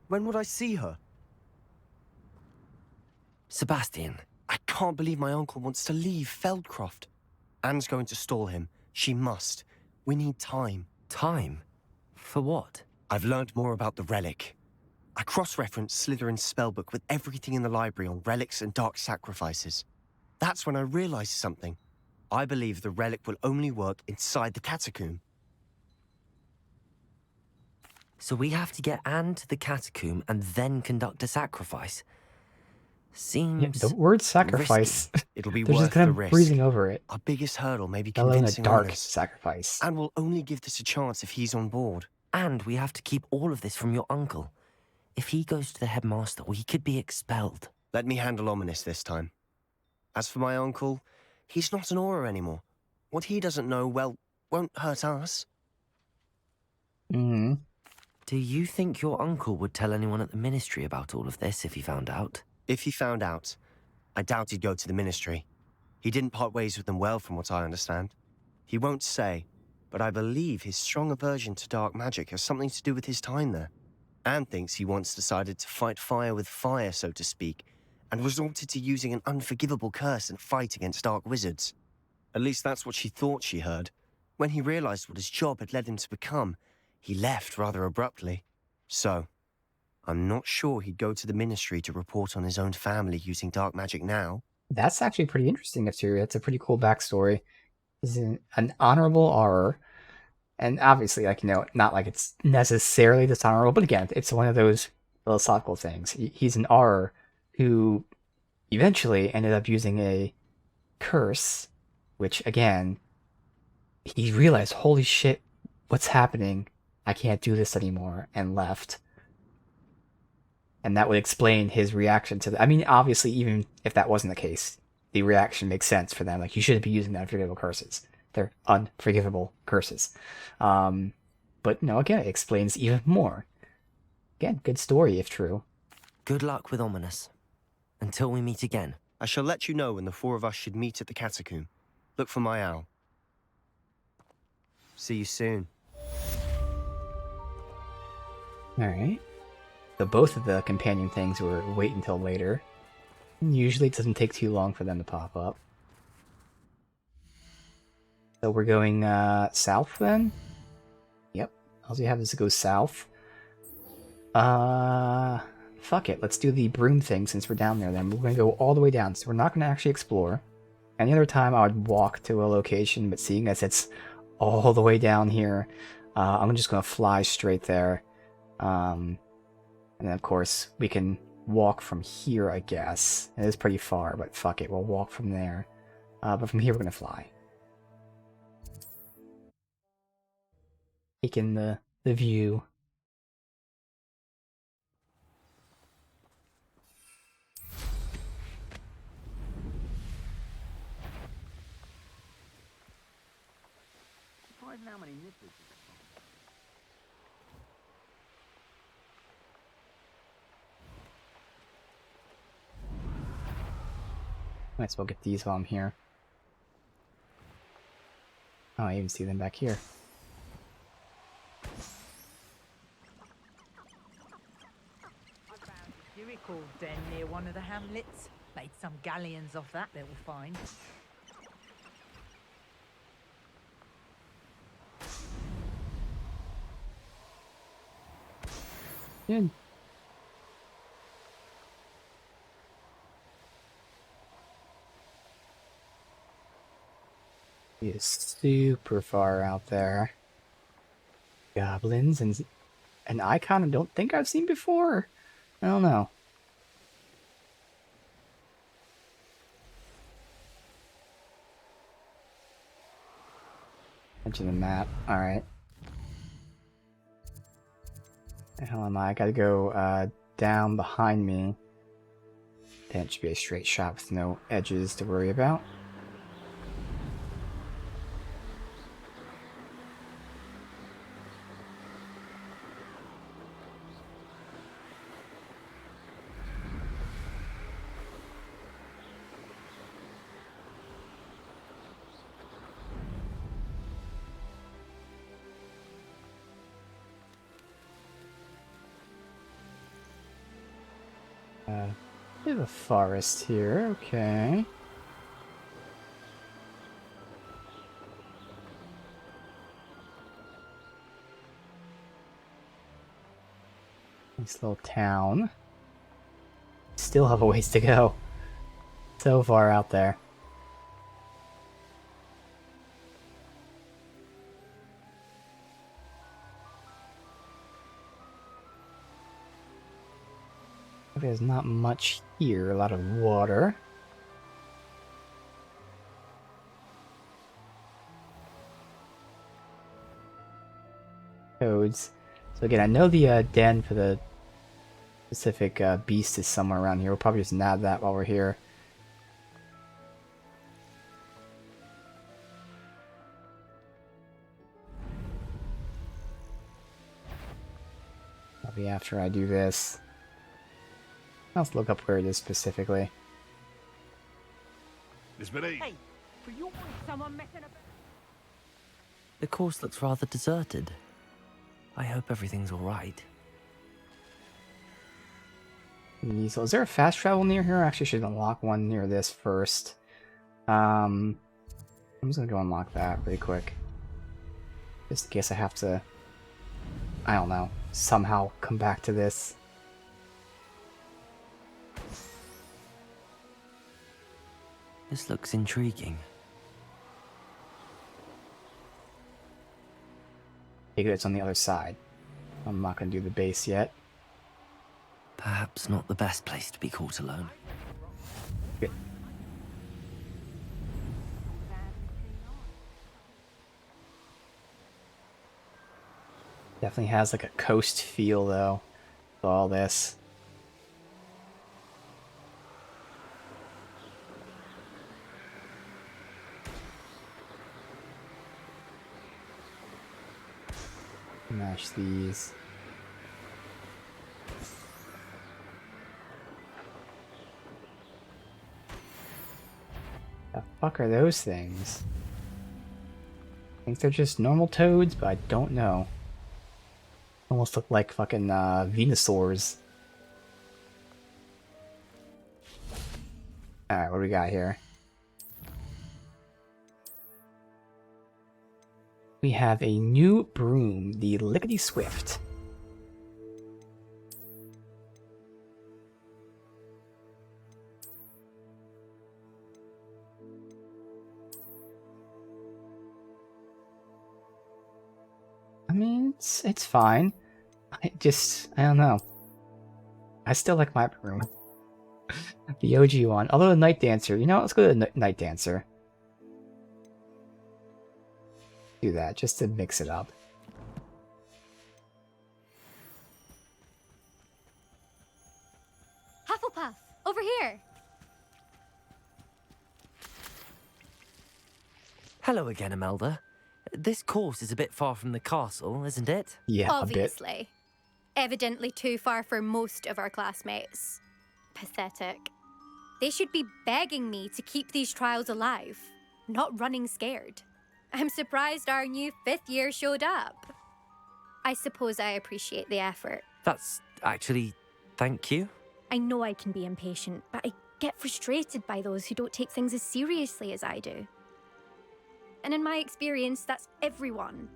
When would I see her? Sebastian. I can't believe my uncle wants to leave Feldcroft. Anne's going to stall him. She must. We need time. Time? For what? I've learned more about the relic. I cross-referenced Slytherin's spellbook with everything in the library on relics and dark sacrifices. That's when I realized something. I believe the relic will only work inside the catacomb. So we have to get Anne to the catacomb and then conduct a sacrifice? Seems Yeah, the word sacrifice, It'll be they're worth just kind the of risk. breezing over it. Our biggest hurdle may be Let alone a convincing dark Ominous. sacrifice. And we'll only give this a chance if he's on board. And we have to keep all of this from your uncle. If he goes to the headmaster, we could be expelled. Let me handle Ominous this time. As for my uncle, he's not an Auror anymore. What he doesn't know, well, won't hurt us. Mm-hmm. Do you think your uncle would tell anyone at the ministry about all of this if he found out? If he found out, I doubt he'd go to the ministry. He didn't part ways with them well, from what I understand. He won't say, but I believe his strong aversion to dark magic has something to do with his time there. Anne thinks he once decided to fight fire with fire, so to speak, and resorted to using an unforgivable curse in a fight against dark wizards. At least that's what she thought she heard. When he realized what his job had led him to become, he left rather abruptly. So, I'm not sure he'd go to the ministry to report on his own family using dark magic now. That's actually pretty interesting, Atsuria. That's a pretty cool backstory. He's an honorable Auror. And obviously, like, you know, not like it's necessarily dishonorable, but again, it's one of those philosophical things. He's an Auror who eventually ended up using a curse, which, again, he realized, holy shit, what's happening? I can't do this anymore, and left. And that would explain his reaction to I mean, obviously, even if that wasn't the case, the reaction makes sense for them. Like, you shouldn't be using the unforgivable curses. They're unforgivable curses. But no, again, it explains even more. Again, good story, if true. Good luck with Ominous. Until we meet again. I shall let you know when the four of us should meet at the catacomb. Look for my owl. See you soon. Alright. So both of the companion things were wait until later. Usually it doesn't take too long for them to pop up. So we're going south then? Yep. All you have is to go south. Fuck it. Let's do the broom thing since we're down there then. We're going to go all the way down. So we're not going to actually explore. Any other time I would walk to a location, but seeing as it's all the way down here, I'm just going to fly straight there. And then of course we can walk from here, I guess. It is pretty far, but fuck it. We'll walk from there. But from here we're going to fly. Taking the view. Might as well get these while I'm here. Oh, I even see them back here. Jericho den near one of the hamlets. Made some galleons off that little find. Good. He is super far out there. Goblins and an icon I don't think I've seen before. I don't know. Edge of the map. Alright. The hell am I? I gotta go down behind me. Then it should be a straight shot with no edges to worry about. We have a forest here, okay. Nice little town. Still have a ways to go. So far out there. There's not much here, a lot of water. Codes. So again, I know the den for the specific beast is somewhere around here. We'll probably just nab that while we're here. Probably after I do this. Let's look up where it is specifically. Hey, for you someone messing about? The course looks rather deserted. I hope everything's alright. So is there a fast travel near here? I actually should unlock one near this first. I'm just gonna go unlock that really quick. Just in case I have to, I don't know, somehow come back to this. This looks intriguing. Maybe it's on the other side. I'm not gonna do the base yet. Perhaps not the best place to be caught alone. Good. Definitely has like a coast feel though, with all this. Mash these. The fuck are those things? I think they're just normal toads, but I don't know. Almost look like fucking Venusaurs. Alright, what do we got here? We have a new broom, the Lickety Swift. I mean, it's fine. I don't know. I still like my broom. The OG one. Although the Night Dancer, you know, let's go to the Night Dancer. Do that, just to mix it up. Hufflepuff, over here. Hello again, Imelda. This course is a bit far from the castle, isn't it? Yeah, obviously. Evidently too far for most of our classmates. Pathetic. They should be begging me to keep these trials alive, not running scared. I'm surprised our new 5th year showed up. I suppose I appreciate the effort. That's actually... thank you. I know I can be impatient, but I get frustrated by those who don't take things as seriously as I do. And in my experience, that's everyone.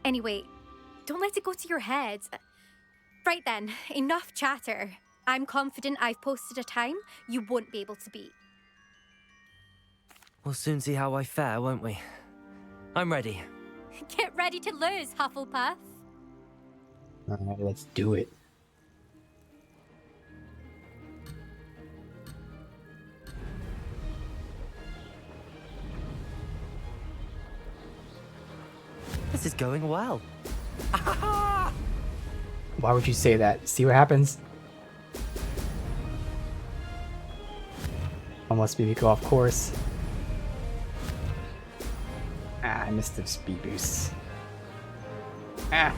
Anyway, don't let it go to your head. Right then, enough chatter. I'm confident I've posted a time you won't be able to beat. We'll soon see how I fare, won't we? I'm ready. Get ready to lose, Hufflepuff. Alright, let's do it. This is going well. Why would you say that? See what happens? Almost made me go off course. Ah, I missed the speed boosts. Ah.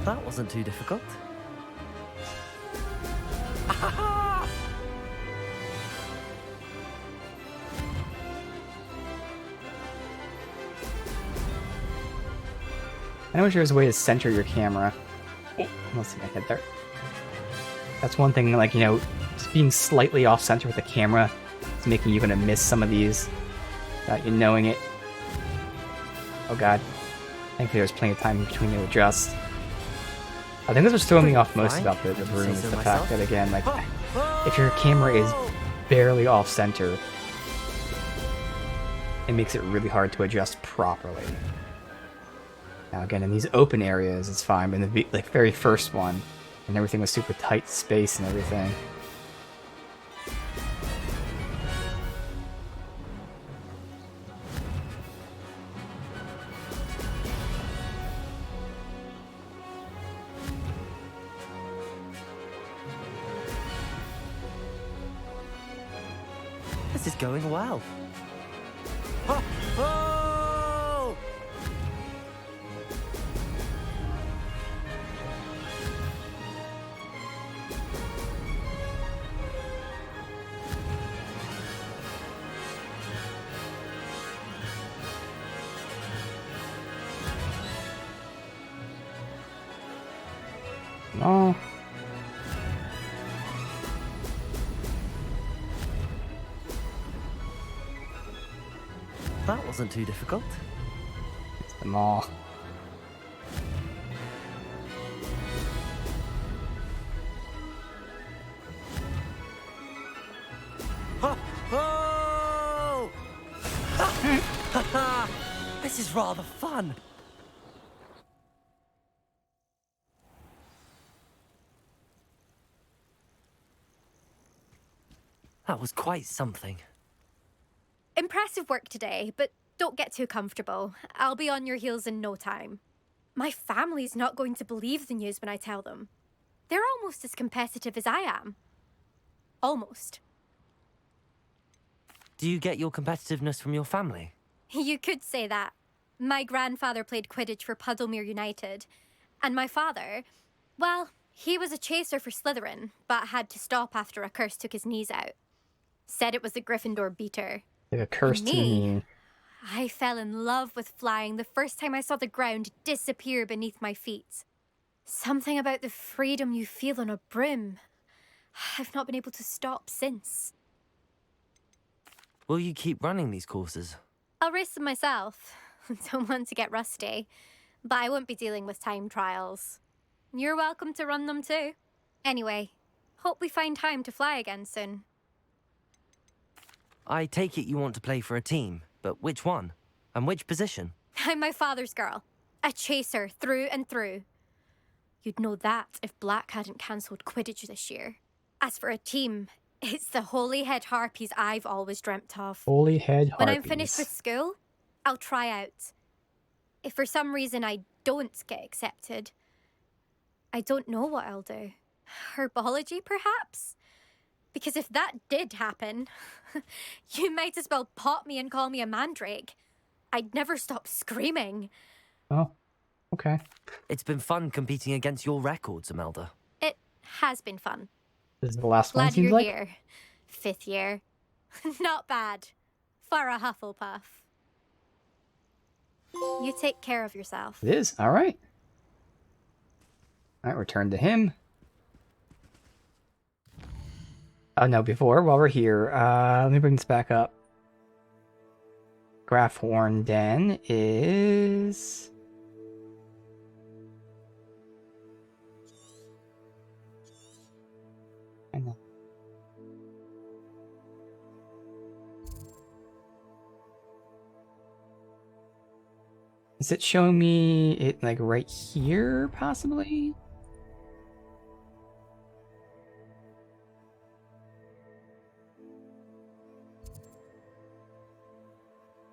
That wasn't too difficult. I wish there was a way to center your camera. Oh, let's see, I hit there. That's one thing, like, you know, just being slightly off center with the camera is making you gonna miss some of these without you knowing it. Oh god. Thankfully there's plenty of time in between to adjust. I think that's what's throwing me off most about the room is the fact that, again, like, if your camera is barely off center, it makes it really hard to adjust properly. Now again, in these open areas, it's fine, but in the like very first one, and everything was super tight space and everything. This is going well. Oh! No. That wasn't too difficult. It's them all. This is rather fun. That was quite something. Impressive work today, but don't get too comfortable. I'll be on your heels in no time. My family's not going to believe the news when I tell them. They're almost as competitive as I am. Almost. Do you get your competitiveness from your family? You could say that. My grandfather played Quidditch for Puddlemere United. And my father, well, he was a chaser for Slytherin, but had to stop after a curse took his knees out. Said it was the Gryffindor beater. Like a curse to the knee. I fell in love with flying the first time I saw the ground disappear beneath my feet. Something about the freedom you feel on a broom. I've not been able to stop since. Will you keep running these courses? I'll race them myself. Don't want to get rusty. But I won't be dealing with time trials. You're welcome to run them too. Anyway, hope we find time to fly again soon. I take it you want to play for a team, but which one? And which position? I'm my father's girl. A chaser through and through. You'd know that if Black hadn't cancelled Quidditch this year. As for a team, it's the Holyhead Harpies I've always dreamt of. Holyhead Harpies. When I'm finished with school, I'll try out. If for some reason I don't get accepted, I don't know what I'll do. Herbology, perhaps? Because if that did happen, you might as well pot me and call me a mandrake. I'd never stop screaming. Oh, okay. It's been fun competing against your records, Imelda. It has been fun. This is the last one, Glad seems you're like? here. 5th year. Not bad. For a Hufflepuff. You take care of yourself. It is. All right. All right, return to him. Oh, no, before, while we're here, let me bring this back up. Grafhorn Den is... I know. Is it showing me it like right here, possibly?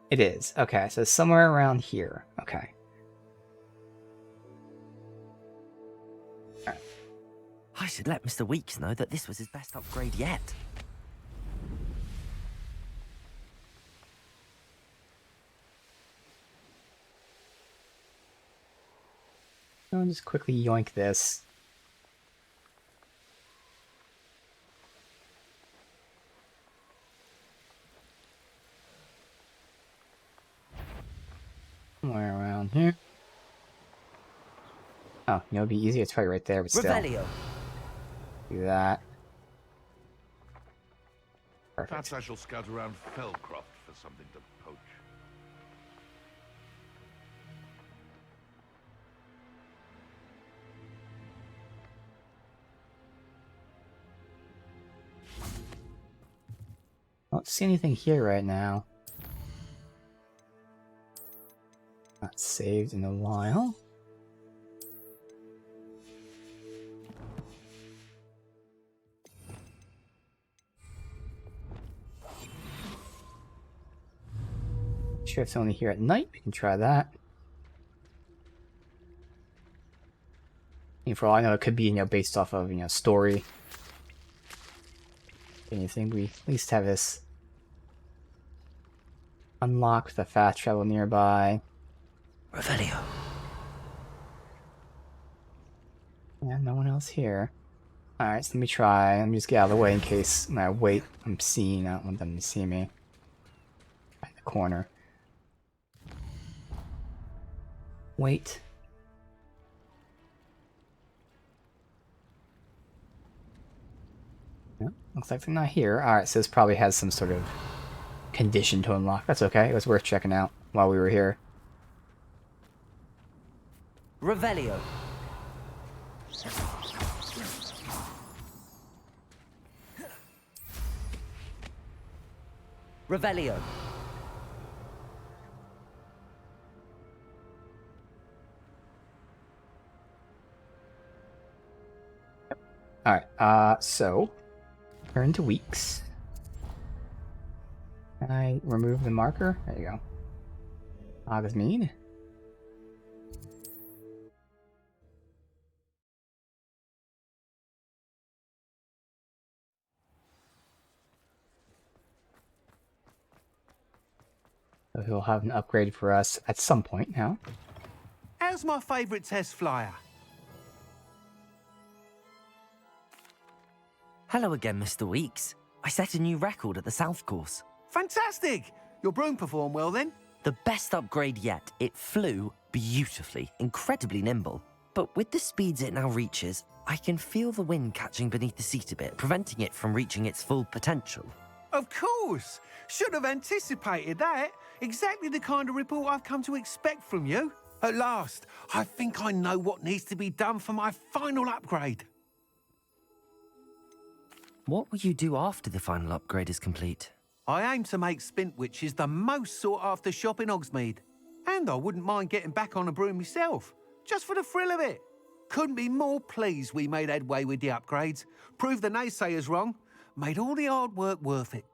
It is. Okay, so somewhere around here. Okay. I should let Mr. Weeks know that this was his best upgrade yet. I'll just quickly yoink this. Somewhere around here. Oh, you know, it'd be easy. It's probably right there, but still. Revelio. Do that. Perfect. Perhaps I shall scout around Fellcroft for something to poach. I don't see anything here right now. Not saved in a while. Sure, it's only here at night. We can try that. And for all I know, it could be, you know, based off of, you know, story. Anything, we at least have this unlocked with a fast travel nearby. Revelio. Yeah, no one else here. Alright, so let me try. Let me just get out of the way in case when I wait, I'm seen. I don't want them to see me. Right in the corner. Wait. Nope, looks like they're not here. Alright, so this probably has some sort of condition to unlock. That's okay. It was worth checking out while we were here. Revelio. Revelio. Alright, so turn to weeks. Can I remove the marker? There you go. Augustine. So he'll have an upgrade for us at some point now. How's my favourite test flyer? Hello again, Mr. Weeks. I set a new record at the South Course. Fantastic! Your broom performed well then? The best upgrade yet. It flew beautifully, incredibly nimble. But with the speeds it now reaches, I can feel the wind catching beneath the seat a bit, preventing it from reaching its full potential. Of course! Should have anticipated that. Exactly the kind of report I've come to expect from you. At last, I think I know what needs to be done for my final upgrade. What will you do after the final upgrade is complete? I aim to make Spintwitches the most sought-after shop in Hogsmeade. And I wouldn't mind getting back on a broom myself, just for the thrill of it. Couldn't be more pleased we made headway with the upgrades, proved the naysayers wrong, made all the hard work worth it.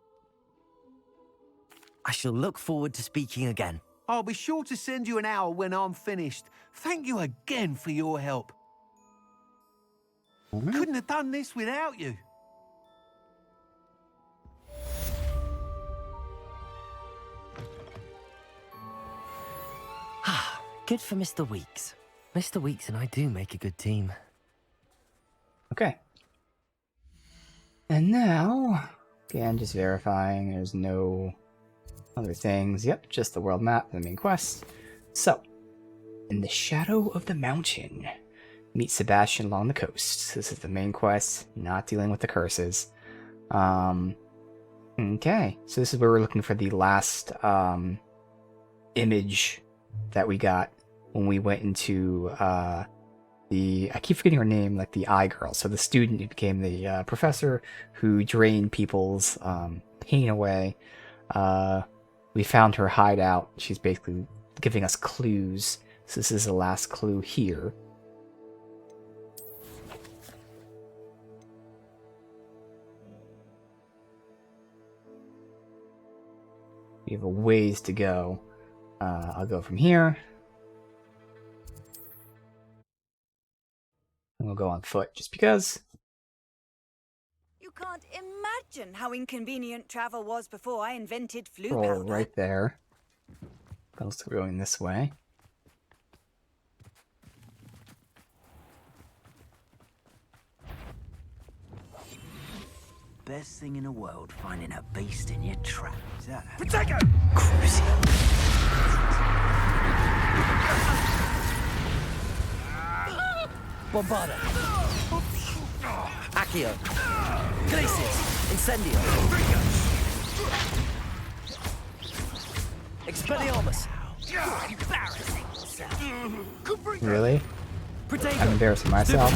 I shall look forward to speaking again. I'll be sure to send you an owl when I'm finished. Thank you again for your help. Couldn't have done this without you. Good for Mr. Weeks. Mr. Weeks and I do make a good team. Okay. And now, again, just verifying there's no other things. Yep, just the world map and the main quest. So, in the shadow of the mountain, meet Sebastian along the coast. This is the main quest, not dealing with the curses. Okay, so this is where we're looking for the last image that we got when we went into I keep forgetting her name, like the Eye Girl. So the student who became the professor who drained people's pain away. We found her hideout. She's basically giving us clues. So this is the last clue here. We have a ways to go. I'll go from here. And we'll go on foot just because. You can't imagine how inconvenient travel was before I invented flu Roll powder. right there. Also going this way. Best thing in the world, finding a beast in your trap. Is that? Protego! Bombarda. Accio. Glacius. Incendio. Expelliarmus. Really? I'm embarrassing myself.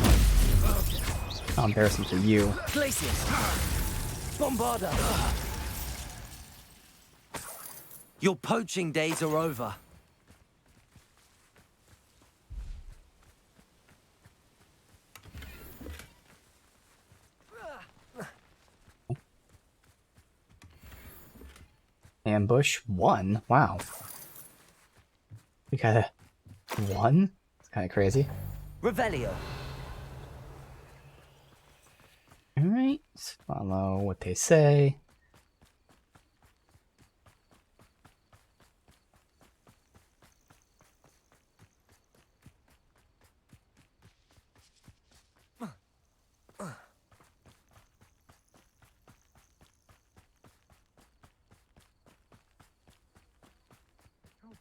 I'll embarrass him for you. Glacius. Bombarda. Your poaching days are over. Ambush 1? Wow. We got a 1? It's kind of crazy. Revelio. Alright, follow what they say.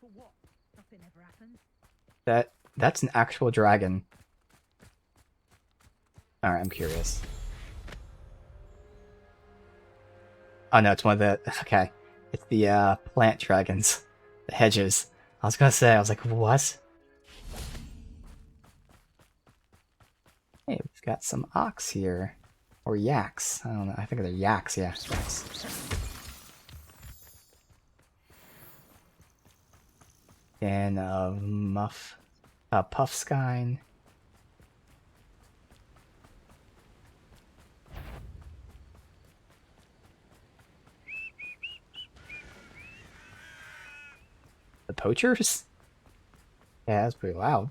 For what? Nothing ever happened. That's an actual dragon. Alright, I'm curious. Oh no, it's one of the... Okay. It's the plant dragons. The hedges. I was gonna say, I was like, what? Hey, we've got some ox here. Or yaks. I don't know. I think they're yaks, yeah. Yaks. And Puffskein. The poachers? Yeah, that's pretty loud.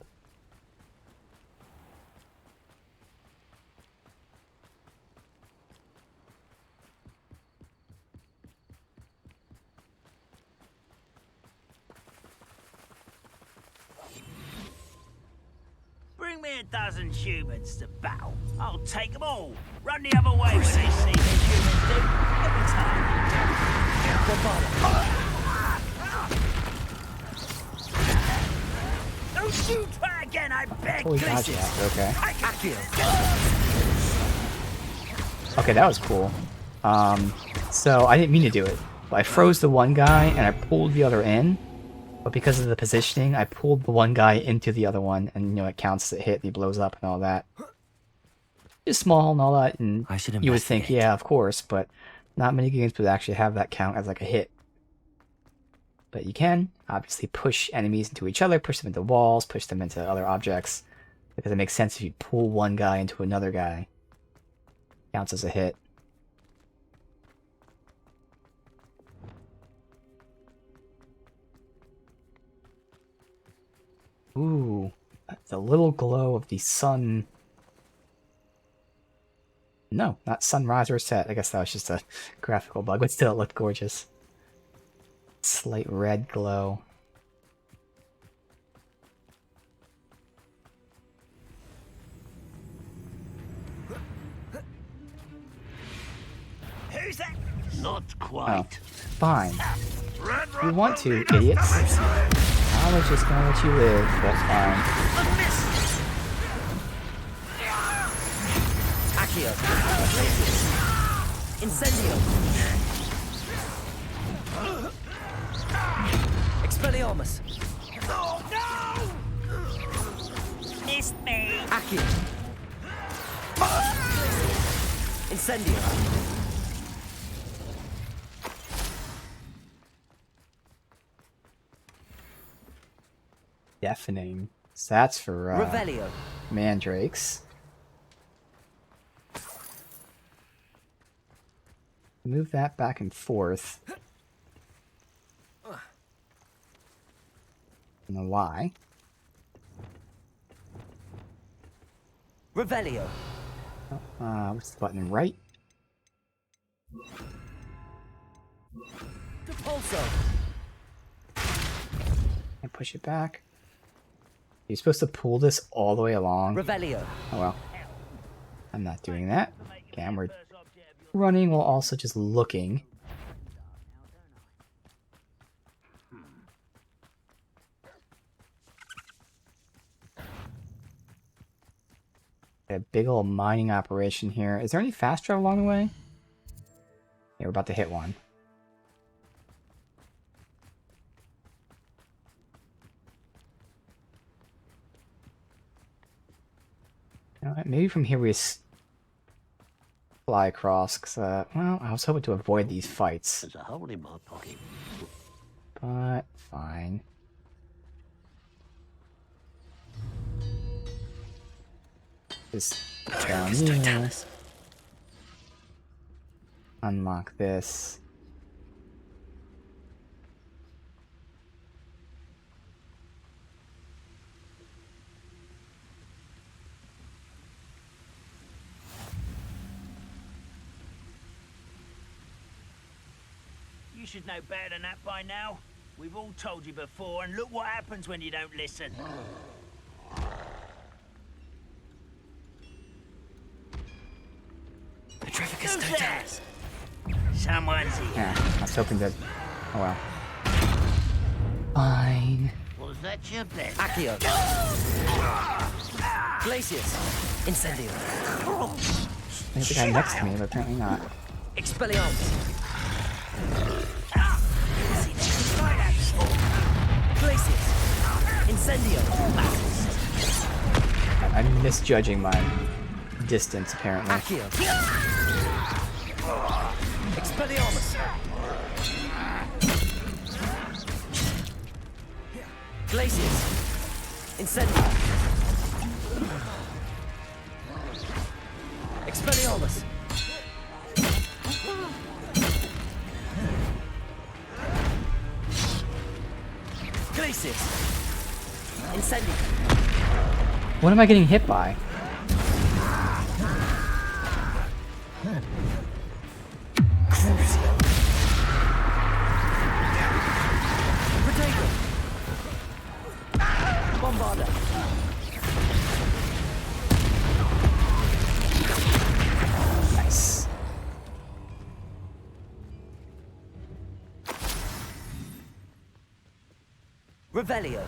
Bring me 1,000 humans to battle. I'll take them all. Run the other way when they see me humans do. Every time. Don't shoot her again, I beg. Holy god, yeah, okay. Okay, that was cool. So I didn't mean to do it. But I froze the one guy and I pulled the other in. But because of the positioning, I pulled the one guy into the other one, and it counts as a hit, and he blows up and all that. It's small and all that, and you would think, yeah, of course, but not many games would actually have that count as like a hit. But you can obviously push enemies into each other, push them into walls, push them into other objects, because it makes sense if you pull one guy into another guy. Counts as a hit. Ooh, the little glow of the sun. No, not sunrise or set. I guess that was just a graphical bug, but still it looked gorgeous. Slight red glow. Who's that? Not Oh, quite. fine. You want to, idiots. I was just gonna let you live, that's fine. Accio. Incendio. Expelliarmus. Oh, no! Missed me. Accio. Incendio. Deafening. So that's for Revelio. mandrakes. Move that back and forth. And the Y. Revelio. What's the button? Right? Depulso. And push it back. You're supposed to pull this all the way along. Revelio. Oh well. I'm not doing that. Okay, and we're running while also just looking. A big old mining operation here. Is there any fast travel along the way? Yeah, we're about to hit one. You know what, maybe from here we fly across, because, well, I was hoping to avoid these fights. There's a hole in my pocket. But, fine. Just down here. Unlock this. You should know better than that by now. We've all told you before, and look what happens when you don't listen. The traffic is still down. Someone's here. Yeah, I was hoping that... Oh well. Fine. Was that your bet? Accio. Glacius. Incendio. There's the guy next to me, but apparently not. Expelliarmus. Glacius. Incendio. I'm misjudging my distance, apparently. Accio. Expelliarmus. Glacius. Incendio. Expelliarmus. Glacius. Incendio. What am I getting hit by? Crucio. Protego. Bombarda. Nice. Revelio.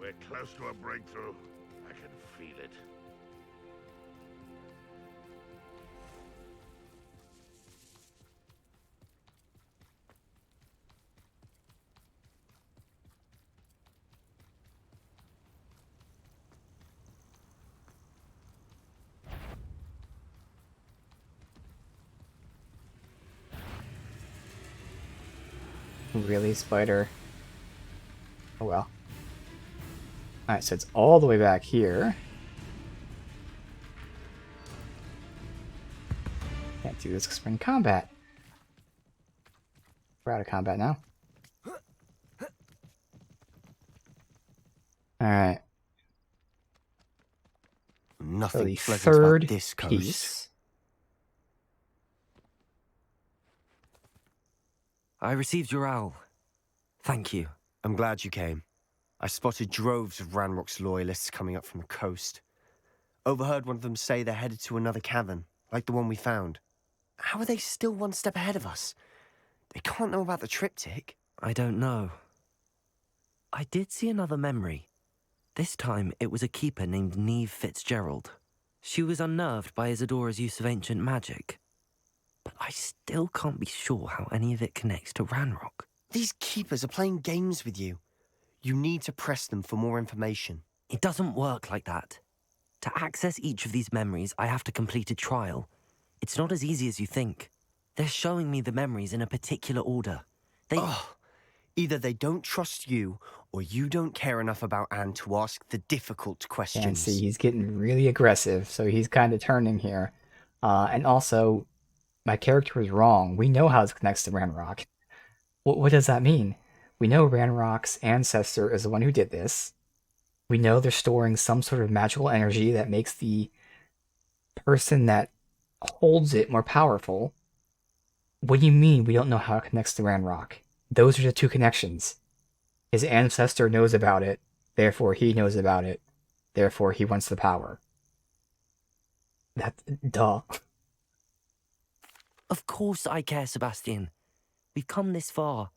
We're close to a breakthrough. I can feel it. Really, spider? Oh well. Alright, so it's all the way back here. Can't do this because we're in combat. We're out of combat now. Alright. Nothing So the pleasant third about this coast. piece. I received your owl. Thank you. I'm glad you came. I spotted droves of Ranrock's loyalists coming up from the coast. Overheard one of them say they're headed to another cavern, like the one we found. How are they still one step ahead of us? They can't know about the triptych. I don't know. I did see another memory. This time it was a keeper named Neve Fitzgerald. She was unnerved by Isadora's use of ancient magic. But I still can't be sure how any of it connects to Ranrock. These keepers are playing games with you. You need to press them for more information. It doesn't work like that. To access each of these memories, I have to complete a trial. It's not as easy as you think. They're showing me the memories in a particular order. They... Oh, either they don't trust you, or you don't care enough about Anne to ask the difficult questions. And see, he's getting really aggressive, so he's kind of turning here. And also, my character was wrong. We know how this connects to Ranrock. What does that mean? We know Ranrock's ancestor is the one who did this. We know they're storing some sort of magical energy that makes the person that holds it more powerful. What do you mean we don't know how it connects to Ranrock? Those are the two connections. His ancestor knows about it, therefore he knows about it, therefore he wants the power. Duh. Of course I care, Sebastian. We've come this far.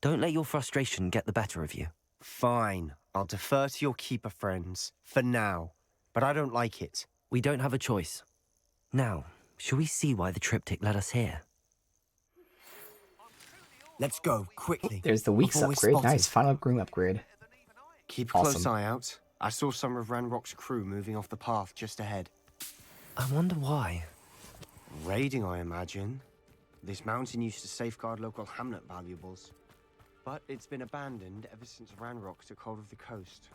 Don't let your frustration get the better of you. Fine. I'll defer to your keeper friends, for now. But I don't like it. We don't have a choice. Now, shall we see why the triptych led us here? Let's go, quickly. There's the weeks upgrade. Nice, final room upgrade. Keep a close eye out. I saw some of Ranrock's crew moving off the path just ahead. I wonder why. Raiding, I imagine. This mountain used to safeguard local hamlet valuables. But it's been abandoned ever since Ranrock took hold of the coast.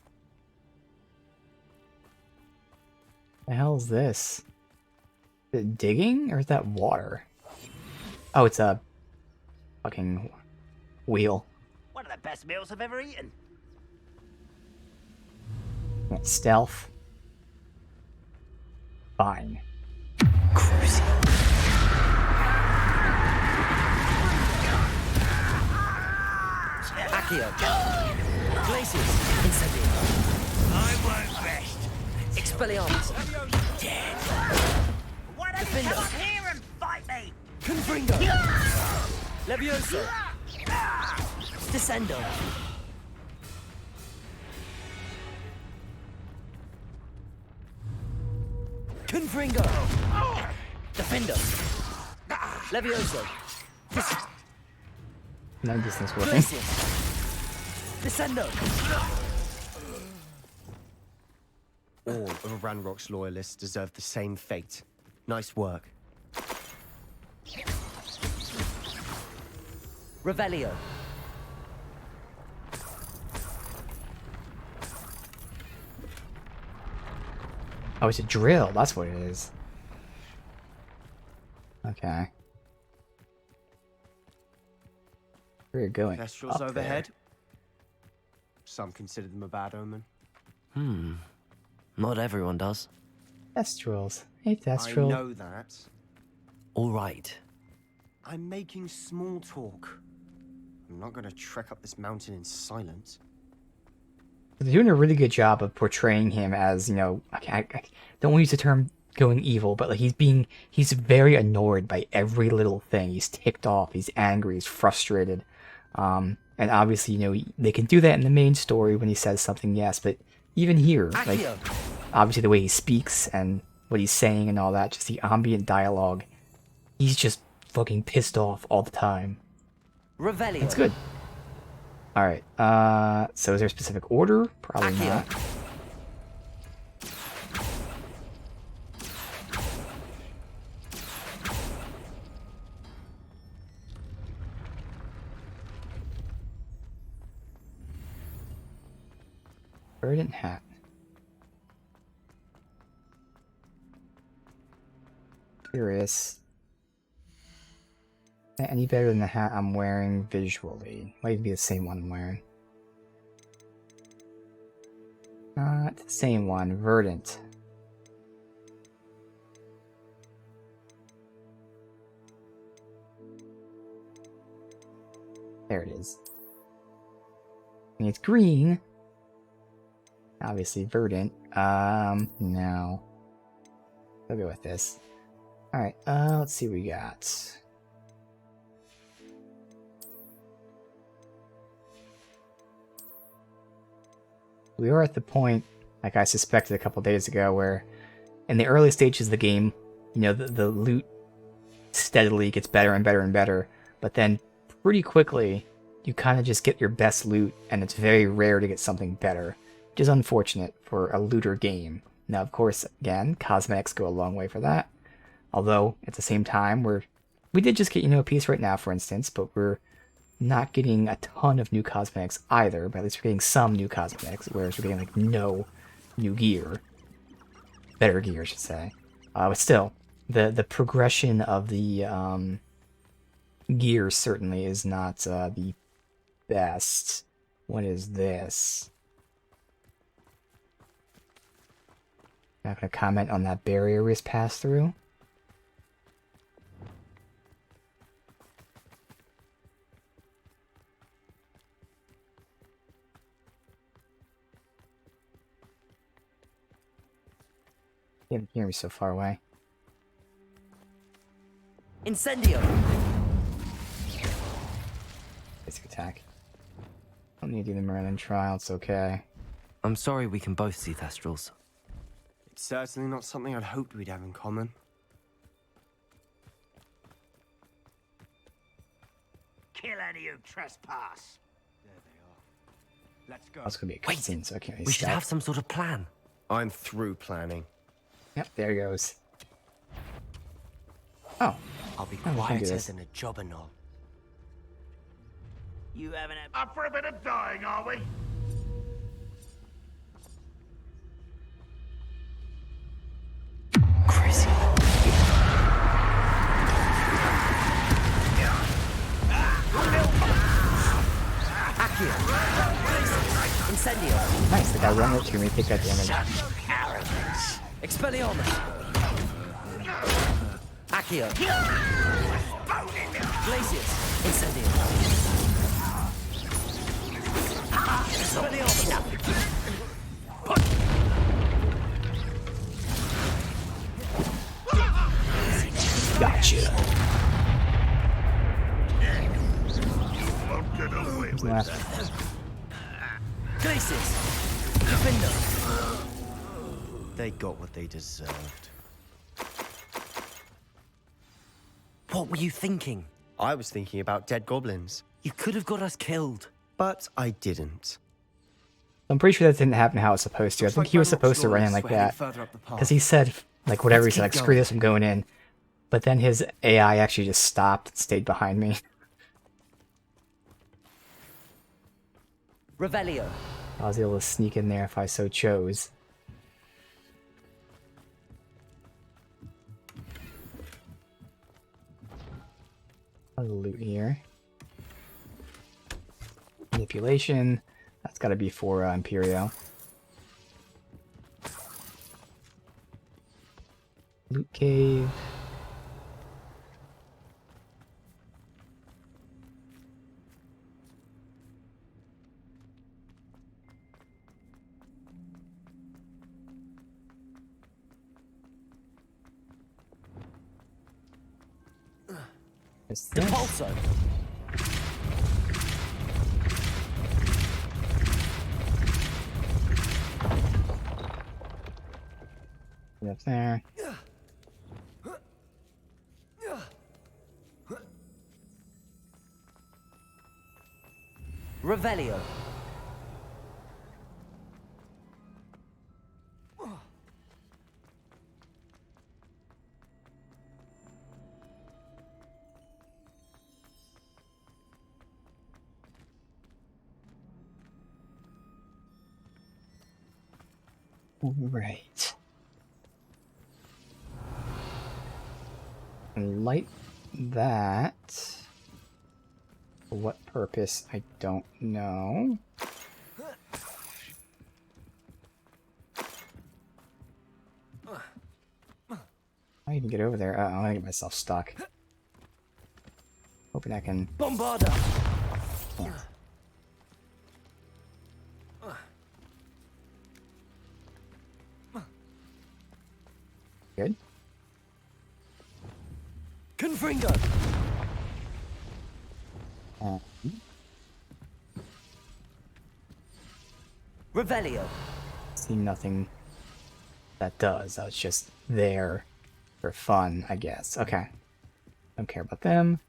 The hell is this? Is it digging, or is that water? Oh, it's a fucking wheel. One of the best meals I've ever eaten. Stealth. Fine. Accio. Glacius. Incendio. I won't rest. Expelliarmus. Dead. Why don't you come up here and fight me? Confringo. Levioso. Descendo. Confringo. Defendo. Levioso. No distance working. Descendo. All of Ranrock's loyalists deserve the same fate. Nice work. Revelio. Oh, it's a drill. That's what it is. Okay. Where are you going? Kestrels Up overhead. Some consider them a bad omen. Not everyone does. Thestrals. Hey, Thestral. I know that. All right. I'm making small talk. I'm not going to trek up this mountain in silence. They're doing a really good job of portraying him as, you know, I don't want to use the term going evil, but like he's very annoyed by every little thing. He's ticked off, he's angry, he's frustrated. And obviously, you know, they can do that in the main story when he says something, yes, but even here, like, obviously the way he speaks and what he's saying and all that, just the ambient dialogue, he's just fucking pissed off all the time. Revelio. It's good. Alright, so is there a specific order? Probably not. Verdant hat. Curious. Any better than the hat I'm wearing visually? Might even be the same one I'm wearing. Not the same one. Verdant. There it is. And it's green. Obviously verdant. No. I'll go with this. Alright, let's see what we got. We are at the point, like I suspected a couple days ago, where in the early stages of the game, you know, the loot steadily gets better and better and better, but then pretty quickly, you kind of just get your best loot, and it's very rare to get something better, which is unfortunate for a looter game. Now, of course, again, cosmetics go a long way for that, although at the same time, we're We did just get, you know, a piece right now, for instance, but we're not getting a ton of new cosmetics either, but at least we're getting some new cosmetics, whereas we're getting, like, no new gear. Better gear, I should say. But still, the progression of the gear certainly is not the best. What is this? Not gonna comment on that barrier we just passed through. You can't hear me so far away. Incendio! Basic attack. Don't need to do the Merlin trial, it's okay. I'm sorry we can both see Thestrals. It's certainly not something I'd hoped we'd have in common. Kill any who trespass. There they are. Let's go. That's gonna be a cutscene, so I can't really We should stop. have some sort of plan. I'm through planning. Yep, there he goes. Oh. I'll be Oh, we can do quieter this. than a jobberknoll. You haven't had... Up for a bit of dying, are we? Crazy. Accio. Incendio. Nice, the guy ran up to me, picked up damage. Expelliarmus. Accio. Glacius. Incendio. Expelliarmus. Gotcha. Won't get away with Last. that. Glacius. Defender. They got what they deserved. What were you thinking? I was thinking about dead goblins. You could have got us killed. But I didn't. I'm pretty sure that didn't happen how it was supposed to. I think he was supposed to run in like that. Because he said, like, whatever he said, like, screw this, I'm going in. But then his AI actually just stopped and stayed behind me. Revelio. I was able to sneak in there if I so chose. A loot here. Manipulation. That's got to be for Imperio. Loot cave. Impulso. Up there. Revelio. Right. And light that. For what purpose, I don't know. I even get over there. I'm gonna get myself stuck. Hoping I can. Bombarda. Yeah. Good. Confringo. Revelio. See nothing that does. That was just there for fun, I guess. Okay. Don't care about them.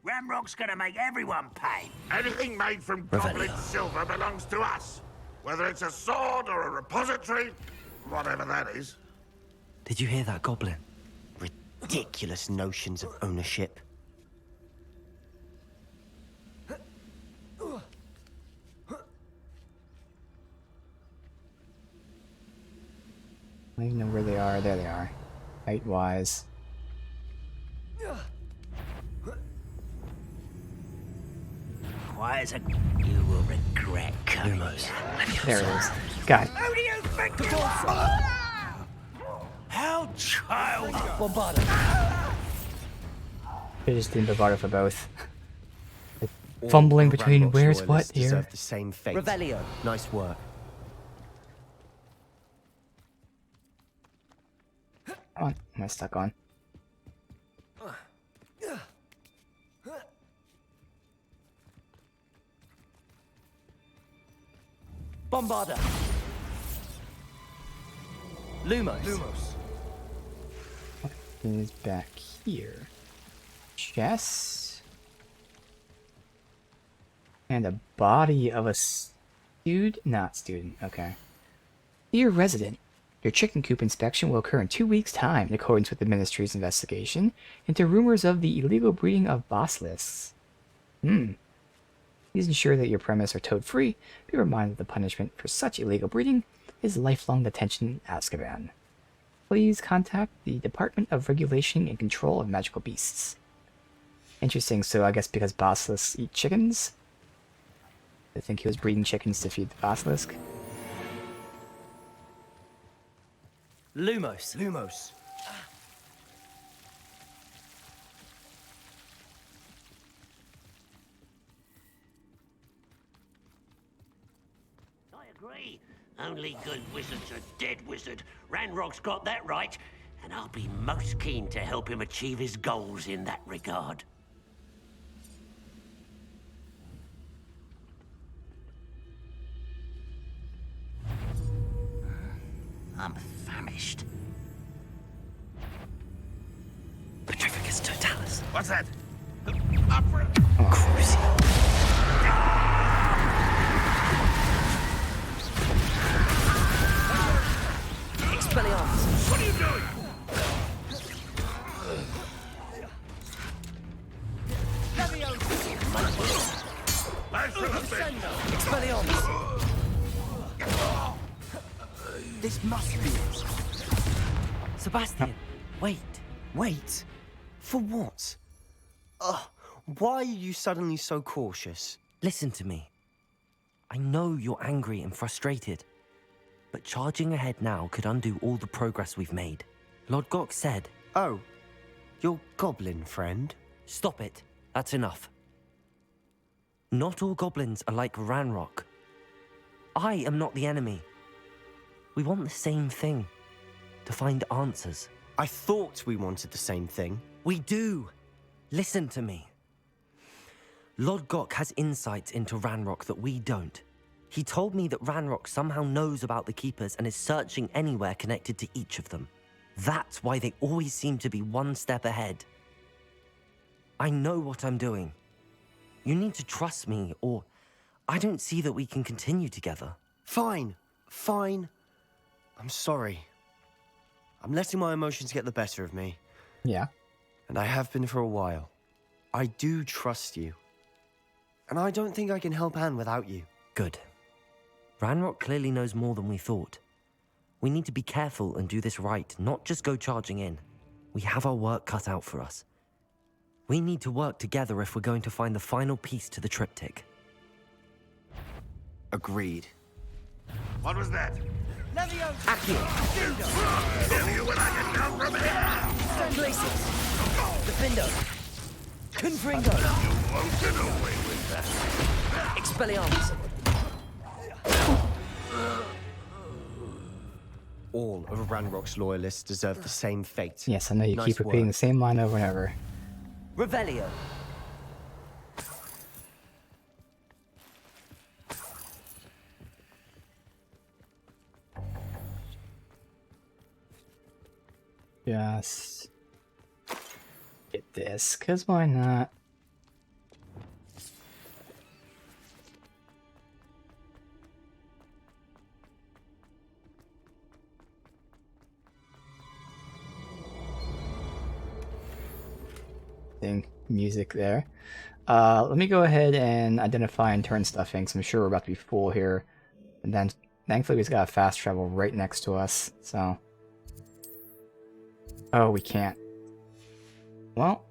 Ramrock's gonna make everyone pay. Anything made from goblin silver belongs to us. Whether it's a sword or a repository, whatever that is. Did you hear that goblin? Ridiculous notions of ownership. I don't even know where they are. There they are. Height-wise. Quiet as a... You will regret coming here. There it is. Got it. Who do you think you are? How childish! Bombarda. They just did Bombarda for both. Fumbling between where's what here. Deserve the same fate. Revelio. Nice work. Come on. Am I stuck on? Bombarda. Lumos. Is back here. Chest. And a body of a not student, okay. Dear resident, your chicken coop inspection will occur in 2 weeks' time in accordance with the ministry's investigation into rumors of the illegal breeding of basilisks. Please ensure that your premises are toad-free. Be reminded that the punishment for such illegal breeding is lifelong detention in Azkaban. Please contact the Department of Regulation and Control of Magical Beasts. Interesting, so I guess because basilisks eat chickens? I think he was breeding chickens to feed the basilisk. Lumos. I agree. Only good wizards are dead wizard. Ranrock's got that right, and I'll be most keen to help him achieve his goals in that regard. I'm famished. Petrificus totalis. What's that? Expelliarmus. What are you doing? Expelliarmus. This must be it. Sebastian, wait. Wait? For what? Why are you suddenly so cautious? Listen to me. I know you're angry and frustrated, but charging ahead now could undo all the progress we've made. Lord Gok said... Oh, your goblin friend? Stop it. That's enough. Not all goblins are like Ranrock. I am not the enemy. We want the same thing. To find answers. I thought we wanted the same thing. We do. Listen to me. Lord Gok has insights into Ranrock that we don't. He told me that Ranrock somehow knows about the Keepers and is searching anywhere connected to each of them. That's why they always seem to be one step ahead. I know what I'm doing. You need to trust me, or I don't see that we can continue together. Fine. I'm sorry. I'm letting my emotions get the better of me. Yeah. And I have been for a while. I do trust you. And I don't think I can help Anne without you. Good. Ranrock clearly knows more than we thought. We need to be careful and do this right, not just go charging in. We have our work cut out for us. We need to work together if we're going to find the final piece to the triptych. Agreed. What was that? Accio! Tell you when I get down from here! Glacius! Defindo! Confringo! You won't get away with that. Expelliarmus! All of Ranrock's loyalists deserve the same fate. Yes, I know you Nice keep repeating work. the same line over and over. Revelio! Just get this, cause why not? Interesting music there. Let me go ahead and identify and turn stuff in, because I'm sure we're about to be full here. And then, thankfully, we've got a fast travel right next to us, so... Oh, we can't. Well...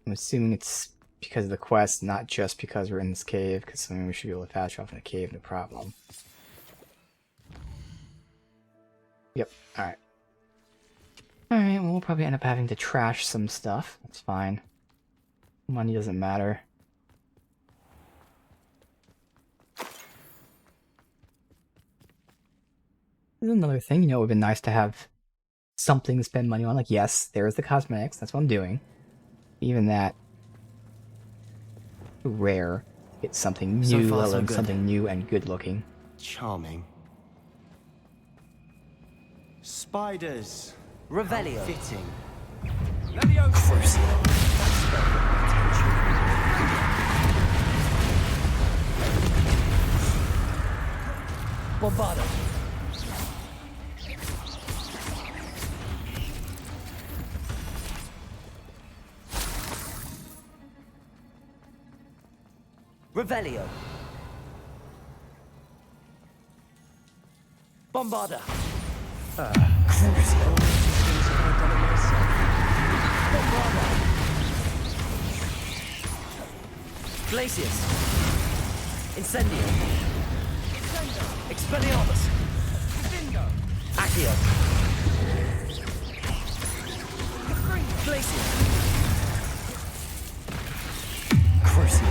I'm assuming it's because of the quest, not just because we're in this cave, because I mean, we should be able to fast travel in a cave, no problem. Yep, alright. Alright, well, we'll probably end up having to trash some stuff. That's fine. Money doesn't matter. There's another thing, you know, it would have been nice to have something to spend money on. Like, yes, there's the cosmetics, that's what I'm doing. Even that rare. It's something new, something new and good looking. Charming. Spiders. Revelio. Fitting. Bombardo. Revelio. Bombarda. Bombarda. Glacius. Incendio. Expelliarmus. Accio. Glacius. Crucio.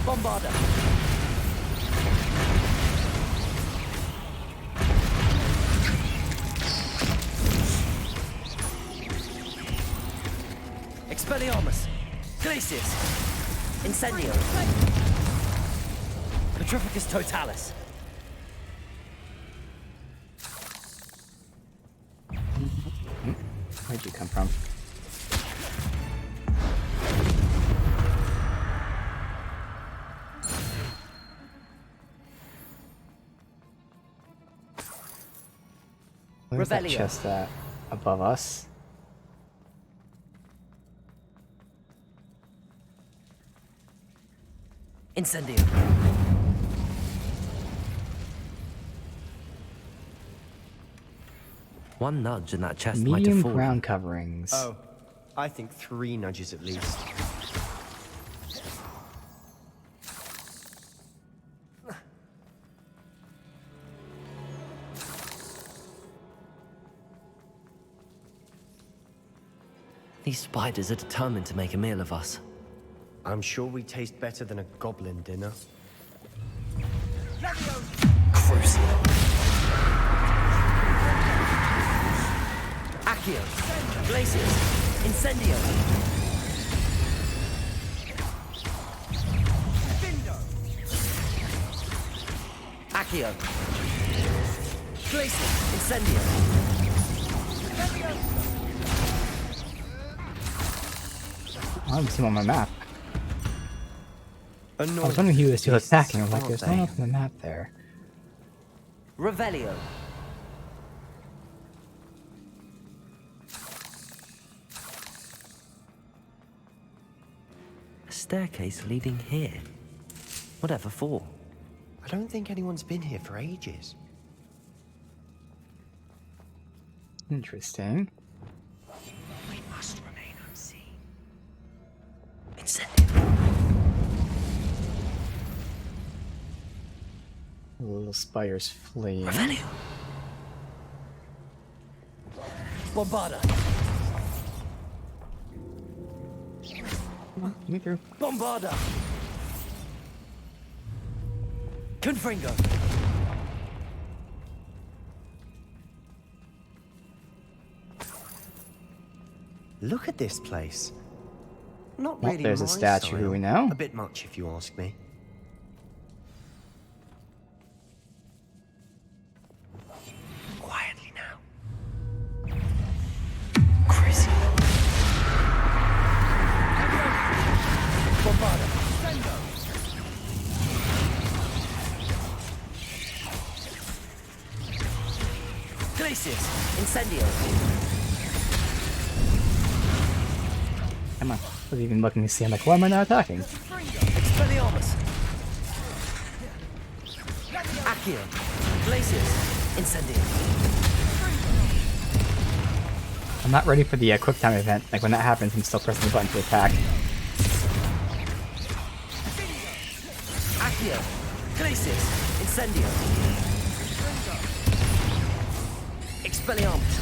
Bombarda. Expelliarmus. Glacius. Incendio. Petrificus Totalis. Where'd you come from? Where's that chest at? Above us? Incendio. One nudge and that chest might have Medium fallen. ground coverings. Oh, I think 3 nudges at least. These spiders are determined to make a meal of us. I'm sure we taste better than a goblin dinner. Crucio. Accio. Glacius. Incendio. Accio. Glacius. Incendio. I don't see him on my map. I was Annoying. wondering who he was still attacking. I was like, Aren't there's no they? one on the map there. Revelio. A staircase leading here. Whatever for? I don't think anyone's been here for ages. Interesting. We must remain unseen. The little spiders fleeing. Revelio. Bombarda. Come on, get me through. Bombarda. Confringo. Look at this place. Not Well, really there's a my statue style. who we know. A bit much, if you ask me. Quietly now. Crazy. Bombarda. Glacius! Incendio! Come on. I was even looking to see, I'm like, why am I not attacking? Expelliarmus! Accio! Glacius! Incendio! I'm not ready for the quick time event. Like, when that happens, I'm still pressing the button to attack. Accio! Glacius! Incendio! Expelliarmus!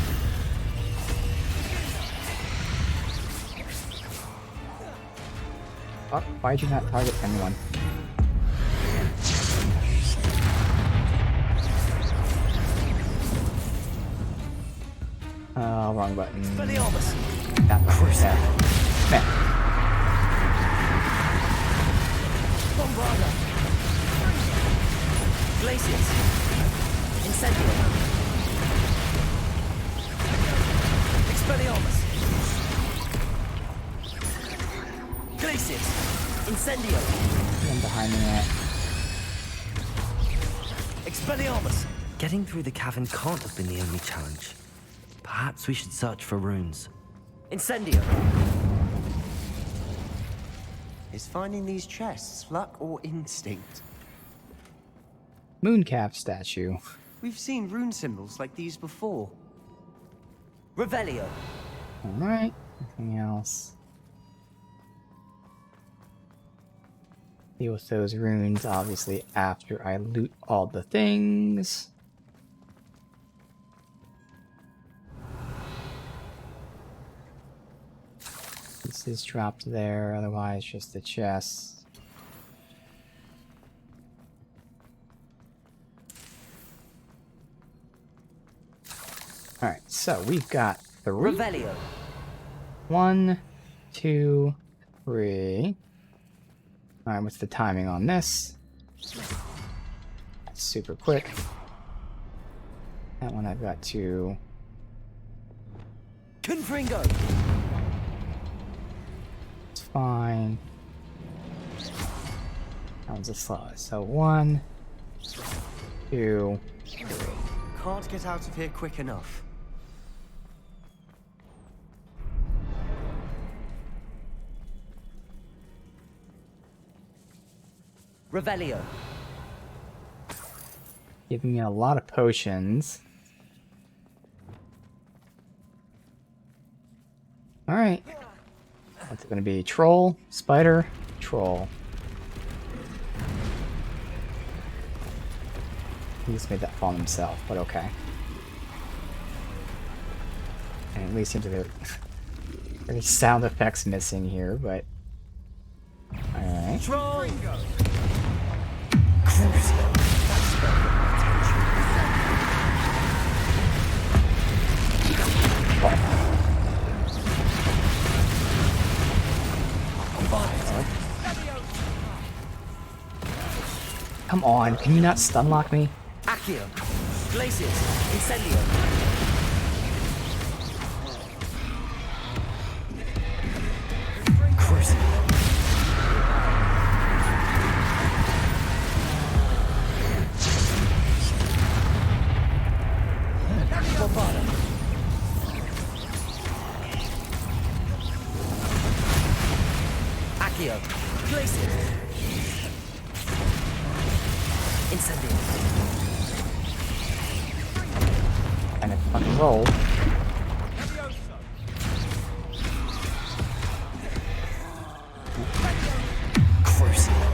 Oh, why did you not target anyone? Oh, wrong button. Expelliarmus! That button. There. Man. Bombarda! Glacius! Incendio! Expelliarmus! Glacius! Incendio! I'm behind me. Expelliarmus! Getting through the cavern can't have been the only challenge. Perhaps we should search for runes. Incendio! Is finding these chests luck or instinct? Mooncalf statue. We've seen rune symbols like these before. Revelio! Alright. Anything else? Deal with those runes, obviously, after I loot all the things. This is dropped there, otherwise just the chest. Alright, so we've got 3. Revelio! 1, 2, 3. Alright, what's the timing on this? That's super quick. That one I've got to... Confringo! It's fine. That one's the slowest. So 1, 2, 3. Can't get out of here quick enough. Revelio! Giving me a lot of potions. Alright. What's it gonna be? Troll? Spider? Troll. He just made that fall himself, but okay. And at least into the there's sound effects missing here, but alright. Troll! Come on, can you not stun lock me? Accio! Glacius! Incendio! Crucible! Bombarda! Accio! Glacius! Incendio! And it fucking rolled. Crucible!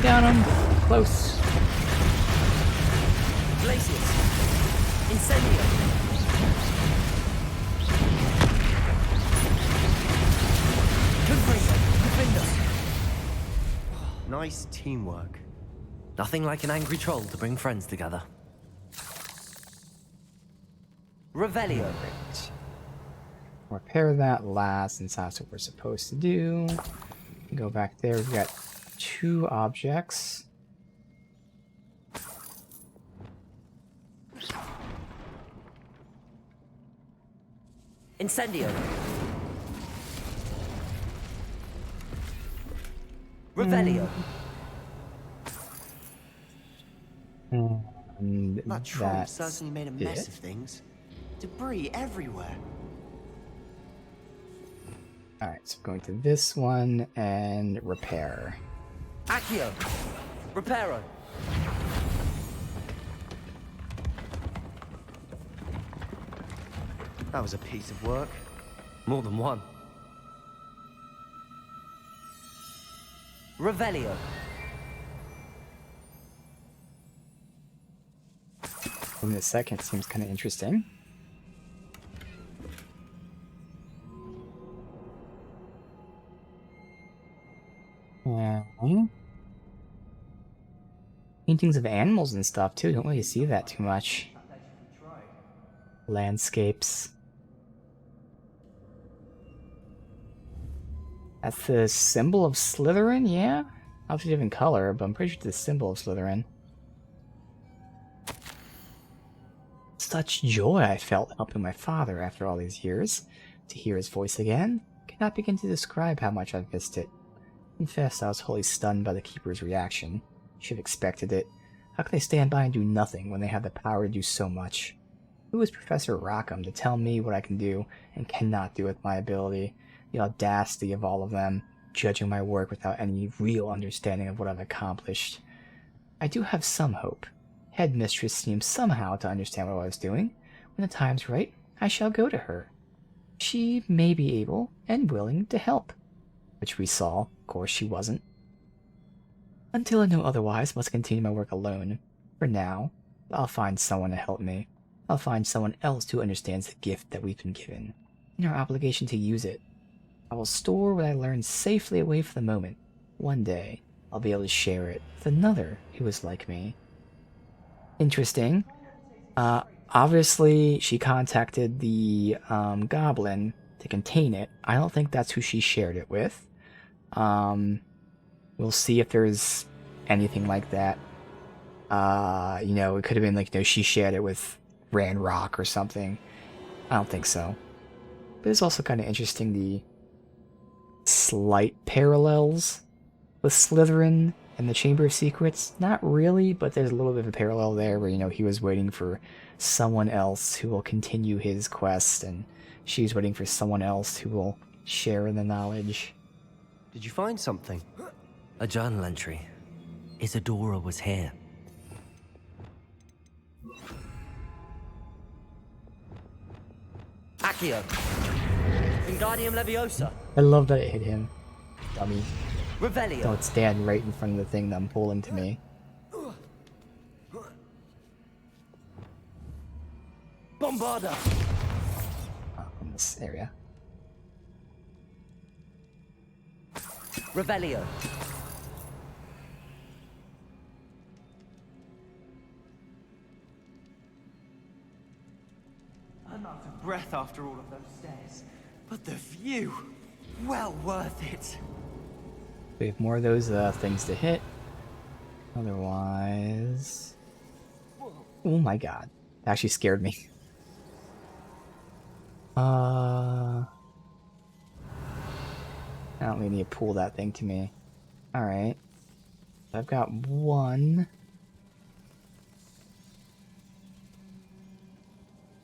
Down him. Close. Glacius! Incendio! Nice teamwork. Nothing like an angry troll to bring friends together. Revelio. Great. Repair that last, since that's what we're supposed to do. Go back there. We've got 2 objects. Incendio. Revelio. And That troll that's certainly made a mess it. of things. Debris everywhere. Alright, so going to this one and repair. Accio! Reparo! That was a piece of work. More than one. Revelio. In the second seems kind of interesting. Yeah. Paintings of animals and stuff too. Don't really see that too much. Landscapes. That's the symbol of Slytherin, yeah? Obviously different color, but I'm pretty sure it's the symbol of Slytherin. Such joy I felt helping my father after all these years. To hear his voice again, cannot begin to describe how much I've missed it. Confess I was wholly stunned by the Keeper's reaction. Should have expected it. How can they stand by and do nothing when they have the power to do so much? Who is Professor Rackham to tell me what I can do and cannot do with my ability? The audacity of all of them, judging my work without any real understanding of what I've accomplished. I do have some hope. Headmistress seems somehow to understand what I was doing. When the time's right, I shall go to her. She may be able and willing to help. Which we saw, of course she wasn't. Until I know otherwise, must continue my work alone. For now, I'll find someone to help me. I'll find someone else who understands the gift that we've been given, and our obligation to use it. I will store what I learned safely away for the moment. One day, I'll be able to share it with another who is like me. Interesting. Obviously, she contacted the goblin to contain it. I don't think that's who she shared it with. We'll see if there's anything like that. You know, it could have been like, you know, she shared it with Rand Rock or something. I don't think so. But it's also kind of interesting, the slight parallels with Slytherin and the Chamber of Secrets. Not really, but there's a little bit of a parallel there where, you know, he was waiting for someone else who will continue his quest, and she's waiting for someone else who will share in the knowledge. Did you find something? A journal entry. Isadora was here. Accio. Wingardium Leviosa. I love that it hit him. Dummy. Revelio. Don't stand right in front of the thing that I'm pulling to me. Bombarda. In this area. Revelio. I'm out of breath after all of those stairs, but the view, well worth it. We have more of those things to hit. Otherwise... Oh my god. That actually scared me. I don't really need to pull that thing to me. Alright. I've got one.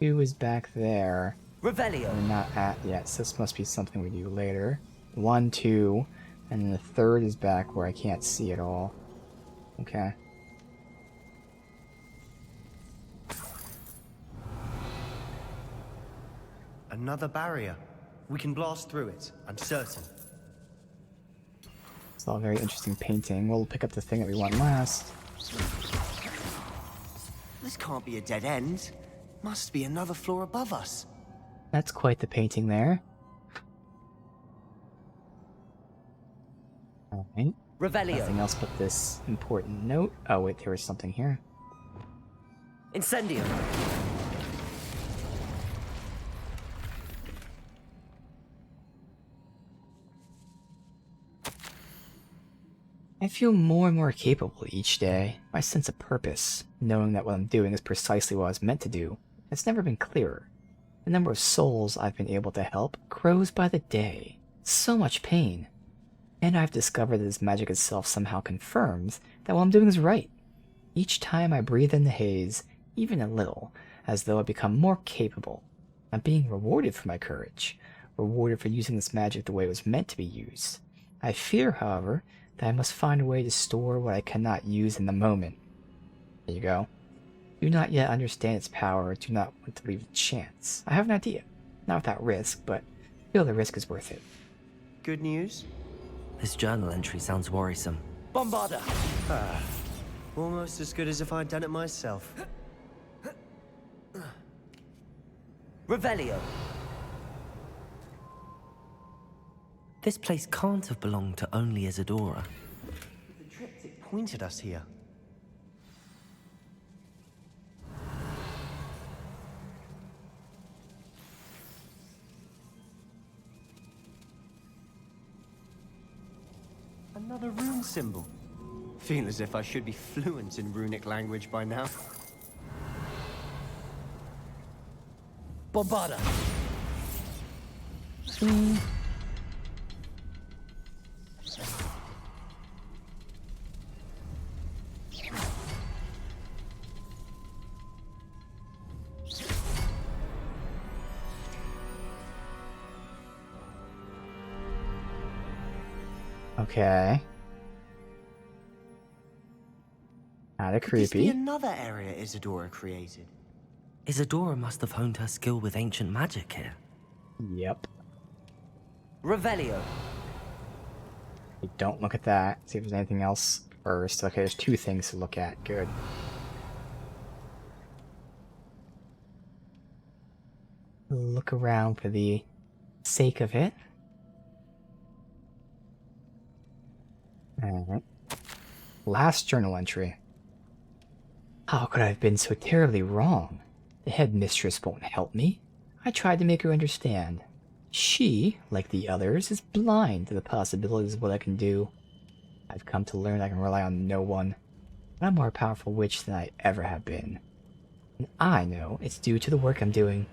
Two is back there. Revelio. We're not at yet, so this must be something we do later. 1, 2, and then the third is back where I can't see it all. Okay. Another barrier. We can blast through it, I'm certain. It's all very interesting painting. We'll pick up the thing that we want last. This can't be a dead end. Must be another floor above us. That's quite the painting there. Alright. Revelio. Nothing else but this important note. Oh wait, there was something here. Incendio. I feel more and more capable each day. My sense of purpose, knowing that what I'm doing is precisely what I was meant to do, it's never been clearer. The number of souls I've been able to help grows by the day. So much pain. And I've discovered that this magic itself somehow confirms that what I'm doing is right. Each time I breathe in the haze, even a little, as though I become more capable. I'm being rewarded for my courage, rewarded for using this magic the way it was meant to be used. I fear, however, that I must find a way to store what I cannot use in the moment. There you go. Do not yet understand its power, do not want to leave it chance. I have an idea. Not without risk, but I feel the risk is worth it. Good news? This journal entry sounds worrisome. Bombarda! Almost as good as if I'd done it myself. Revelio! This place can't have belonged to only Isadora. The triptych pointed us here. Another rune symbol. Feel as if I should be fluent in runic language by now. Bombarda! Okay. Kinda Could this be creepy. another area Isadora created? Isadora must have honed her skill with ancient magic here. Yep. Revelio! Don't look at that. See if there's anything else first. Okay, there's two things to look at. Good. Look around for the sake of it. Alright. Last journal entry. How could I have been so terribly wrong? The headmistress won't help me. I tried to make her understand. She, like the others, is blind to the possibilities of what I can do. I've come to learn I can rely on no one. I'm a more powerful witch than I ever have been. And I know it's due to the work I'm doing.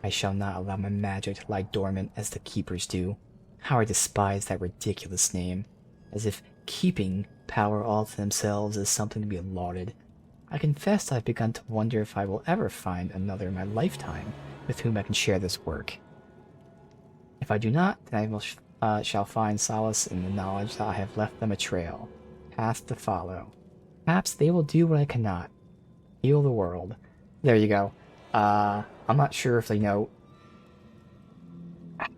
I shall not allow my magic to lie dormant as the keepers do. How I despise that ridiculous name. As if keeping power all to themselves is something to be lauded. I confess I've begun to wonder if I will ever find another in my lifetime with whom I can share this work. If I do not, then I shall find solace in the knowledge that I have left them a trail, path to follow. Perhaps they will do what I cannot. Heal the world. There you go. I'm not sure if they know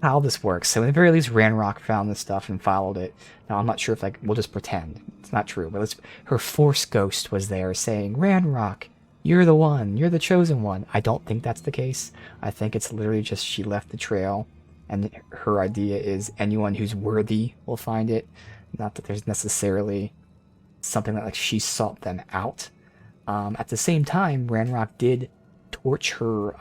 how this works. So at the very least, Ranrock found this stuff and followed it. Now I'm not sure if, like, we'll just pretend it's not true, but her Force Ghost was there saying, Ranrock, you're the one, you're the chosen one. I don't think that's the case. I think it's literally just she left the trail, and her idea is anyone who's worthy will find it. Not that there's necessarily something that, like, she sought them out. At the same time, Ranrock did torch her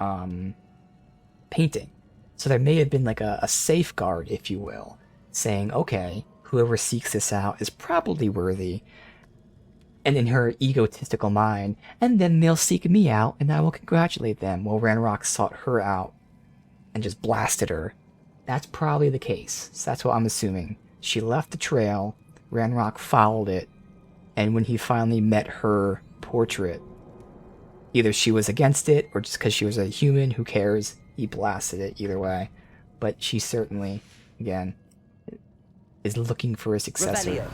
painting. So there may have been like a safeguard, if you will, saying, okay, whoever seeks this out is probably worthy. And in her egotistical mind, and then they'll seek me out and I will congratulate them. Well, Ranrock sought her out and just blasted her. That's probably the case. So that's what I'm assuming. She left the trail, Ranrock followed it, and when he finally met her portrait, either she was against it or just because she was a human, who cares? He blasted it either way. But she certainly, again, is looking for a successor. Revelio.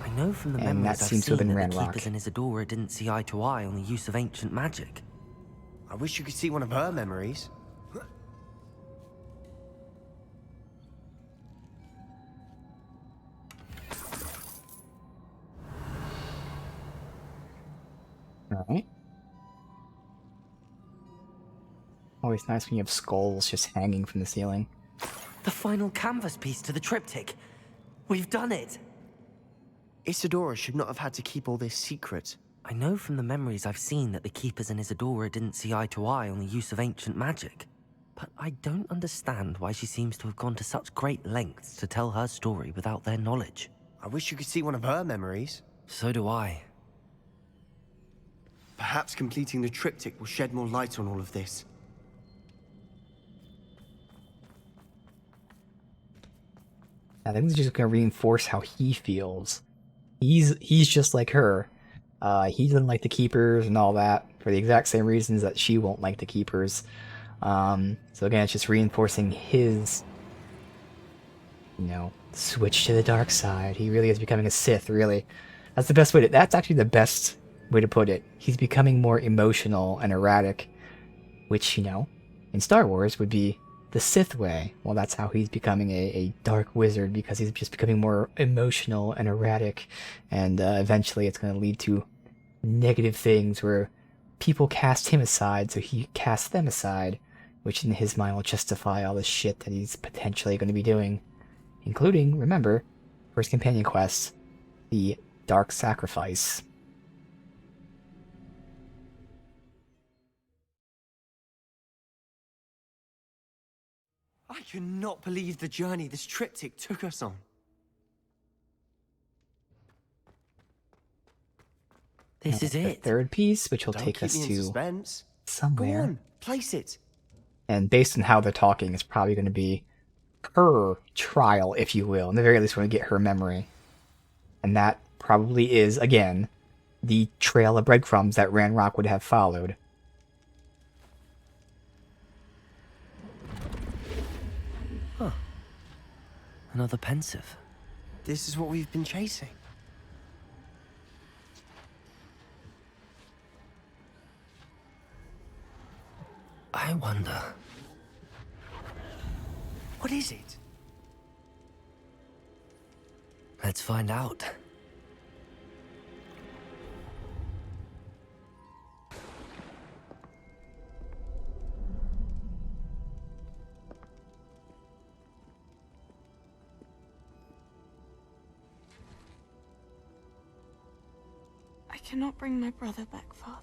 I know from the And memories that I've seems to have seen been that the Ranrock. Keepers and Isadora didn't see eye to eye on the use of ancient magic. I wish you could see one of her memories. Alright. Always nice when you have skulls just hanging from the ceiling. The final canvas piece to the triptych. We've done it! Isadora should not have had to keep all this secret. I know from the memories I've seen that the Keepers and Isadora didn't see eye to eye on the use of ancient magic. But I don't understand why she seems to have gone to such great lengths to tell her story without their knowledge. I wish you could see one of her memories. So do I. Perhaps completing the triptych will shed more light on all of this. I think it's just going to reinforce how he feels. He's just like her. He doesn't like the Keepers and all that for the exact same reasons that she won't like the Keepers. So again, it's just reinforcing his, switch to the dark side. He really is becoming a Sith, really. That's the best way to... That's actually the best way to put it. He's becoming more emotional and erratic, which, in Star Wars would be the Sith way. Well, that's how he's becoming a dark wizard, because he's just becoming more emotional and erratic, and eventually it's going to lead to negative things where people cast him aside, so he casts them aside, which in his mind will justify all the shit that he's potentially going to be doing, including, remember, first companion quest, the Dark Sacrifice. I cannot believe the journey this triptych took us on. This is the it. Third piece, which will Don't take keep us me in to suspense. somewhere. Go on, place it. And based on how they're talking, it's probably going to be her trial, if you will. In the very least, we're going to get her memory. And that probably is, again, the trail of breadcrumbs that Ranrock would have followed. Huh. Another pensive. This is what we've been chasing. I wonder... What is it? Let's find out. I cannot bring my brother back, Father.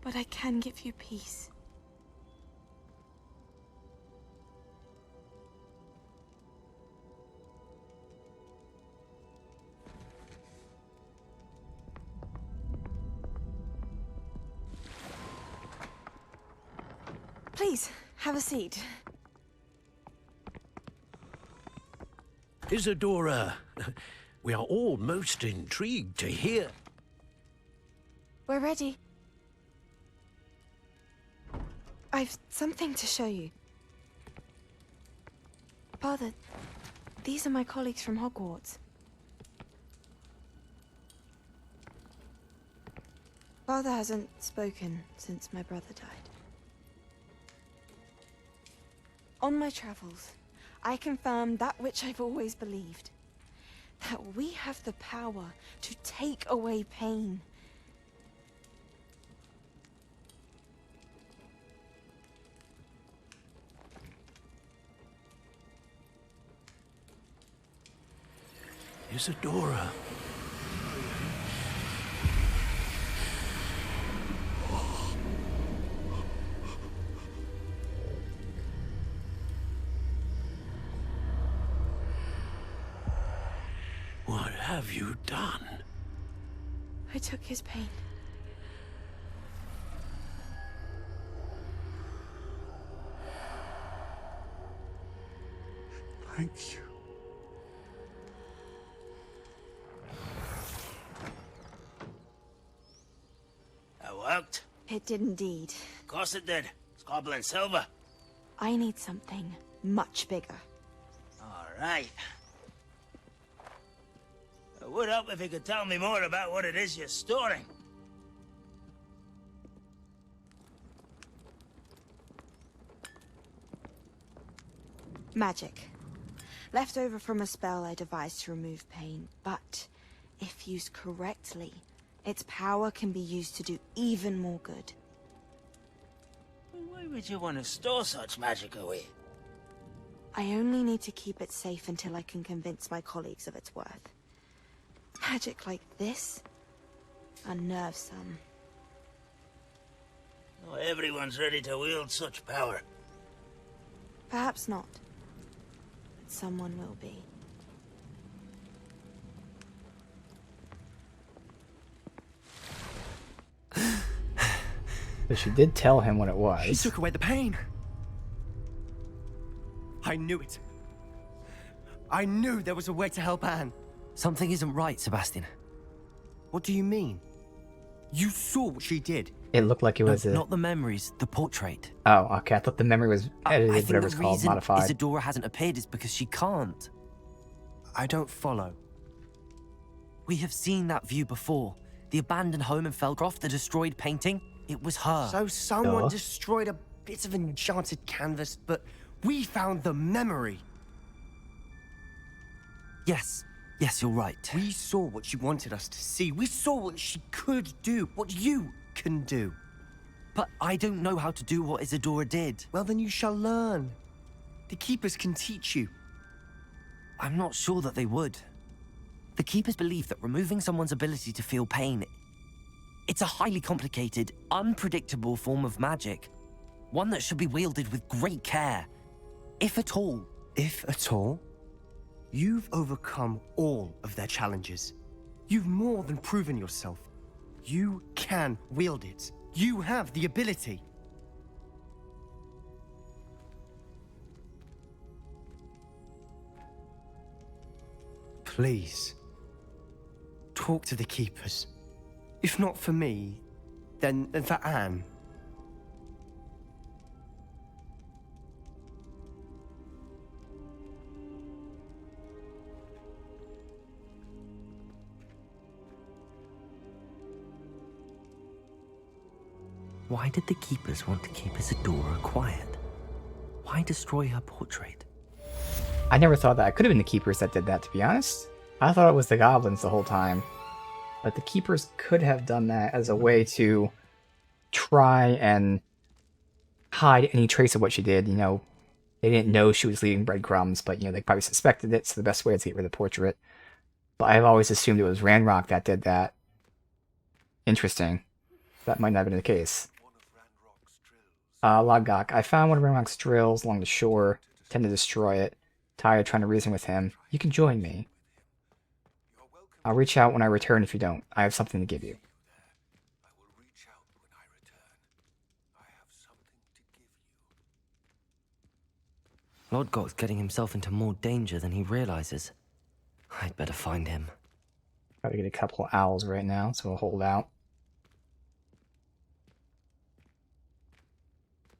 But I can give you peace. Please, have a seat. Isadora, we are all most intrigued to hear. We're ready. I've something to show you. Father, these are my colleagues from Hogwarts. Father hasn't spoken since my brother died. On my travels, I confirmed that which I've always believed. That we have the power to take away pain. Isadora. What have you done? I took his pain. Thank you. That worked? It did indeed. Of course it did. It's goblin silver. I need something much bigger. All right. It would help if you could tell me more about what it is you're storing. Magic. Left over from a spell I devised to remove pain, but if used correctly, its power can be used to do even more good. Why would you want to store such magic away? I only need to keep it safe until I can convince my colleagues of its worth. Magic like this unnerves some. Not everyone's ready to wield such power. Perhaps not. But someone will be. But she did tell him what it was. She took away the pain. I knew it. I knew there was a way to help Anne. Something isn't right, Sebastian. What do you mean? You saw what she did. It looked like it was not the memories, the portrait. Oh, okay. I thought the memory was edited, I think whatever the it's called, reason modified. Isadora hasn't appeared is because she can't. I don't follow. We have seen that view before. The abandoned home in Felcroft, the destroyed painting. It was her. So someone destroyed a bit of enchanted canvas, but we found the memory. Yes. Yes, you're right. We saw what she wanted us to see. We saw what she could do, what you can do. But I don't know how to do what Isadora did. Well, then you shall learn. The Keepers can teach you. I'm not sure that they would. The Keepers believe that removing someone's ability to feel pain, it's a highly complicated, unpredictable form of magic. One that should be wielded with great care. If at all. If at all? You've overcome all of their challenges. You've more than proven yourself. You can wield it. You have the ability. Please, talk to the Keepers. If not for me, then for Anne. Why did the Keepers want to keep Isadora quiet? Why destroy her portrait? I never thought that. It could have been the Keepers that did that, to be honest. I thought it was the Goblins the whole time. But the Keepers could have done that as a way to try and hide any trace of what she did. You know, they didn't know she was leaving breadcrumbs, but, you know, they probably suspected it, so the best way is to get rid of the portrait. But I've always assumed it was Ranrock that did that. Interesting. That might not have been the case. Logok. I found one of Ranrock's drills along the shore. Tend to destroy it. Tired trying to reason with him. You can join me. I'll reach out when I return if you don't. I have something to give you. Lodgok's getting himself into more danger than he realizes. I'd better find him. Gotta get a couple of owls right now, so we'll hold out.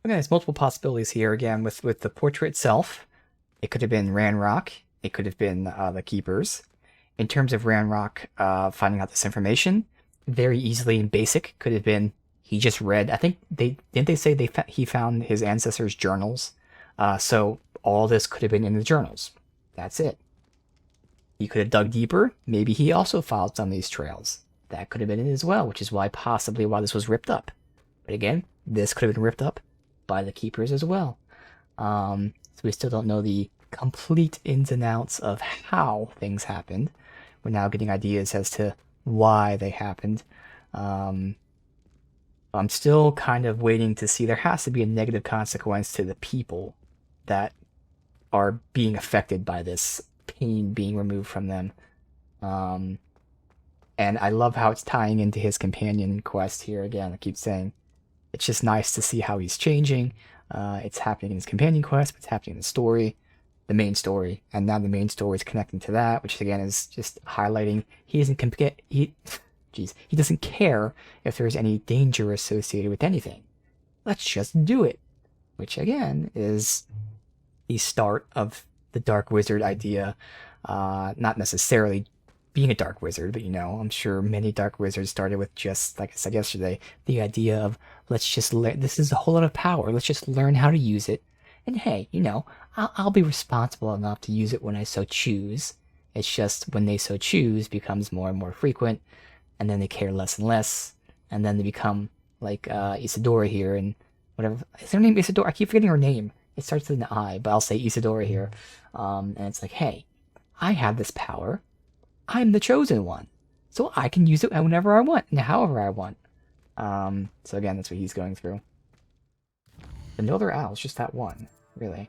Okay, there's multiple possibilities here again with the portrait itself. It could have been Ranrock. It could have been the Keepers. In terms of Ranrock finding out this information, very easily and basic could have been he just read. I think didn't they say he found his ancestors' journals. So all this could have been in the journals. That's it. He could have dug deeper. Maybe he also followed some of these trails. That could have been it as well, which is why possibly why this was ripped up. But again, this could have been ripped up by the Keepers as well. So we still don't know the complete ins and outs of how things happened. We're now getting ideas as to why they happened. I'm still kind of waiting to see. There has to be a negative consequence to the people that are being affected by this pain being removed from them. And I love how it's tying into his companion quest here again. I keep saying it's just nice to see how he's changing. It's happening in his companion quest, but it's happening in the story, the main story, and now the main story is connecting to that, which again is just highlighting he doesn't care if there's any danger associated with anything. Let's just do it, which again is the start of the Dark Wizard idea. Not necessarily being a Dark Wizard, but you know, I'm sure many Dark Wizards started with just, like I said yesterday, the idea of let's just learn. This is a whole lot of power. Let's just learn how to use it. And hey, you know, I'll be responsible enough to use it when I so choose. It's just when they so choose becomes more and more frequent, and then they care less and less, and then they become like Isadora here, and whatever. Is her name Isadora? I keep forgetting her name. It starts with an I, but I'll say Isadora here. And it's like, hey, I have this power. I'm the chosen one, so I can use it whenever I want and however I want. So again, that's what he's going through. But no other owls, just that one, really.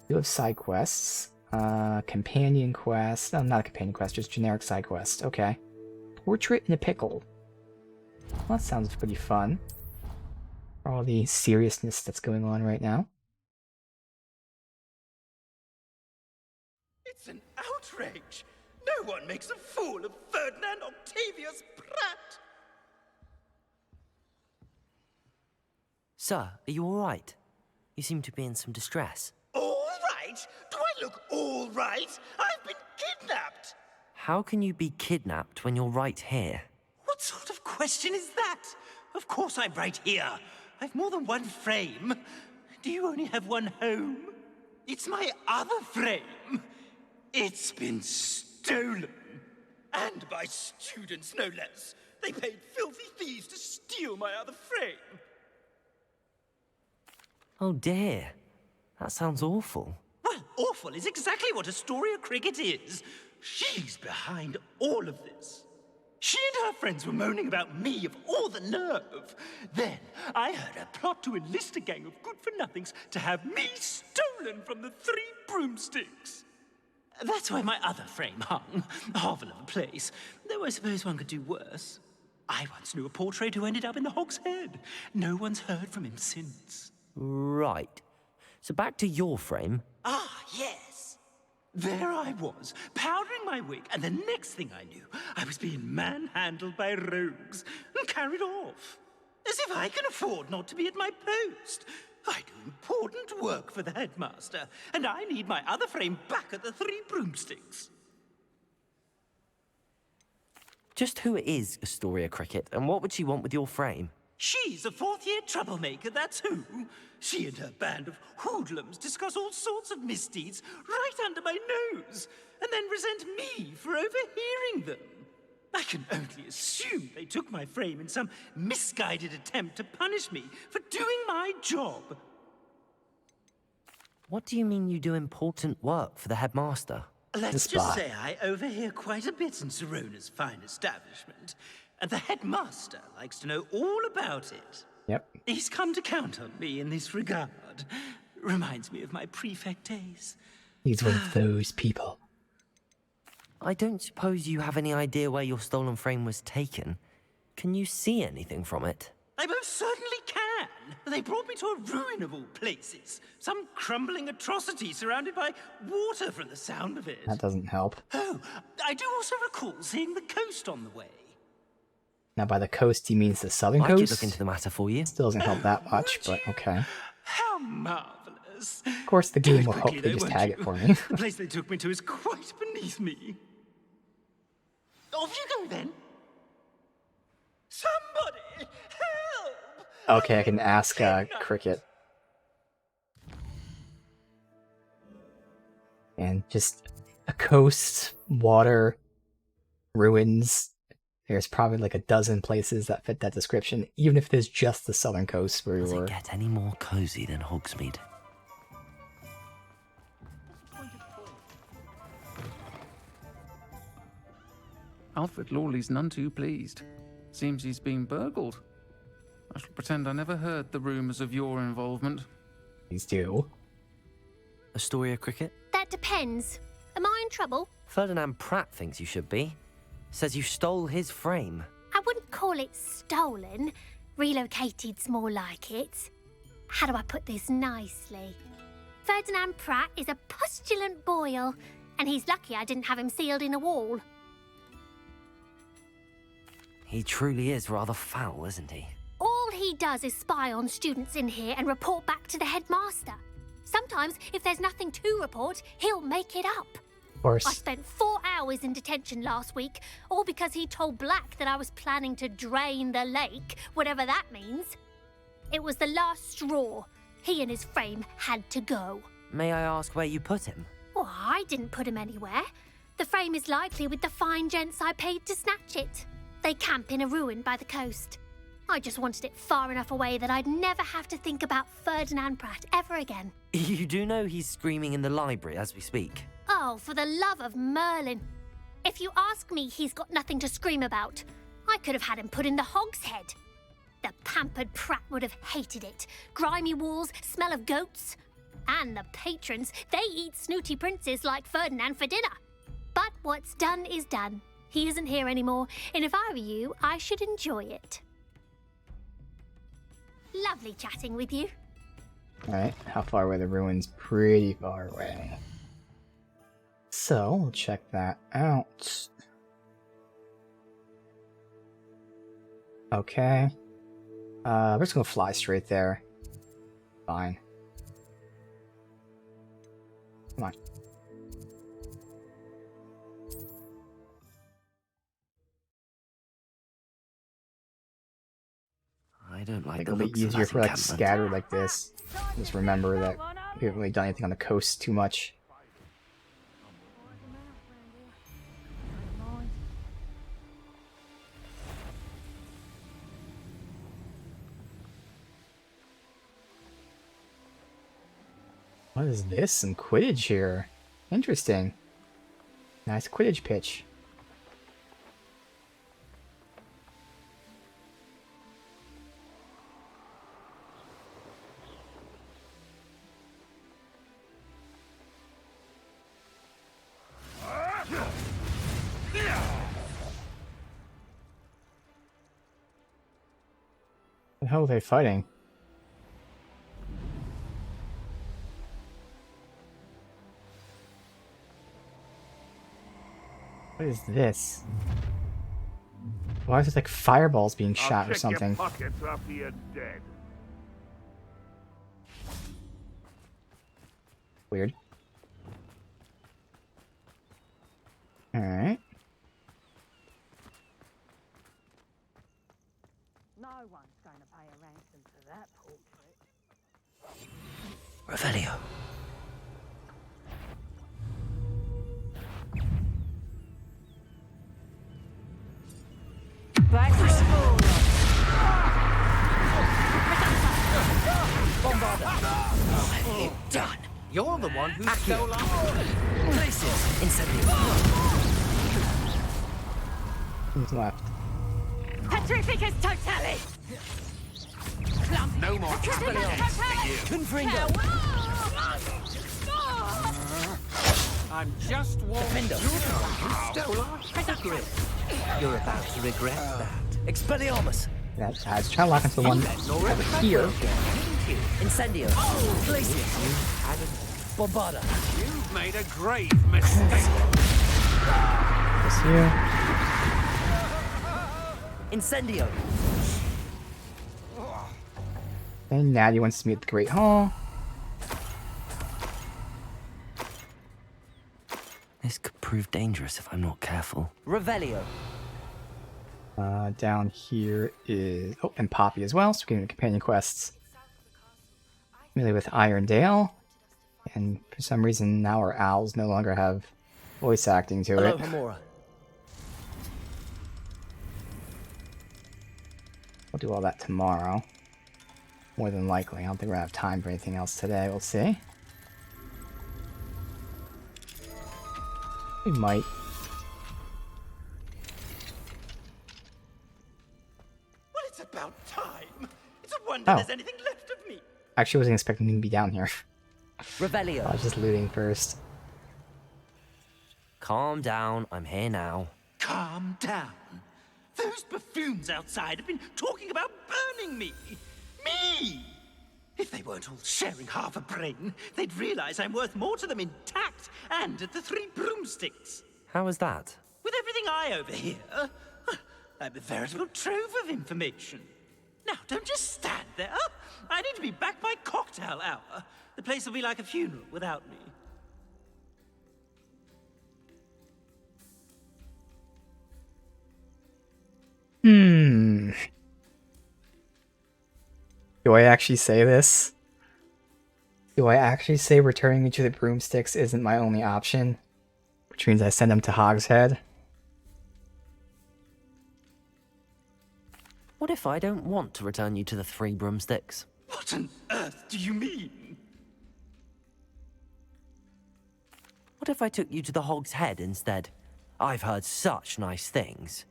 You have side quests. Companion quest. Oh, not a companion quest, just generic side quest. Okay. Portrait in a pickle. Well, that sounds pretty fun. For all the seriousness that's going on right now. It's an outrage! No one makes a fool of Ferdinand Octavius Pratt! Sir, are you all right? You seem to be in some distress. All right? Do I look all right? I've been kidnapped! How can you be kidnapped when you're right here? What sort of question is that? Of course I'm right here. I've more than one frame. Do you only have one home? It's my other frame. It's been stolen. And by students, no less. They paid filthy thieves to steal my other frame. Oh dear. That sounds awful. Well, awful is exactly what Astoria Cricket is. She's behind all of this. She and her friends were moaning about me of all the nerve. Then I heard her plot to enlist a gang of good-for-nothings to have me stolen from the 3 broomsticks. That's why my other frame hung. A hovel of a place. Though I suppose one could do worse. I once knew a portrait who ended up in the Hog's Head. No one's heard from him since. Right. So back to your frame. Ah, yes. There I was, powdering my wig, and the next thing I knew, I was being manhandled by rogues and carried off. As if I can afford not to be at my post. I do important work for the headmaster, and I need my other frame back at the 3 broomsticks. Just who is Astoria Cricket, and what would she want with your frame? She's a 4th-year troublemaker, that's who. She and her band of hoodlums discuss all sorts of misdeeds right under my nose, and then resent me for overhearing them. I can only assume they took my frame in some misguided attempt to punish me for doing my job. What do you mean you do important work for the headmaster? Let's just say I overhear quite a bit in Sirona's fine establishment, and the headmaster likes to know all about it. Yep. He's come to count on me in this regard. Reminds me of my prefect days. He's one of those people. I don't suppose you have any idea where your stolen frame was taken. Can you see anything from it? I most certainly can. They brought me to a ruin of all places. Some crumbling atrocity surrounded by water from the sound of it. That doesn't help. Oh, I do also recall seeing the coast on the way. Now, by the coast, he means the southern I coast. could look into the matter for you. Still doesn't help that much, but okay. How marvelous! Of course, the game will hopefully just tag it for me. The place they took me to is quite beneath me. Off you go then. Somebody help! Okay, I can ask Cricket. And just a coast, water, ruins. There's probably like a dozen places that fit that description, even if there's just the southern coast where we were. Does it get any more cozy than Hogsmeade? Alfred Lawley's none too pleased. Seems he's been burgled. I shall pretend I never heard the rumours of your involvement. Please do. Astoria Cricket? That depends. Am I in trouble? Ferdinand Pratt thinks you should be. Says you stole his frame. I wouldn't call it stolen. Relocated's more like it. How do I put this nicely? Ferdinand Pratt is a postulant boil, and he's lucky I didn't have him sealed in a wall. He truly is rather foul, isn't he? All he does is spy on students in here and report back to the headmaster. Sometimes, if there's nothing to report, he'll make it up. Of course. I spent 4 hours in detention last week, all because he told Black that I was planning to drain the lake, whatever that means. It was the last straw. He and his frame had to go. May I ask where you put him? Well, I didn't put him anywhere. The frame is likely with the fine gents I paid to snatch it. They camp in a ruin by the coast. I just wanted it far enough away that I'd never have to think about Ferdinand Pratt ever again. You do know he's screaming in the library as we speak. Oh, for the love of Merlin. If you ask me, he's got nothing to scream about. I could have had him put in the Hog's Head. The pampered Pratt would have hated it. Grimy walls, smell of goats. And the patrons, they eat snooty princes like Ferdinand for dinner. But what's done is done. He isn't here anymore, and if I were you, I should enjoy it. Lovely chatting with you. Alright, how far away the ruins? Pretty far away. So, we'll check that out. Okay. We're just gonna fly straight there. Fine. Come on. I don't like It'll the be looks of easier that for like encampment. scattered like this. Just remember that we haven't really done anything on the coast too much. What is this? Some Quidditch here. Interesting. Nice Quidditch pitch. The hell are they fighting? What is this? Why is it like fireballs being shot or something? I'll check your pockets after you're dead. Weird. Alright. No one's going to pay a ransom for that portrait. Revelio. Back to school. What have you done? You're the one who stole our... Places. Incendio. Who's left? Petrificus totalis! No more experience for you. Confringo. I'm just warning you. You stole our secret. You're about to regret that. Expelliarmus. That's I was trying to lock into the one over here. Incendio. Glacius. Bombarda. You've made a grave mistake. This here. Incendio. And Natty wants to meet at the Great Hall. This could prove dangerous if I'm not careful. Revelio. Down here is... Oh, and Poppy as well, so we're getting the companion quests. Really with Irondale. And for some reason, now our owls no longer have voice acting to it. Hamora. We'll do all that tomorrow. More than likely. I don't think we're going to have time for anything else today. We'll see. We might. Well, it's about time. It's a wonder there's anything left of me. Actually, wasn't expecting him to be down here. Revelio. I was just looting first. Calm down. I'm here now. Calm down. Those buffoons outside have been talking about burning me. Me! If they weren't all sharing half a brain, they'd realize I'm worth more to them intact and at the 3 broomsticks. How was that? With everything I overhear, I'm a veritable trove of information. Now, don't just stand there. I need to be back by cocktail hour. The place will be like a funeral without me. Do I actually say this? Do I actually say returning me to the broomsticks isn't my only option? Which means I send them to Hogshead? What if I don't want to return you to the 3 broomsticks? What on earth do you mean? What if I took you to the Hog's Head instead? I've heard such nice things.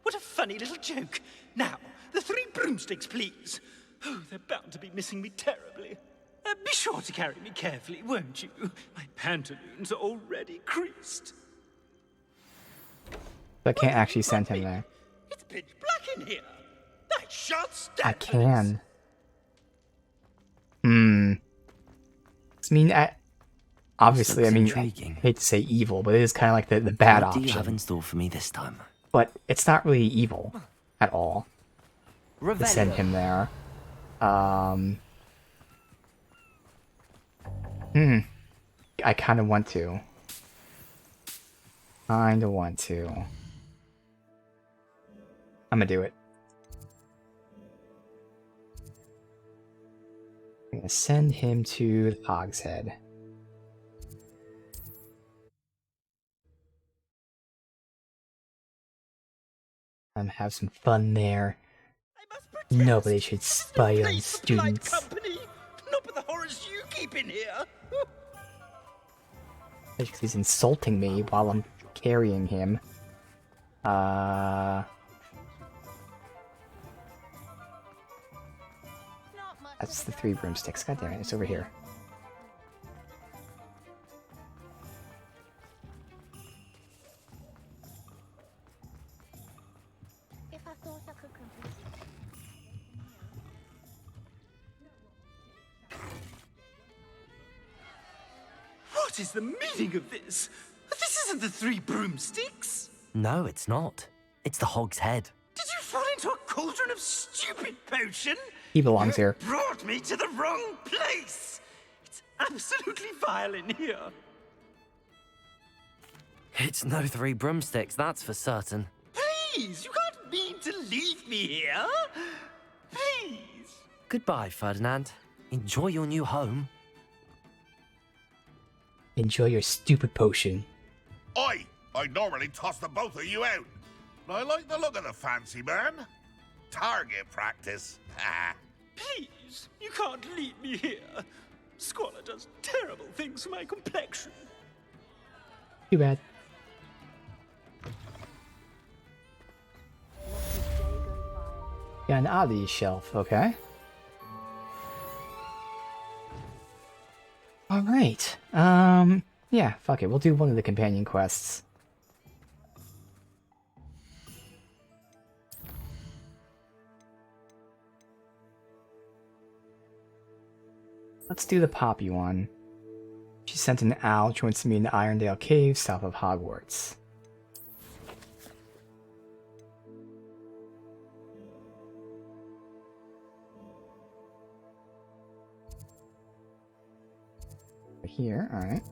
What a funny little joke. Now, the 3 broomsticks, please. Oh, they're bound to be missing me terribly. Be sure to carry me carefully, won't you? My pantaloons are already creased. I can't actually send him there. It's pitch black in here. I shan't stand I can. I mean, obviously, I looks mean, intriguing. I hate to say evil, but it is kind of like the bad What do you have option. in store for me this time? But it's not really evil at all to send him there. I kind of want to. I'm gonna do it. I'm gonna send him to the Hogshead. And have some fun there. Nobody should spy on students. Company, not with the horrors you keep in here. Because he's insulting me while I'm carrying him. That's the 3 broomsticks. God damn it, it's over here. What is the meaning of this? This isn't the 3 broomsticks. No, it's not. It's the Hog's Head. Did you fall into a cauldron of stupid potion? He belongs here. Brought me to the wrong place. It's absolutely vile in here. It's no 3 broomsticks, that's for certain. Please, you can't mean to leave me here. Please. Goodbye, Ferdinand. Enjoy your new home. Enjoy your stupid potion. I'd normally toss the both of you out. I like the look of the fancy man. Target practice. Please, you can't leave me here. Squalor does terrible things to my complexion. Too bad. Got an oddity shelf, okay. Alright, yeah, fuck it, we'll do one of the companion quests. Let's do the Poppy one. She sent an owl which wants to meet in the Irondale Cave south of Hogwarts. Here, alright.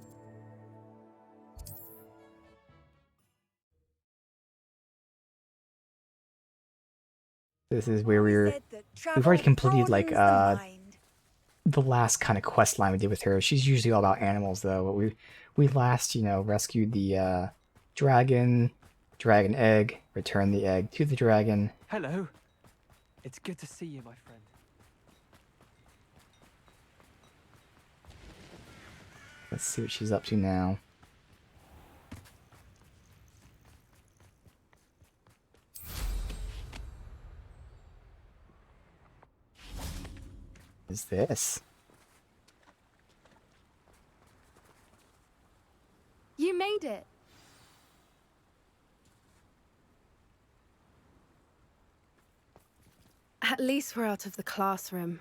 This is where we've already completed like the last kind of quest line we did with her. She's usually all about animals though, but we last, you know, rescued the dragon egg, returned the egg to the dragon. Hello. It's good to see you, my friend. Let's see what she's up to now. What is this? You made it. At least we're out of the classroom.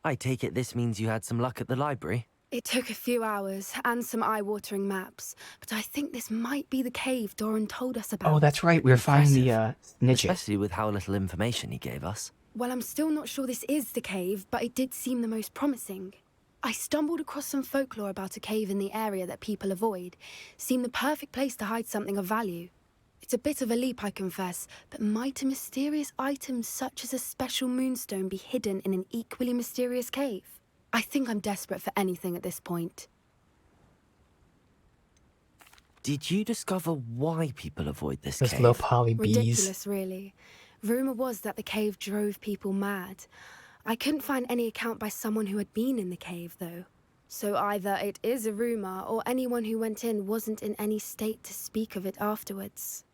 I take it this means you had some luck at the library? It took a few hours and some eye-watering maps, but I think this might be the cave Doran told us about. Oh, that's right. We were finding the Nidget. Especially with how little information he gave us. Well, I'm still not sure this is the cave, but it did seem the most promising. I stumbled across some folklore about a cave in the area that people avoid. Seemed the perfect place to hide something of value. It's a bit of a leap, I confess, but might a mysterious item such as a special moonstone be hidden in an equally mysterious cave? I think I'm desperate for anything at this point. Did you discover why people avoid this Those cave? low poly bees. Ridiculous, really. Rumour was that the cave drove people mad. I couldn't find any account by someone who had been in the cave, though. So either it is a rumour, or anyone who went in wasn't in any state to speak of it afterwards.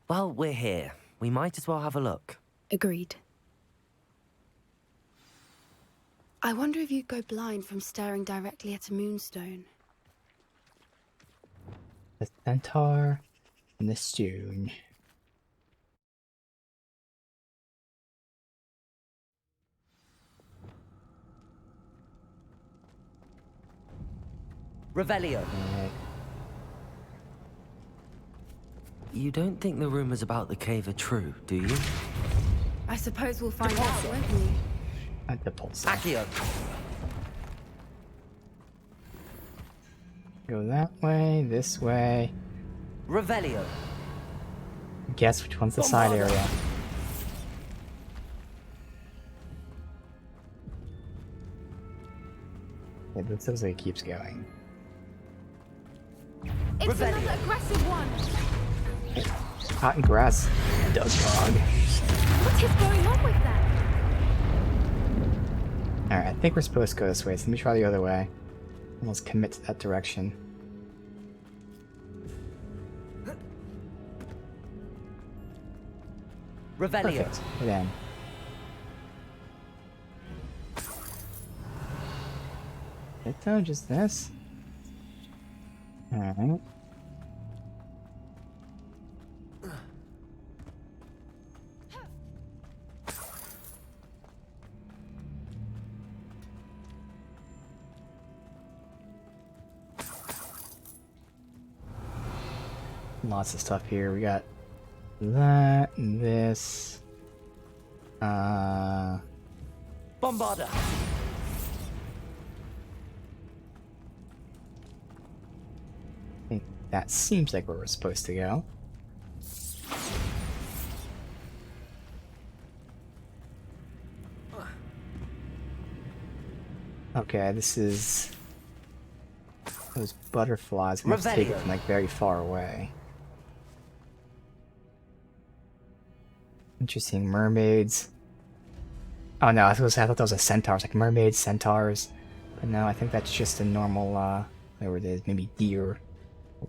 Well, we're here. We might as well have a look. Agreed. I wonder if you'd go blind from staring directly at a moonstone. The centaur and the stone. Revelio. You don't think the rumors about the cave are true, do you? I suppose we'll find out, won't we? At the pulse. Accio. Go that way, this way. Revelio. Guess which one's the side area. Yeah, this looks like it keeps going. It's another aggressive one. Cotton grass, dog. What is going on with that? Alright, I think we're supposed to go this way, so let me try the other way. And let's commit to that direction. Revelio. Perfect. Hit in. It though, just this? Alright. Lots of stuff here. We got that and this. Bombarda. I think that seems like where we're supposed to go. Okay, this is those butterflies. I'm gonna have to take it from like very far away. Interesting, mermaids. Oh no, I thought that was a centaur. It's like mermaids, centaurs. But no, I think that's just a normal, whatever it is, maybe deer,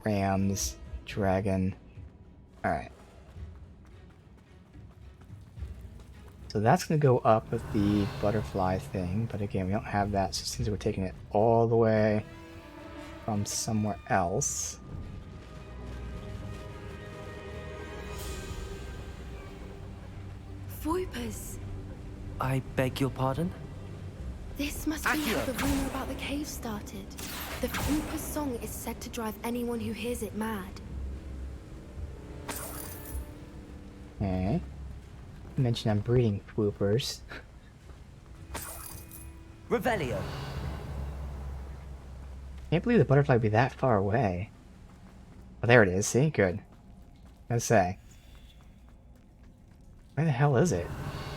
rams, dragon. Alright. So that's gonna go up with the butterfly thing, but again, we don't have that, so it seems like we're taking it all the way from somewhere else. Voipers. I beg your pardon? This must be how the rumor about the cave started. The Voiper's song is said to drive anyone who hears it mad. Okay. You mentioned I'm breeding swoopers. Revelio. Can't believe the butterfly would be that far away. Oh, there it is. See? Good. Let's say. Where the hell is it?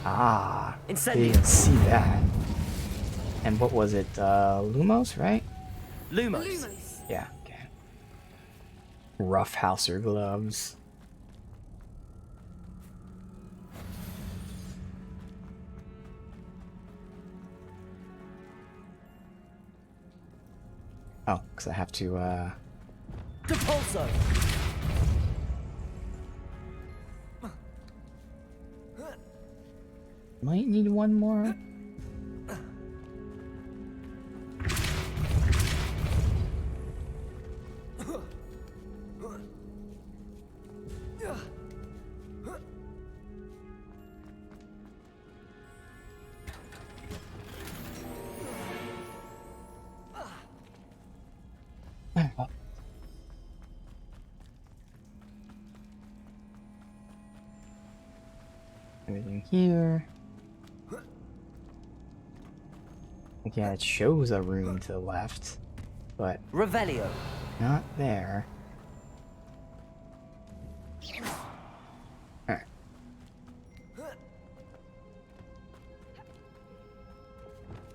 Ah. You didn't see that. And what was it? Lumos, right? Lumos. Yeah, okay. Rough houser gloves. Oh, because I have to, Depulso. Might need one more. Everything here. Yeah, it shows a room to the left, but Revelio. Not there. Alright.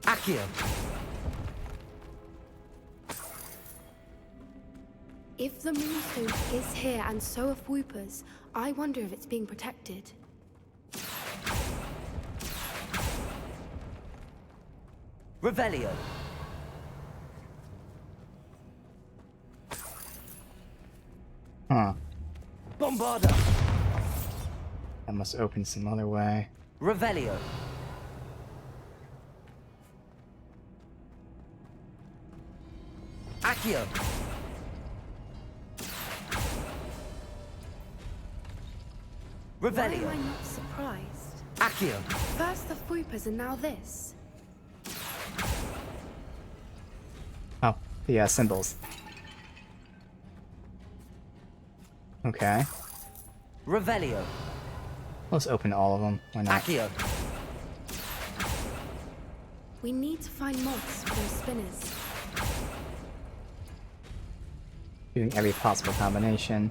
Accio. If the moonstone is here and so are Voipers, I wonder if it's being protected. Revelio. Huh. Bombarda. That must open some other way. Revelio. Accio. Why Revelio. am I not surprised? Accio. First the Voipers and now this. Oh, The symbols. Okay. Revelio. Let's open all of them. Why not? Accio. We need to find moths for those spinners. Doing every possible combination.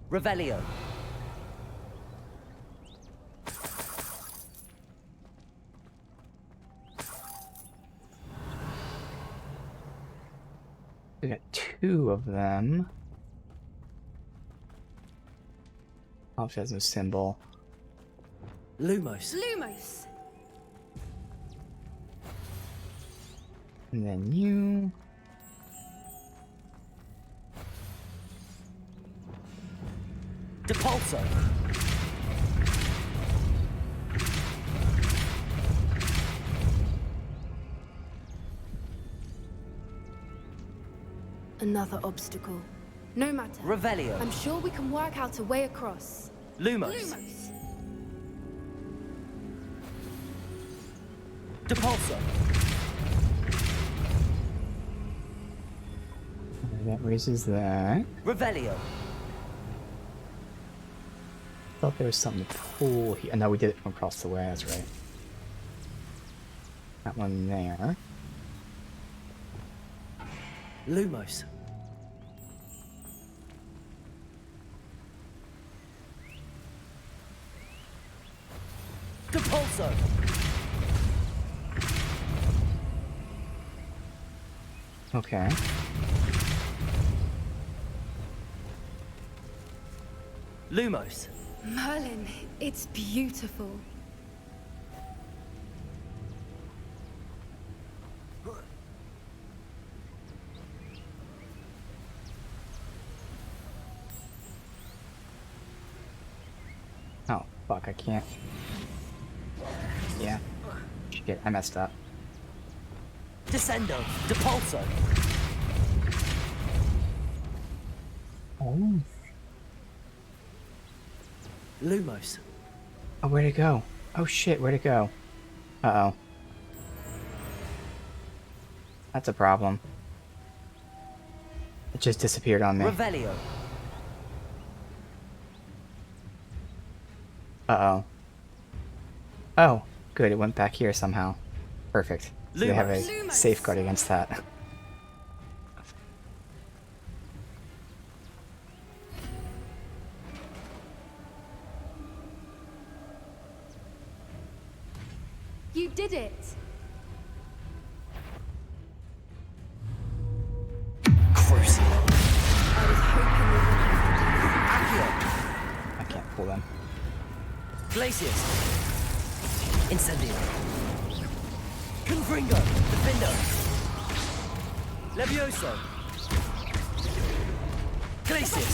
Revelio. We got 2 of them. Obviously has no symbol. Lumos. Lumos! And then you. Depulso. Another obstacle. No matter. Revelio. I'm sure we can work out a way across. Lumos. Lumos! Depulso. That raises that. Revelio. Thought there was something to pull here. No, we did it from across the way, that's right. That one there. Lumos. Depulso. Okay. Lumos. Merlin, it's beautiful. Oh, fuck, I can't. Yeah. Shit, I messed up. Descendo. Depulso. Oh. Lumos. Oh, where'd it go? Oh shit, where'd it go? Uh-oh. That's a problem. It just disappeared on me. Revelio. Uh-oh. Oh, good, it went back here somehow. Perfect. So they have a Lumos. safeguard against that. You did it! Crucible. I was hoping we would have Accio. I can't pull them. Glacius. Incendio. Confringo. Defendo. Levioso. Glacius.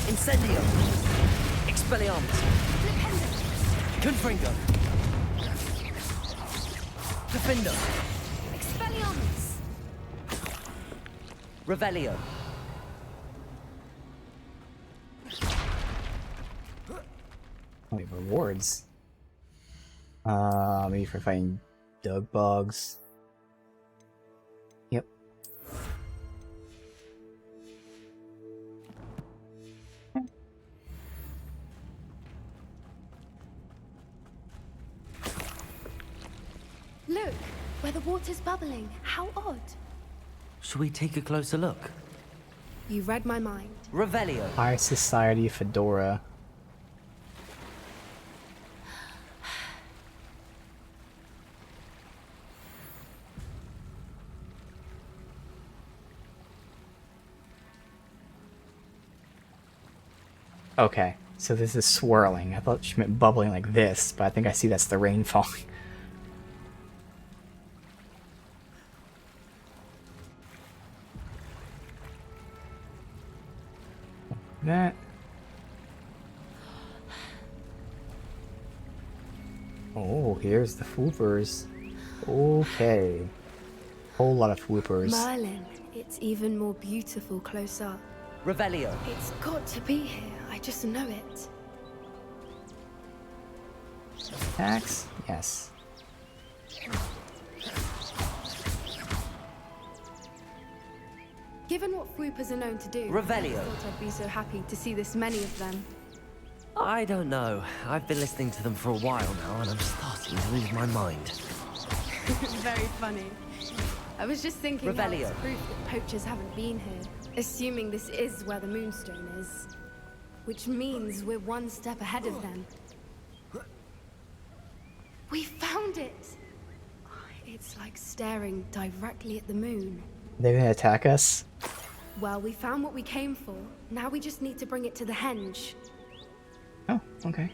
Incendio. Expelliarmus. Confringo. Defendo. Expelliarmus! Revelio. Oh, we have rewards. Maybe for fighting dug bugs. Yep. Look, where the water's bubbling. How odd. Should we take a closer look? You read my mind. Revelio. High Society Fedora. Okay, so this is swirling. I thought she meant bubbling like this, but I think I see that's the rain falling. That. Oh, here's the foofers. Okay. Whole lot of whoopers. Merlin, it's even more beautiful close up. Revelio. It's got to be here. I just know it. Attacks? Yes. Given what Fwoopers are known to do, Revelio. I thought I'd be so happy to see this many of them. I don't know. I've been listening to them for a while now, and I'm starting to lose my mind. Very funny. I was just thinking how Revelio. it's proof that poachers haven't been here, assuming this is where the Moonstone is. Which means we're one step ahead of them. We found it! It's like staring directly at the moon. They're gonna attack us? Well, we found what we came for. Now we just need to bring it to the henge. Oh, okay.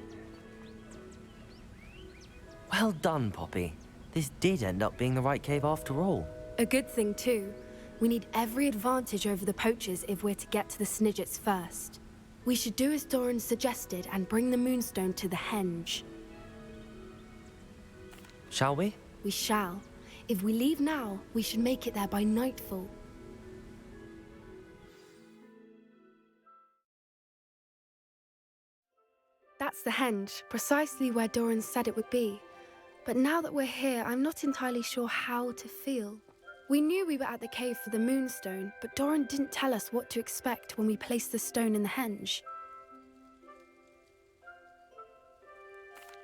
Well done, Poppy. This did end up being the right cave after all. A good thing, too. We need every advantage over the poachers if we're to get to the Snidgets first. We should do as Doran suggested and bring the Moonstone to the henge. Shall we? We shall. If we leave now, we should make it there by nightfall. That's the henge, precisely where Doran said it would be. But now that we're here, I'm not entirely sure how to feel. We knew we were at the cave for the Moonstone, but Doran didn't tell us what to expect when we placed the stone in the henge.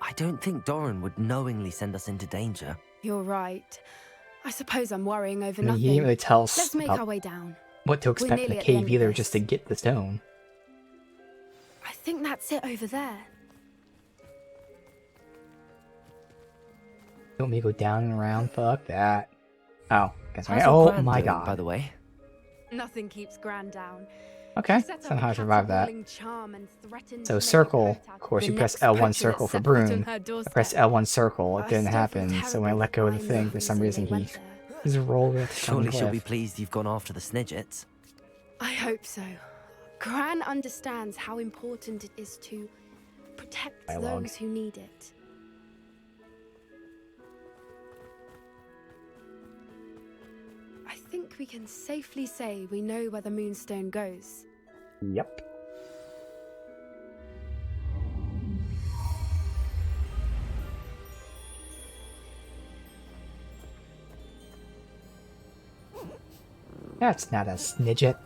I don't think Doran would knowingly send us into danger. You're right. I suppose I'm worrying over I mean, nothing. he didn't really tell us Let's make about our way down. what to We're expect in nearly the at the end cave of either, this. just to get the stone. I think that's it over there. You want me to go down and around? Fuck that. Oh, guess How's right. your Oh gran my doing, god. by the way? Nothing keeps Gran down. Okay, She set that's up not a how I survived that. caterwauling charm and threatened So to make a circle, coat out of course, the you press next L1 poacher circle that for set foot on broom. her I doorstep. pressed L1 circle, it I didn't still feel happen, so when I terrible let go of the for thing, buying for some the reason reason they he went there. just rolled it. Surely she'll be pleased you've gone after the Snidgets. I hope so. Gran understands how important it is to protect Dialogue. those who need it. I think we can safely say we know where the Moonstone goes. Yep. That's not a snidget.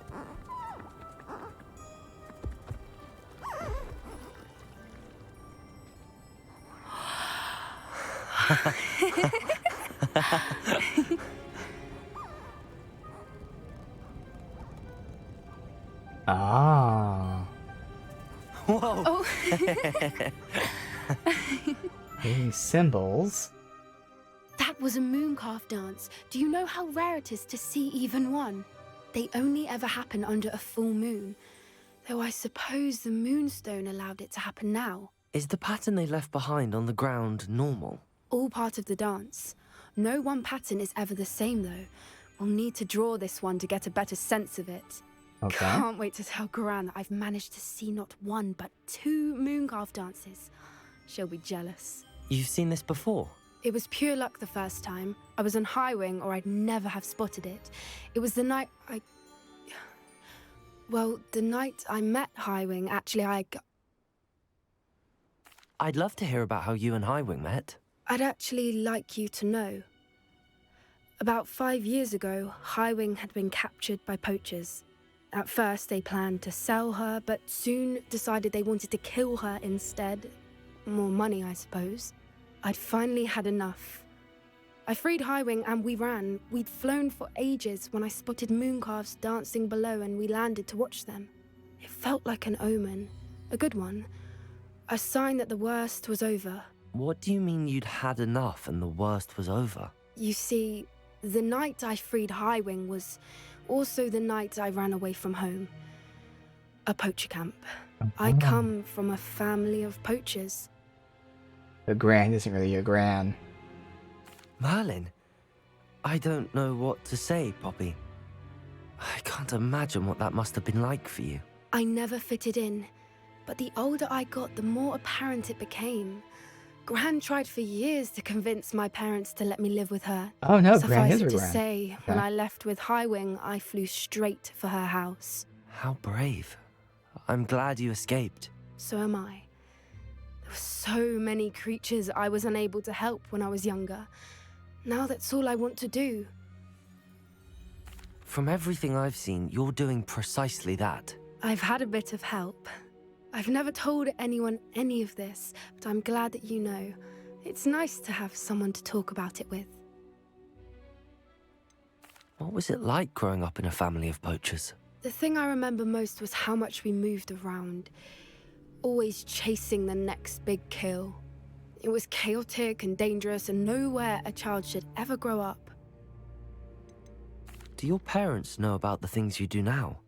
Ah. Whoa. Oh. These symbols. That was a mooncalf dance. Do you know how rare it is to see even one? They only ever happen under a full moon. Though I suppose the Moonstone allowed it to happen now. Is the pattern they left behind on the ground normal? All part of the dance. No one pattern is ever the same, though. We'll need to draw this one to get a better sense of it. Okay. Can't wait to tell Gran that I've managed to see not one, but 2 mooncalf dances. She'll be jealous. You've seen this before? It was pure luck the first time. I was on Highwing, or I'd never have spotted it. It was the night Well, the night I met Highwing, actually, I'd love to hear about how you and Highwing met. I'd actually like you to know. About 5 years ago, Highwing had been captured by poachers. At first, they planned to sell her, but soon decided they wanted to kill her instead. More money, I suppose. I'd finally had enough. I freed Highwing and we ran. We'd flown for ages when I spotted mooncalves dancing below and we landed to watch them. It felt like an omen. A good one. A sign that the worst was over. What do you mean you'd had enough and the worst was over? You see, the night I freed Highwing was also the night I ran away from home. A poacher camp. I come from a family of poachers. The Gran isn't really a Gran. Merlin, I don't know what to say, Poppy. I can't imagine what that must have been like for you. I never fitted in, but the older I got, the more apparent it became. Gran tried for years to convince my parents to let me live with her. Oh no, Gran Suffice is it her to Gran. say, when I left with Highwing, I flew straight for her house. How brave. I'm glad you escaped. So am I. There were so many creatures I was unable to help when I was younger. Now that's all I want to do. From everything I've seen, you're doing precisely that. I've had a bit of help. I've never told anyone any of this, but I'm glad that you know. It's nice to have someone to talk about it with. What was it like growing up in a family of poachers? The thing I remember most was how much we moved around, always chasing the next big kill. It was chaotic and dangerous and nowhere a child should ever grow up. Do your parents know about the things you do now?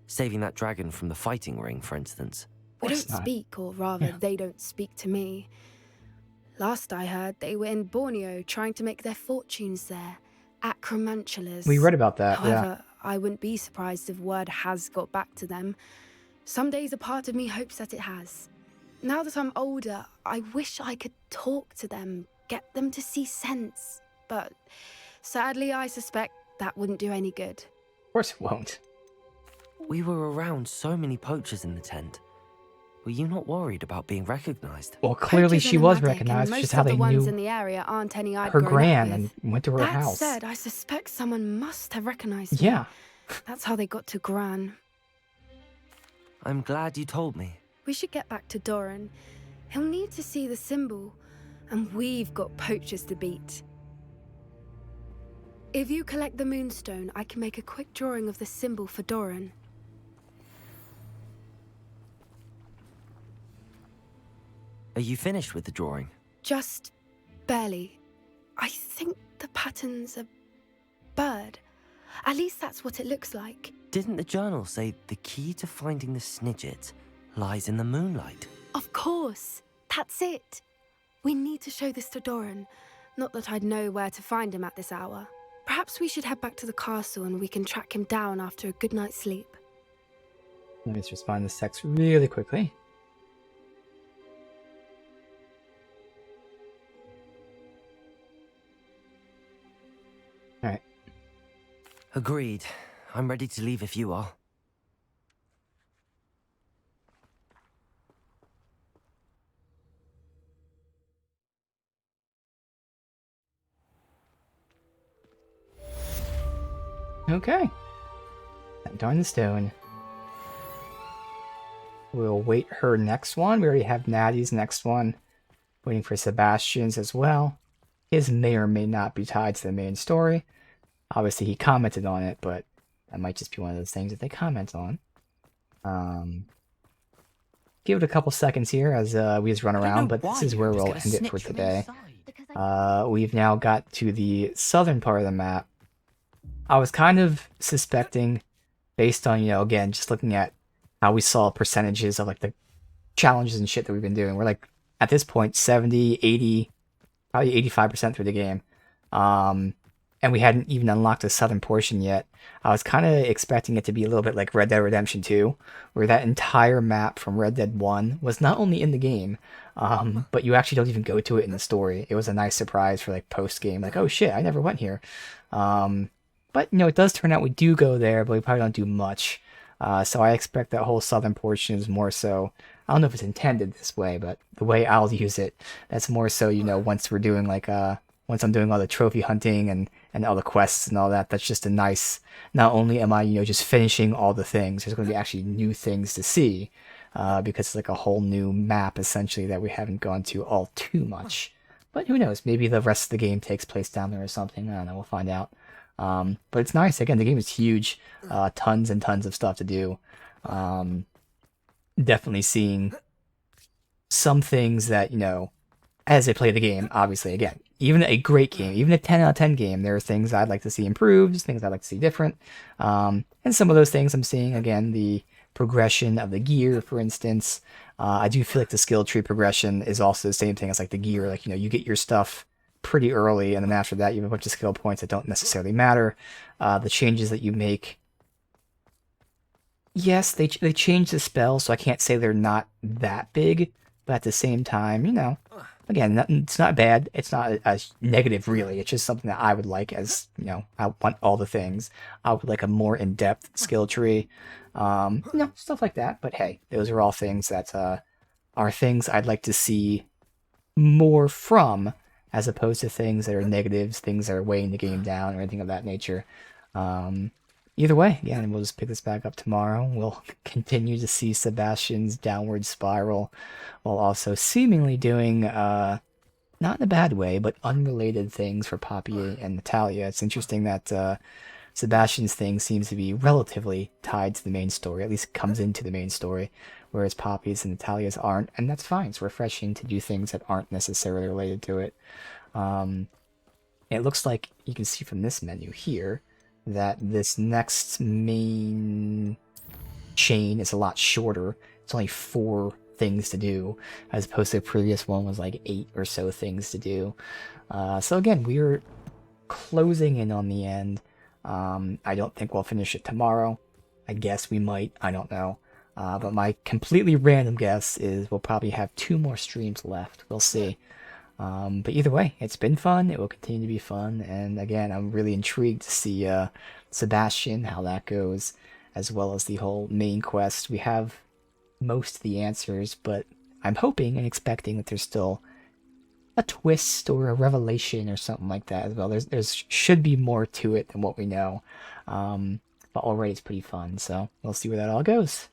Saving that dragon from the fighting ring, for instance. We don't speak, or rather, they don't speak to me. Last I heard, they were in Borneo trying to make their fortunes there, acromantulas. We read about that, However, I wouldn't be surprised if word has got back to them. Some days a part of me hopes that it has. Now that I'm older, I wish I could talk to them, get them to see sense. But sadly, I suspect that wouldn't do any good. Of course it won't. We were around so many poachers in the tent. Were you not worried about being recognized? Well, clearly Poachers she are was nomadic, recognized, and just most how of they the ones knew in the area aren't any I'd her grown up Gran with. and went to her That house. said, I suspect someone must have recognized Yeah. me. That's how they got to Gran. I'm glad you told me. We should get back to Doran. He'll need to see the symbol, and we've got poachers to beat. If you collect the moonstone, I can make a quick drawing of the symbol for Doran. Are you finished with the drawing? Just barely. I think the pattern's a bird. At least that's what it looks like. Didn't the journal say the key to finding the Snidget lies in the moonlight? Of course. That's it. We need to show this to Doran. Not that I'd know where to find him at this hour. Perhaps we should head back to the castle and we can track him down after a good night's sleep. Let me just find this text really quickly. Alright. Agreed. I'm ready to leave if you are. Okay. Darn the stone. We'll wait her next one. We already have Natty's next one. Waiting for Sebastian's as well. His may or may not be tied to the main story. Obviously, he commented on it, but that might just be one of those things that they comment on. Give it a couple seconds here as we just run around, but this is where we'll end it for today. We've now got to the southern part of the map. I was kind of suspecting, based on, again, just looking at how we saw percentages of, like, the challenges and shit that we've been doing. We're, like, at this point, 70, 80, probably 85% through the game. And we hadn't even unlocked the southern portion yet. I was kind of expecting it to be a little bit like Red Dead Redemption 2, where that entire map from Red Dead 1 was not only in the game, but you actually don't even go to it in the story. It was a nice surprise for, like, post-game, like, oh shit, I never went here. But, it does turn out we do go there, but we probably don't do much. So I expect that whole southern portion is more so, I don't know if it's intended this way, but the way I'll use it, that's more so, once we're doing, like, once I'm doing all the trophy hunting and all the quests and all that, that's just a nice, not only am I, just finishing all the things, there's going to be actually new things to see, because it's like a whole new map, essentially, that we haven't gone to all too much. But who knows, maybe the rest of the game takes place down there or something, I don't know, we'll find out. But it's nice. Again, the game is huge. Tons and tons of stuff to do. Definitely seeing some things that, as I play the game, obviously, again, even a great game, even a 10 out of 10 game, there are things I'd like to see improved, things I'd like to see different. And some of those things I'm seeing, again, the progression of the gear, for instance. I do feel like the skill tree progression is also the same thing as, like, the gear. Like, you get your stuff pretty early, and then after that you have a bunch of skill points that don't necessarily matter. The changes that you make, yes, they change the spells, so I can't say they're not that big, but at the same time, again, it's not bad. It's not a negative, really. It's just something that I would like as, you know, I want all the things. I would like a more in-depth skill tree. Stuff like that. But hey, those are all things that are things I'd like to see more from, as opposed to things that are negatives, things that are weighing the game down, or anything of that nature. Either way, again, we'll just pick this back up tomorrow. We'll continue to see Sebastian's downward spiral, while also seemingly doing, not in a bad way, but unrelated things for Poppy and Natalia. It's interesting that Sebastian's thing seems to be relatively tied to the main story, at least comes into the main story, whereas Poppy's and Natalia's aren't, and that's fine. It's refreshing to do things that aren't necessarily related to it. It looks like you can see from this menu here that this next main chain is a lot shorter. It's only 4 things to do, as opposed to the previous one was like 8 or so things to do. So again, we're closing in on the end. I don't think we'll finish it tomorrow. I guess we might, I don't know. But my completely random guess is we'll probably have 2 more streams left. We'll see. But either way, it's been fun. It will continue to be fun. And again, I'm really intrigued to see Sebastian, how that goes, as well as the whole main quest. We have most of the answers, but I'm hoping and expecting that there's still a twist or a revelation or something like that as well. There's should be more to it than what we know. But already it's pretty fun, so we'll see where that all goes.